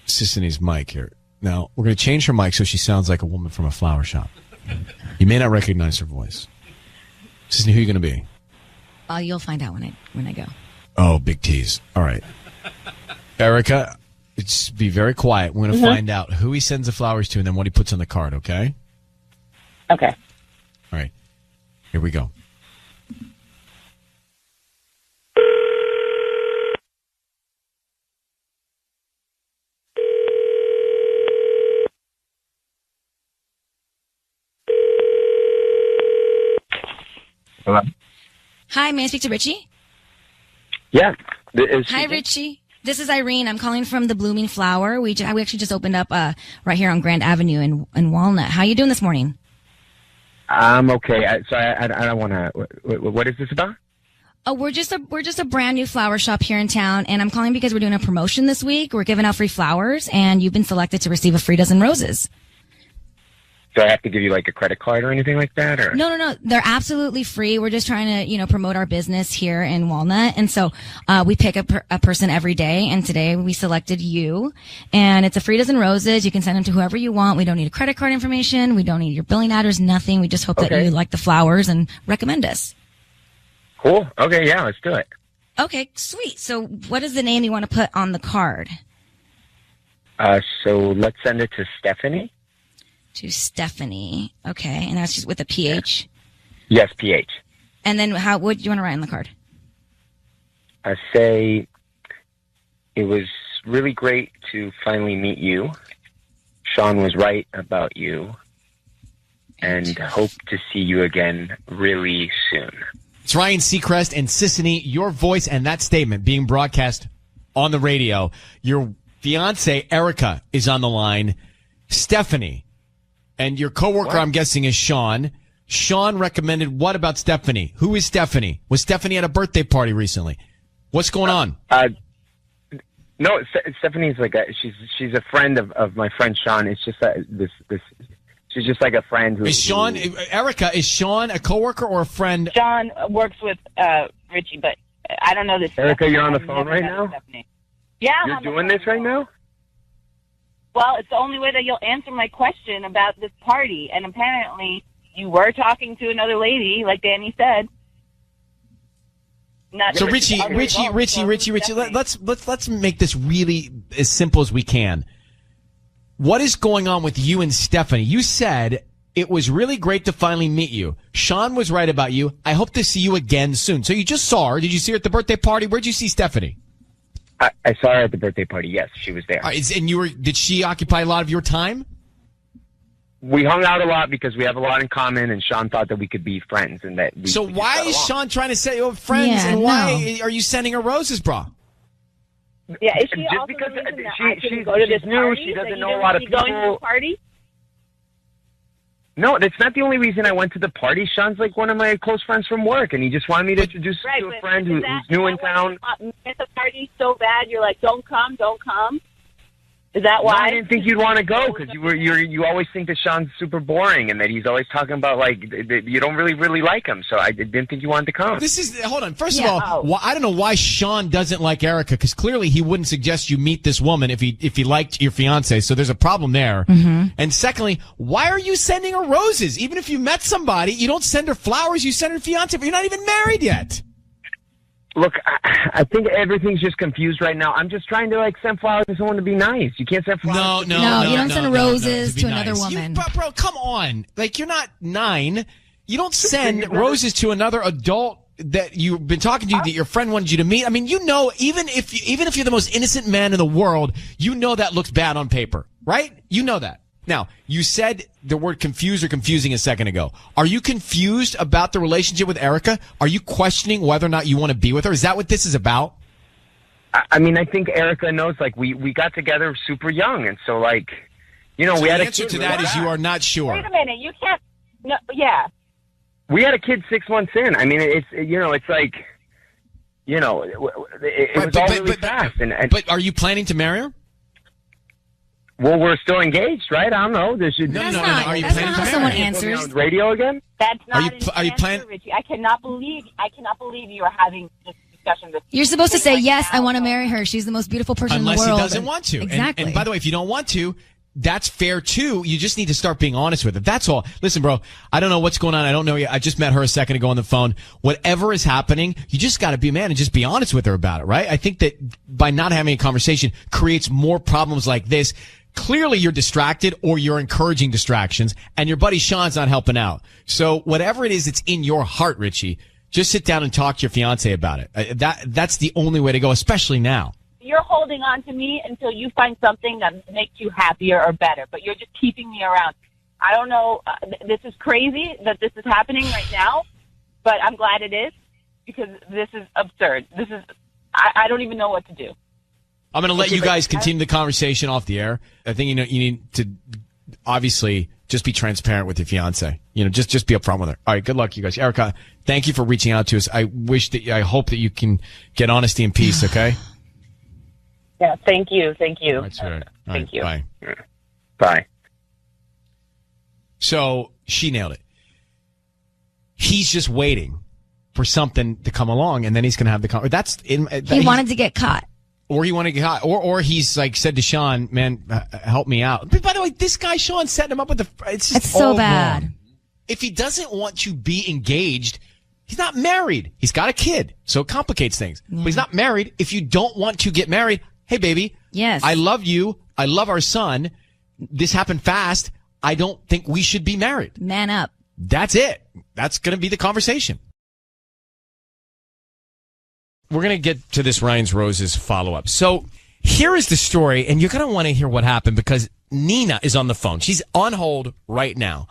Sisney's mic here. Now, we're going to change her mic so she sounds like a woman from a flower shop. You may not recognize her voice. Sisney, who are you going to be? You'll find out when I go. Oh, big tease. All right. Erica, just be very quiet. We're going to find out who he sends the flowers to and then what he puts on the card, okay? Okay. All right. Here we go. Hello? Hi, may I speak to Richie? Yeah. Hi, Richie. This is Irene. I'm calling from the Blooming Flower. We actually just opened up right here on Grand Avenue in Walnut. How are you doing this morning? I'm okay. I don't want to. What is this about? Oh, we're just a brand new flower shop here in town, and I'm calling because we're doing a promotion this week. We're giving out free flowers, and you've been selected to receive a free dozen roses. Do I have to give you like a credit card or anything like that? Or No. They're absolutely free. We're just trying to, promote our business here in Walnut. And so, we pick a person every day. And today we selected you, and it's a free dozen roses. You can send them to whoever you want. We don't need a credit card information. We don't need your billing address, nothing. We just hope that you like the flowers and recommend us. Cool. Okay. Yeah, let's do it. Okay, sweet. So what is the name you want to put on the card? So let's send it to Stephanie. To Stephanie. Okay. And that's just with a PH? Yes, PH. And then what do you want to write on the card? I say it was really great to finally meet you. Sean was right about you. And hope to see you again really soon. It's Ryan Seacrest and Sisney, your voice and that statement being broadcast on the radio. Your fiance, Erica, is on the line. Stephanie. And your coworker, I'm guessing, is Sean. Sean recommended what about Stephanie? Who is Stephanie? Was Stephanie at a birthday party recently? What's going on? No, Stephanie's like she's a friend of my friend Sean. It's just this she's just like a friend who. Erica, is Sean a coworker or a friend? Sean works with Richie, but I don't know this. Erica, you're on the phone right now? Stephanie. Yeah, you're doing this right now? Well, it's the only way that you'll answer my question about this party. And apparently you were talking to another lady, like Danny said. So Richie, let's make this really as simple as we can. What is going on with you and Stephanie? You said it was really great to finally meet you. Sean was right about you. I hope to see you again soon. So you just saw her. Did you see her at the birthday party? Where'd you see Stephanie? I saw her at the birthday party. Yes, she was there. And did she occupy a lot of your time? We hung out a lot because we have a lot in common, and Sean thought that we could be friends. And that. So why is Sean trying to set you up friends, and why are you sending her roses, bro? Yeah, is she just also because the reason that she's go to this new, party, she doesn't that know you a lot of didn't want to be going to people. the party? No, that's not the only reason I went to the party. Sean's like one of my close friends from work, and he just wanted me to introduce him to a friend who's new in town. It's a party so bad, you're like, don't come. Is that why? No, I didn't think you'd want to go because you always think that Sean's super boring and that he's always talking about like you don't really like him. So I didn't think you wanted to come. Hold on. First of all, I don't know why Sean doesn't like Erica because clearly he wouldn't suggest you meet this woman if he liked your fiance. So there's a problem there. Mm-hmm. And secondly, why are you sending her roses? Even if you met somebody, you don't send her flowers. You send her fiance, but you're not even married yet. Look, I think everything's just confused right now. I'm just trying to send flowers to someone to be nice. You can't send flowers. No, you don't send roses to another woman. Bro, come on. You're not 9. You don't send roses to another adult that you've been talking to, that your friend wanted you to meet. I mean, you know, even if you're the most innocent man in the world, you know that looks bad on paper, right? You know that. Now, you said the word confused or confusing a second ago. Are you confused about the relationship with Erica? Are you questioning whether or not you want to be with her? Is that what this is about? I mean, I think Erica knows, like, we got together super young, and so, like, you know, so we had the a answer kid. to that is you are not sure. Wait a minute. You can't. No, yeah. We had a kid 6 months in. I mean, it's, you know, it's like, you know, it was all really fast. But are you planning to marry her? Well, we're still engaged, right? I don't know. No. Are you planning to marry her? Someone answers. Radio again? That's not Are you planning? Richie. I cannot believe you are having this discussion. You're supposed to say, yes, I want to marry her. She's the most beautiful person in the world. Unless he doesn't want to. Exactly. And by the way, if you don't want to, that's fair too. You just need to start being honest with it. That's all. Listen, bro, I don't know what's going on. I don't know yet. I just met her a second ago on the phone. Whatever is happening, you just got to be a man and just be honest with her about it, right? I think that by not having a conversation creates more problems like this. Clearly you're distracted or you're encouraging distractions and your buddy Sean's not helping out. So whatever it is that's in your heart, Richie, just sit down and talk to your fiance about it. That's the only way to go, especially now. You're holding on to me until you find something that makes you happier or better, but you're just keeping me around. I don't know. This is crazy that this is happening right now, but I'm glad it is because this is absurd. I don't even know what to do. I'm going to let you guys continue the conversation off the air. I think, you know, you need to obviously just be transparent with your fiance. You know, just be upfront with her. All right. Good luck, you guys. Erica, thank you for reaching out to us. I hope that you can get honesty and peace. Okay. Yeah, thank you. All right, sweetheart. Thank you. Bye. Bye. So she nailed it. He's just waiting for something to come along, and then he's going to have the he wanted to get caught. Or he wanted to get caught. Or he's like said to Sean, man, help me out. But by the way, this guy, Sean, setting him up with it's so bad. Wrong. If he doesn't want to be engaged, he's not married. He's got a kid, so it complicates things. Yeah. But he's not married. If you don't want to get married, hey, baby. Yes. I love you. I love our son. This happened fast. I don't think we should be married. Man up. That's it. That's going to be the conversation. We're going to get to this Ryan's Roses follow-up. So here is the story, and you're going to want to hear what happened because Nina is on the phone. She's on hold right now.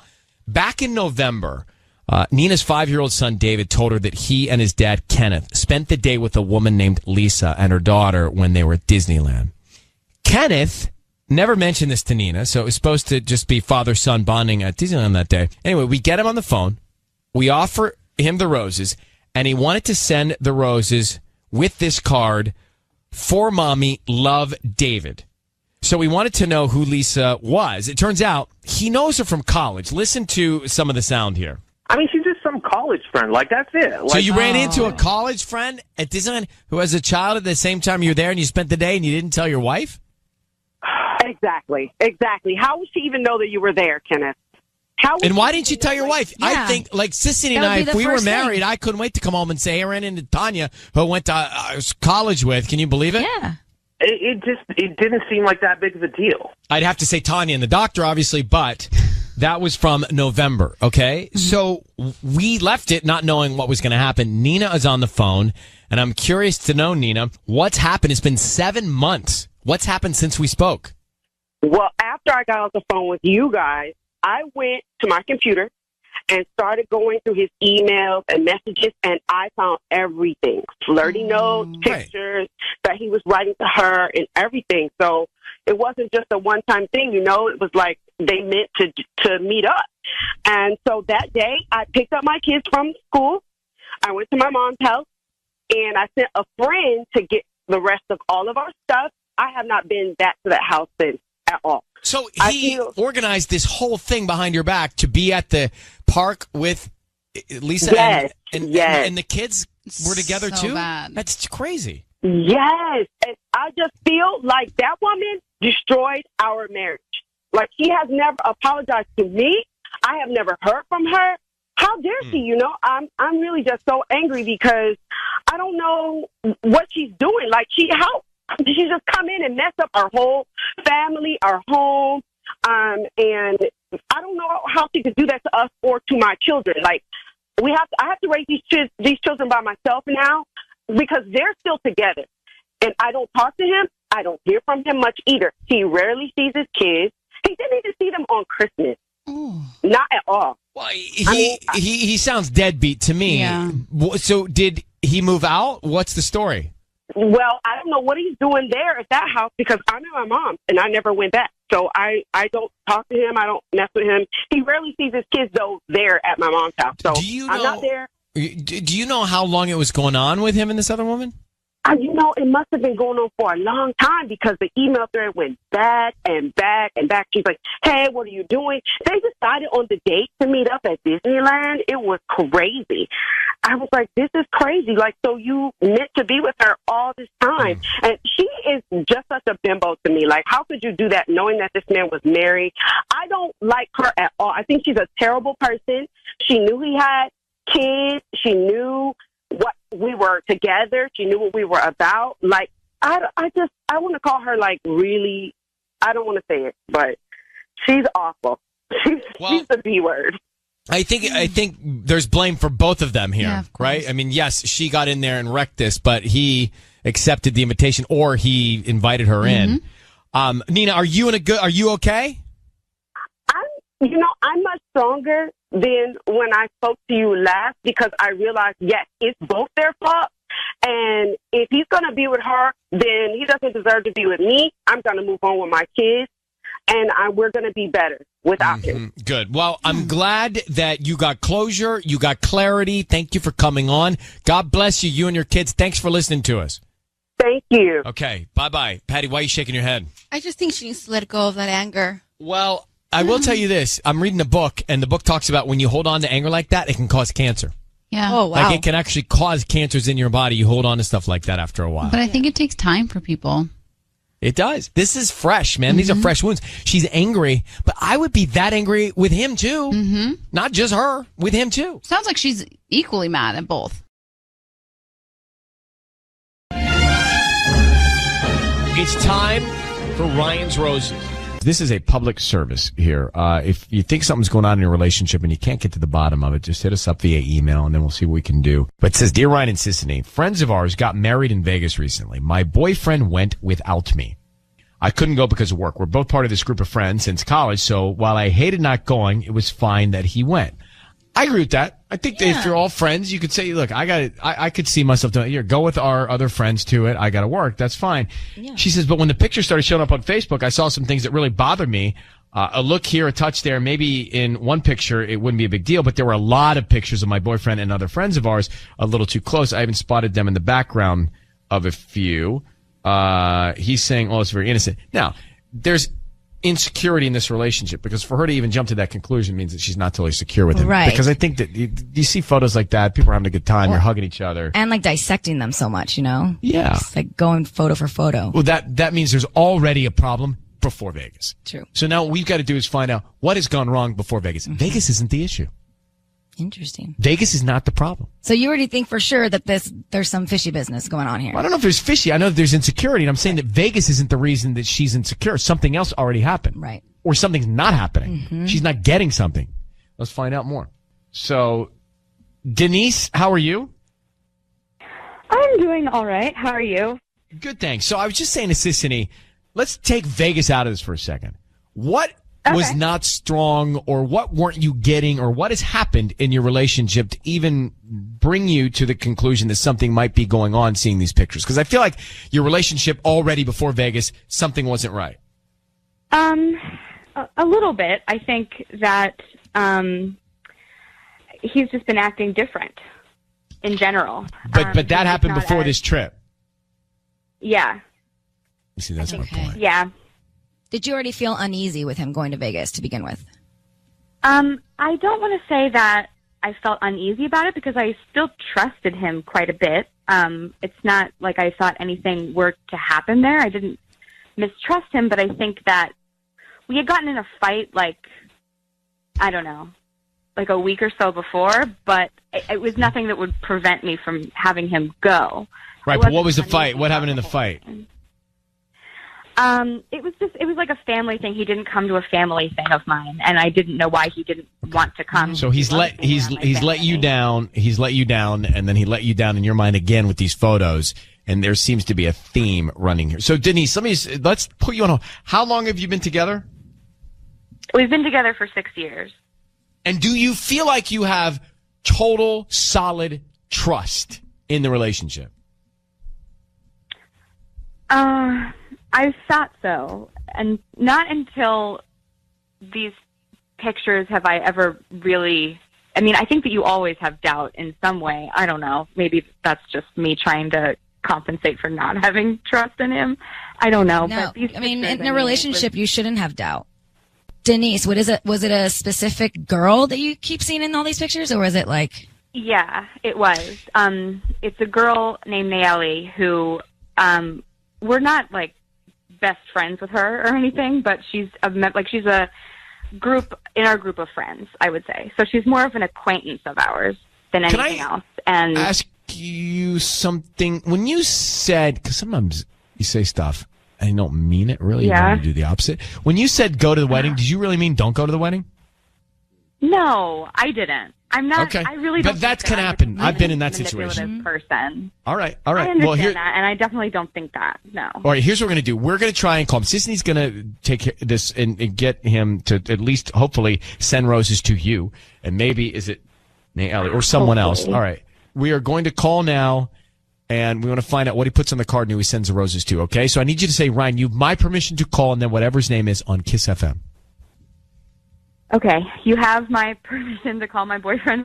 Back in November, Nina's 5-year-old son, David, told her that he and his dad, Kenneth, spent the day with a woman named Lisa and her daughter when they were at Disneyland. Kenneth never mentioned this to Nina, so it was supposed to just be father-son bonding at Disneyland that day. Anyway, we get him on the phone. We offer him the roses, and he wanted to send the roses with this card, for mommy, love, David. So we wanted to know who Lisa was. It turns out he knows her from college. Listen to some of the sound here. I mean, she's just some college friend. Like, that's it. Like, so you ran into a college friend at Disneyland who has a child at the same time you were there and you spent the day and you didn't tell your wife? Exactly. How would she even know that you were there, Kenneth? And why didn't you tell your wife? Yeah. I think, like Sissy and I, if we were married, I couldn't wait to come home and say, hey, I ran into Tanya, who I went to college with. Can you believe it? Yeah. It didn't seem like that big of a deal. I'd have to say Tanya and the doctor, obviously, but that was from November, okay? Mm-hmm. So we left it not knowing what was going to happen. Nina is on the phone, and I'm curious to know, Nina, what's happened? It's been 7 months. What's happened since we spoke? Well, after I got off the phone with you guys, I went to my computer and started going through his emails and messages, and I found everything. Flirty notes, pictures that he was writing to her and everything. So it wasn't just a one-time thing, you know. It was like they meant to meet up. And so that day, I picked up my kids from school. I went to my mom's house, and I sent a friend to get the rest of all of our stuff. I have not been back to that house since at all. So he organized this whole thing behind your back to be at the park with Lisa and the kids were together too? Bad. That's crazy. Yes. And I just feel like that woman destroyed our marriage. Like, she has never apologized to me. I have never heard from her. How dare she, you know? I'm really just so angry because I don't know what she's doing. Like, she just come in and mess up our whole family, our home, and I don't know how she could do that to us or to my children. Like I have to raise these children by myself now because they're still together. And I don't talk to him. I don't hear from him much either. He rarely sees his kids. He didn't even see them on Christmas. Not at all. Well, he sounds deadbeat to me. Yeah. So did he move out? What's the story? Well, I don't know what he's doing there at that house because I'm at my mom's and I never went back. So I don't talk to him. I don't mess with him. He rarely sees his kids, though, there at my mom's house. So I'm not there. Do you know how long it was going on with him and this other woman? It must have been going on for a long time because the email thread went back and back and back. She's like, hey, what are you doing? They decided on the date to meet up at Disneyland. It was crazy. I was like, this is crazy. Like, so you meant to be with her all this time. And she is just such a bimbo to me. Like, how could you do that knowing that this man was married? I don't like her at all. I think she's a terrible person. She knew he had kids. She knew what we were together. She knew what we were about. Like, I want to call her, like, really, I don't want to say it, but she's awful. She's the B word. I think there's blame for both of them here, right? I mean, yes, she got in there and wrecked this, but he accepted the invitation or he invited her in. Nina, are you okay? I'm much stronger than when I spoke to you last because I realized, yes, it's both their fault. And if he's going to be with her, then he doesn't deserve to be with me. I'm going to move on with my kids, and we're going to be better without him. Good. Well, I'm glad that you got closure. You got clarity. Thank you for coming on. God bless you and your kids. Thanks for listening to us. Thank you. Okay. Bye-bye. Patty, why are you shaking your head? I just think she needs to let go of that anger. Well, I will tell you this. I'm reading a book, and the book talks about when you hold on to anger like that, it can cause cancer. Yeah. Oh, wow. Like, it can actually cause cancers in your body. You hold on to stuff like that after a while. But I think it takes time for people. It does. This is fresh, man. These are fresh wounds. She's angry, but I would be that angry with him, too. Not just her, with him, too. Sounds like she's equally mad at both. It's time for Ryan's Roses. This is a public service here. If you think something's going on in your relationship and you can't get to the bottom of it, just hit us up via email and then we'll see what we can do. But it says, Dear Ryan and Sissany, friends of ours got married in Vegas recently. My boyfriend went without me. I couldn't go because of work. We're both part of this group of friends since college, so while I hated not going, it was fine that he went. I agree with that. I think that if you're all friends, you could say, look, I could see myself doing it. Here, go with our other friends to it. I got to work. That's fine. Yeah. She says, but when the pictures started showing up on Facebook, I saw some things that really bothered me. A look here, a touch there. Maybe in one picture, it wouldn't be a big deal, but there were a lot of pictures of my boyfriend and other friends of ours a little too close. I even spotted them in the background of a few. He's saying, oh, it's very innocent. Now, there's insecurity in this relationship because for her to even jump to that conclusion means that she's not totally secure with him. Right. Because I think that you see photos like that, people are having a good time, they're hugging each other. And like dissecting them so much, you know? Yeah. It's like going photo for photo. Well, that means there's already a problem before Vegas. True. So now what we've got to do is find out what has gone wrong before Vegas. Vegas isn't the issue. Interesting. Vegas is not the problem. So you already think for sure that there's some fishy business going on here. I don't know if there's fishy. I know that there's insecurity, and I'm saying that Vegas isn't the reason that she's insecure. Something else already happened. Right. Or something's not happening. She's not getting something. Let's find out more. So, Denise, how are you? I'm doing all right. How are you? Good, thanks. So I was just saying to Sissany, let's take Vegas out of this for a second. What was not strong, or what weren't you getting, or what has happened in your relationship to even bring you to the conclusion that something might be going on seeing these pictures? Because I feel like your relationship already before Vegas, something wasn't right. A little bit. I think that he's just been acting different in general. But that happened before this trip. Yeah. You see, that's my point. Yeah. Did you already feel uneasy with him going to Vegas to begin with? I don't want to say that I felt uneasy about it because I still trusted him quite a bit. It's not like I thought anything were to happen there. I didn't mistrust him, but I think that we had gotten in a fight, like, I don't know, like a week or so before, but it was nothing that would prevent me from having him go. Right, but what was the fight? What happened in the fight? It was like a family thing. He didn't come to a family thing of mine, and I didn't know why he didn't want to come. So he's let you down. He's let you down, and then he let you down in your mind again with these photos. And there seems to be a theme running here. So Denise, let's put you on hold. How long have you been together? We've been together for 6 years. And do you feel like you have total, solid trust in the relationship? I thought so. And not until these pictures have I ever really... I mean, I think that you always have doubt in some way. I don't know. Maybe that's just me trying to compensate for not having trust in him. I don't know. No, but these in pictures, a relationship, you shouldn't have doubt. Denise, what is it? Was it a specific girl that you keep seeing in all these pictures, or was it like... Yeah, it was. It's a girl named Nayeli who, we're not like best friends with her or anything, but she's a group in our group of friends, I would say. So she's more of an acquaintance of ours than anything else. And ask you something? When you said, because sometimes you say stuff and you don't mean it really, you want to do the opposite. When you said go to the wedding, did you really mean don't go to the wedding? No, I didn't. I'm not. Okay. I really don't. But that can happen. I've been in that situation. Person. All right. I understand that, and I definitely don't think that. No. All right. Here's what we're going to do. We're going to try and call him. Sisney's going to take this and get him to at least, hopefully, send roses to you. And maybe, is it Nayeli or someone else? All right. We are going to call now, and we want to find out what he puts on the card and who he sends the roses to, okay? So I need you to say, Ryan, you have my permission to call, and then whatever his name is on Kiss FM. Okay. You have my permission to call my boyfriend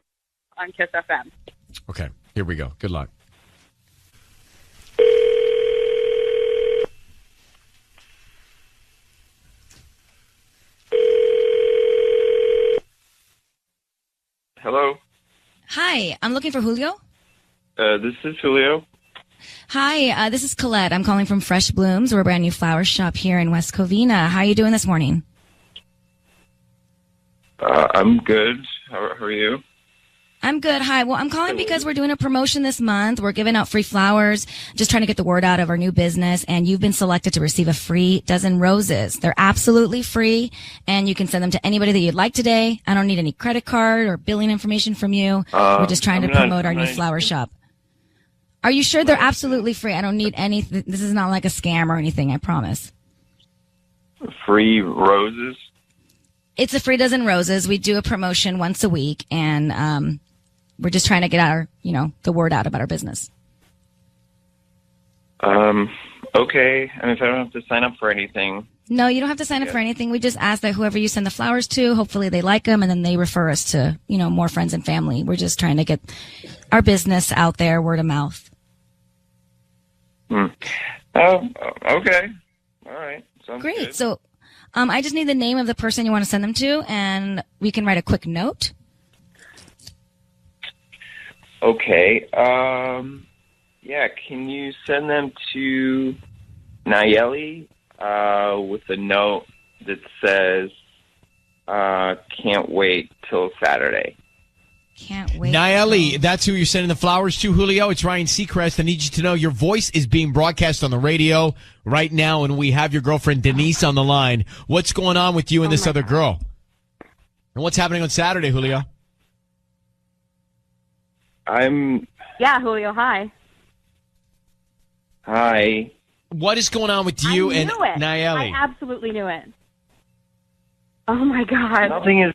on Kiss FM. Okay. Here we go. Good luck. Hello. Hi, I'm looking for Julio. This is Julio. Hi, this is Colette. I'm calling from Fresh Blooms. We're a brand new flower shop here in West Covina. How are you doing this morning? I'm good. How are you? I'm good. Hi. Well, I'm calling because we're doing a promotion this month. We're giving out free flowers, just trying to get the word out of our new business. And you've been selected to receive a free dozen roses. They're absolutely free, and you can send them to anybody that you'd like today. I don't need any credit card or billing information from you. We're just trying to promote our new flower shop. Are you sure they're absolutely free? I don't need any. This is not like a scam or anything, I promise. Free roses? It's a free dozen roses. We do a promotion once a week, and we're just trying to get the word out about our business. Okay. I mean, if I don't have to sign up for anything. No, you don't have to sign up for anything. We just ask that whoever you send the flowers to, hopefully they like them, and then they refer us to, more friends and family. We're just trying to get our business out there, word of mouth. Oh, okay. All right. Sounds Great. good. So, I just need the name of the person you want to send them to, and we can write a quick note. Okay. Yeah, can you send them to Nayeli with a note that says, can't wait till Saturday. Can't wait. Nayeli, that's who you're sending the flowers to, Julio. It's Ryan Seacrest. I need you to know your voice is being broadcast on the radio right now, and we have your girlfriend Denise on the line. What's going on with you and this other girl? And what's happening on Saturday, Julio? Yeah, Julio, hi. Hi. What is going on with you and Nayeli? I absolutely knew it. Oh, my God. Nothing is...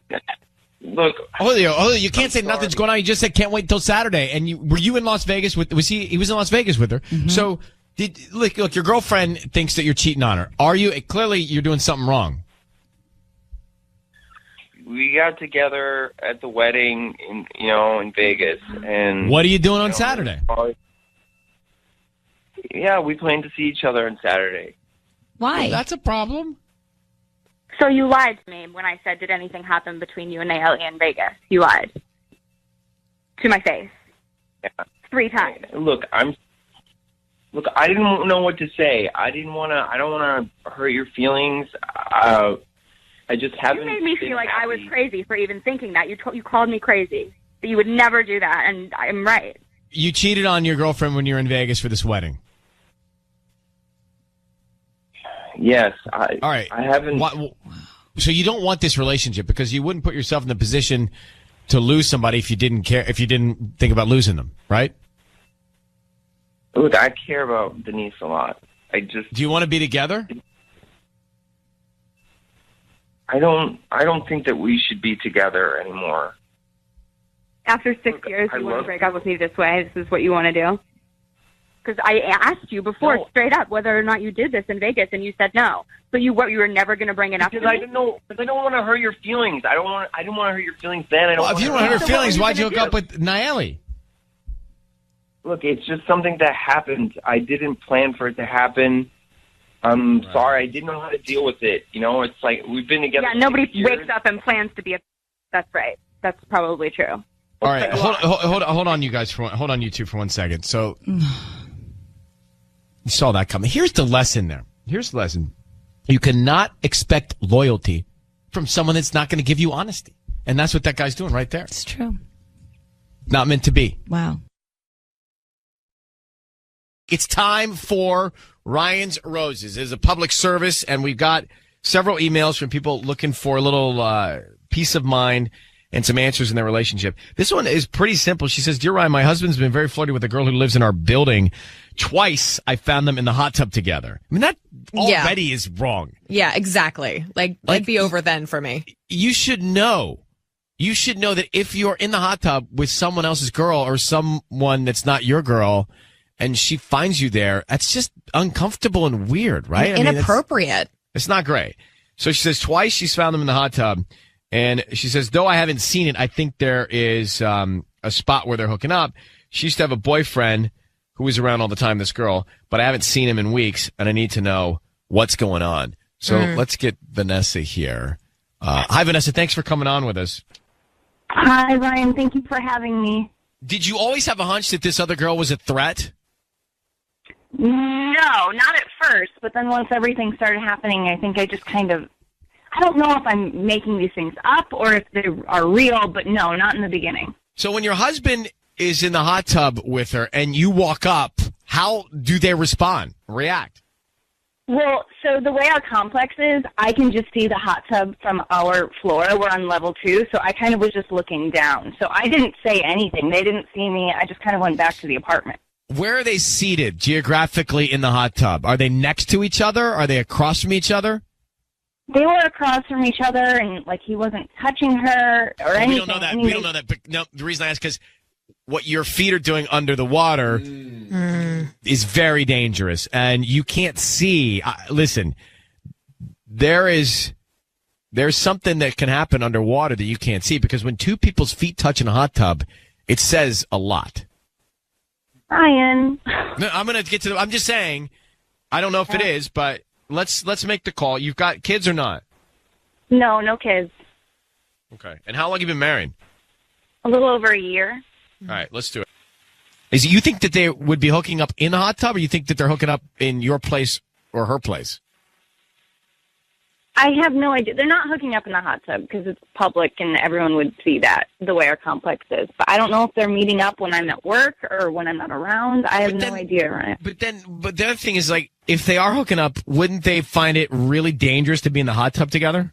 Look, Julio, you can't say nothing's going on. You just said can't wait until Saturday. And were you in Las Vegas with? Was he? He was in Las Vegas with her. Mm-hmm. So look, your girlfriend thinks that you're cheating on her. Are you? Clearly, you're doing something wrong. We got together at the wedding in Vegas, and what are you doing on Saturday? Yeah, we plan to see each other on Saturday. Why? Well, that's a problem. So you lied to me when I said, did anything happen between you and Nayeli in Vegas? You lied. To my face. Yeah. 3 times. Look, I didn't know what to say. I don't want to hurt your feelings. I just haven't... You made me feel like I was crazy for even thinking that. You called me crazy. That you would never do that, and I'm right. You cheated on your girlfriend when you were in Vegas for this wedding. Yes. All right. I haven't. So you don't want this relationship because you wouldn't put yourself in the position to lose somebody if you didn't care, if you didn't think about losing them, right? Look, I care about Denise a lot. Do you want to be together? I don't think that we should be together anymore. After 6 years, you want to break up with me this way? This is what you want to do? Because I asked you before, straight up, whether or not you did this in Vegas, and you said no. So you were never going to bring it up? Because I don't want to hurt your feelings. I didn't want to hurt your feelings then. If you don't want to hurt her feelings, why'd you hook up with Nayeli? Look, it's just something that happened. I didn't plan for it to happen. I'm sorry. I didn't know how to deal with it. You know, it's like we've been together. Yeah, nobody wakes up and plans to be That's right. That's probably true. All right, hold on, you guys. Hold on, you two, for 1 second. So you saw that coming. Here's the lesson there. Here's the lesson. You cannot expect loyalty from someone that's not going to give you honesty. And that's what that guy's doing right there. It's true. Not meant to be. Wow. It's time for Ryan's Roses. It's a public service, and we've got several emails from people looking for a little peace of mind and some answers in their relationship. This one is pretty simple. She says, "Dear Ryan, my husband's been very flirty with a girl who lives in our building. Twice I found them in the hot tub together." I mean, that already is wrong. Yeah, exactly. Like be over then for me. You should know. You should know that if you're in the hot tub with someone else's girl or someone that's not your girl, and she finds you there, that's just uncomfortable and weird, right? Inappropriate. It's not great. So she says twice she's found them in the hot tub. And she says, though I haven't seen it, I think there is a spot where they're hooking up. She used to have a boyfriend who was around all the time, this girl, but I haven't seen him in weeks, and I need to know what's going on. So let's get Vanessa here. Hi, Vanessa. Thanks for coming on with us. Hi, Ryan. Thank you for having me. Did you always have a hunch that this other girl was a threat? No, not at first, but then once everything started happening, I think I just I don't know if I'm making these things up or if they are real, but no, not in the beginning. So when your husband is in the hot tub with her and you walk up, how do they react? Well, so the way our complex is, I can just see the hot tub from our floor. We're on level 2, so I kind of was just looking down. So I didn't say anything. They didn't see me. I just kind of went back to the apartment. Where are they seated geographically in the hot tub? Are they next to each other? Are they across from each other? They were across from each other, and he wasn't touching her or anything. We don't know that. We don't know that. But no, the reason I ask is what your feet are doing under the water is very dangerous, and you can't see. Listen, there's something that can happen underwater that you can't see, because when two people's feet touch in a hot tub, it says a lot. Ryan. No, I'm going to get to I'm just saying, I don't know if it is, but let's make the call. You've got kids or not? No kids. Okay. And how long have you been married? A little over a year. All right, let's do it. You think that they would be hooking up in the hot tub, or you think that they're hooking up in your place or her place? I have no idea. They're not hooking up in the hot tub because it's public and everyone would see that, the way our complex is. But I don't know if they're meeting up when I'm at work or when I'm not around. I have no idea, right? But the other thing is, if they are hooking up, wouldn't they find it really dangerous to be in the hot tub together?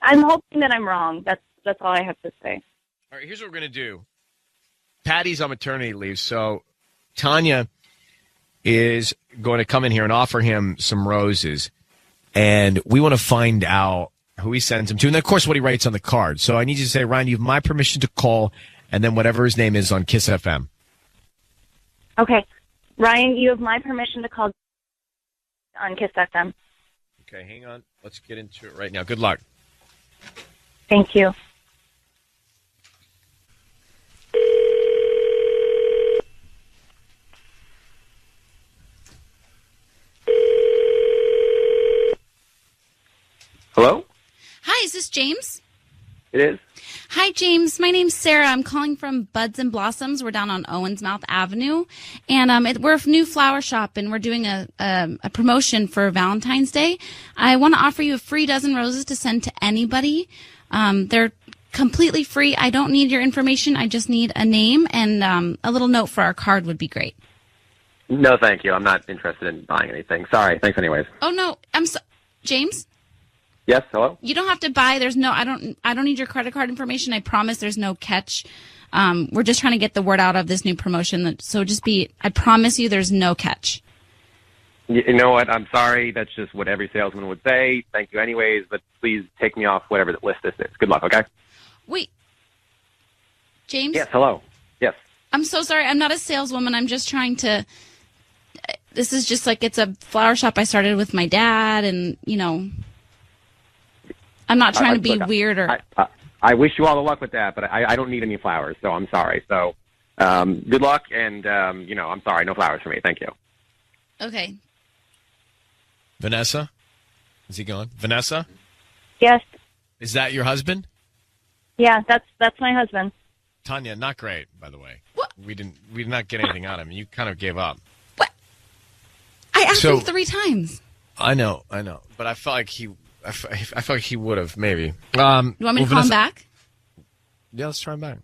I'm hoping that I'm wrong. That's all I have to say. All right, here's what we're going to do. Patty's on maternity leave, so Tanya is going to come in here and offer him some roses. And we want to find out who he sends them to. And, of course, what he writes on the card. So I need you to say, Ryan, you have my permission to call, and then whatever his name is on Kiss FM. Okay. Ryan, you have my permission to call on Kiss FM. Okay, hang on. Let's get into it right now. Good luck. Thank you. Hello? Hi, is this James? It is. Hi, James. My name's Sarah. I'm calling from Buds and Blossoms. We're down on Owensmouth Avenue. And we're a new flower shop, and we're doing a promotion for Valentine's Day. I want to offer you a free dozen roses to send to anybody. They're completely free. I don't need your information. I just need a name, and a little note for our card would be great. No, thank you. I'm not interested in buying anything. Sorry. Thanks anyways. Oh no, James. Yes, hello? You don't have to buy. I don't need your credit card information. I promise there's no catch. We're just trying to get the word out of this new promotion. I promise you there's no catch. You know what? I'm sorry. That's just what every salesman would say. Thank you anyways, but please take me off whatever the list this is. Good luck, okay? Wait. James? Yes, hello. Yes. I'm so sorry. I'm not a saleswoman. I'm just trying to... This is just like, it's a flower shop I started with my dad, and, I'm not trying to be weird or... I wish you all the luck with that, but I don't need any flowers, so I'm sorry. So good luck, and, I'm sorry. No flowers for me. Thank you. Okay. Vanessa? Is he going? Vanessa? Yes. Is that your husband? Yeah, that's my husband. Tanya, not great, by the way. What? We did not get anything out of him. You kind of gave up. I asked him 3 times. I know. But I felt like he would have, maybe. You want me to call him back? Yeah, let's try him back.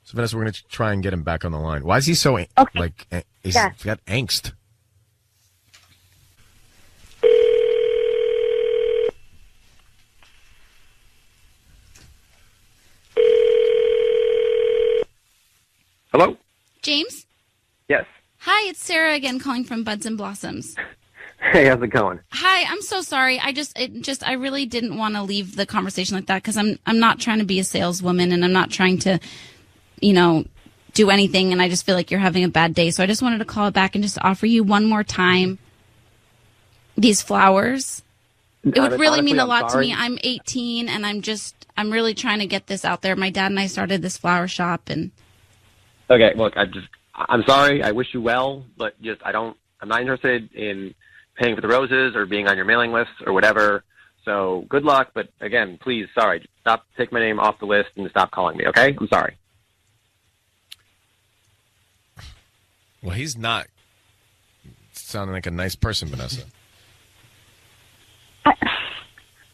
So, Vanessa, we're going to try and get him back on the line. Why is he so, he's got angst? Hello? James? Yes. Hi, it's Sarah again calling from Buds and Blossoms. Hey, how's it going? Hi, I'm so sorry. I really didn't want to leave the conversation like that because I'm not trying to be a saleswoman and I'm not trying to, do anything. And I just feel like you're having a bad day. So I just wanted to call back and just offer you one more time these flowers. It would really mean a lot to me. I'm 18 and I'm really trying to get this out there. My dad and I started this flower shop and. Okay, look, I'm sorry. I wish you well, but I'm not interested in paying for the roses or being on your mailing list or whatever. So good luck. But again, please, sorry, just stop, take my name off the list and stop calling me. Okay. I'm sorry. Well, he's not sounding like a nice person, Vanessa. I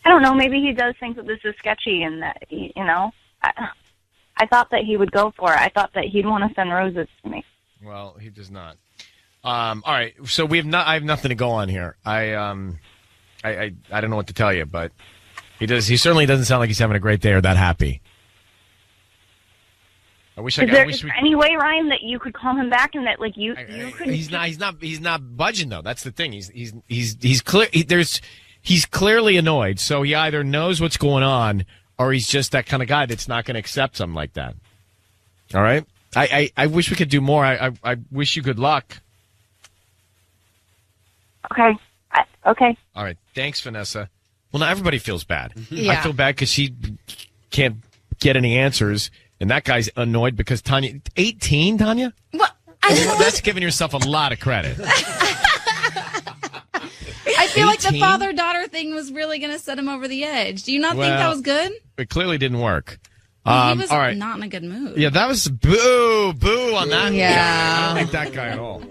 don't know. Maybe he does think that this is sketchy and that, I thought that he would go for it. I thought that he'd want to send roses to me. Well, he does not. All right. So I have nothing to go on here. I don't know what to tell you, but he certainly doesn't sound like he's having a great day or that happy. Is there any way, Ryan, that you could call him back and that you could? He's not budging though. That's the thing. He's clear. He's clearly annoyed. So he either knows what's going on or he's just that kind of guy that's not going to accept something like that. All right. I wish we could do more. I wish you good luck. Okay. Okay. All right. Thanks, Vanessa. Well, now everybody feels bad. Yeah. I feel bad because she can't get any answers, and that guy's annoyed because Tanya, 18, Tanya? What? That's giving yourself a lot of credit. I feel like the father-daughter thing was really going to set him over the edge. Do you not think that was good? It clearly didn't work. He was all right. not in a good mood. Yeah, that was boo on that. Yeah. I don't like that guy at all.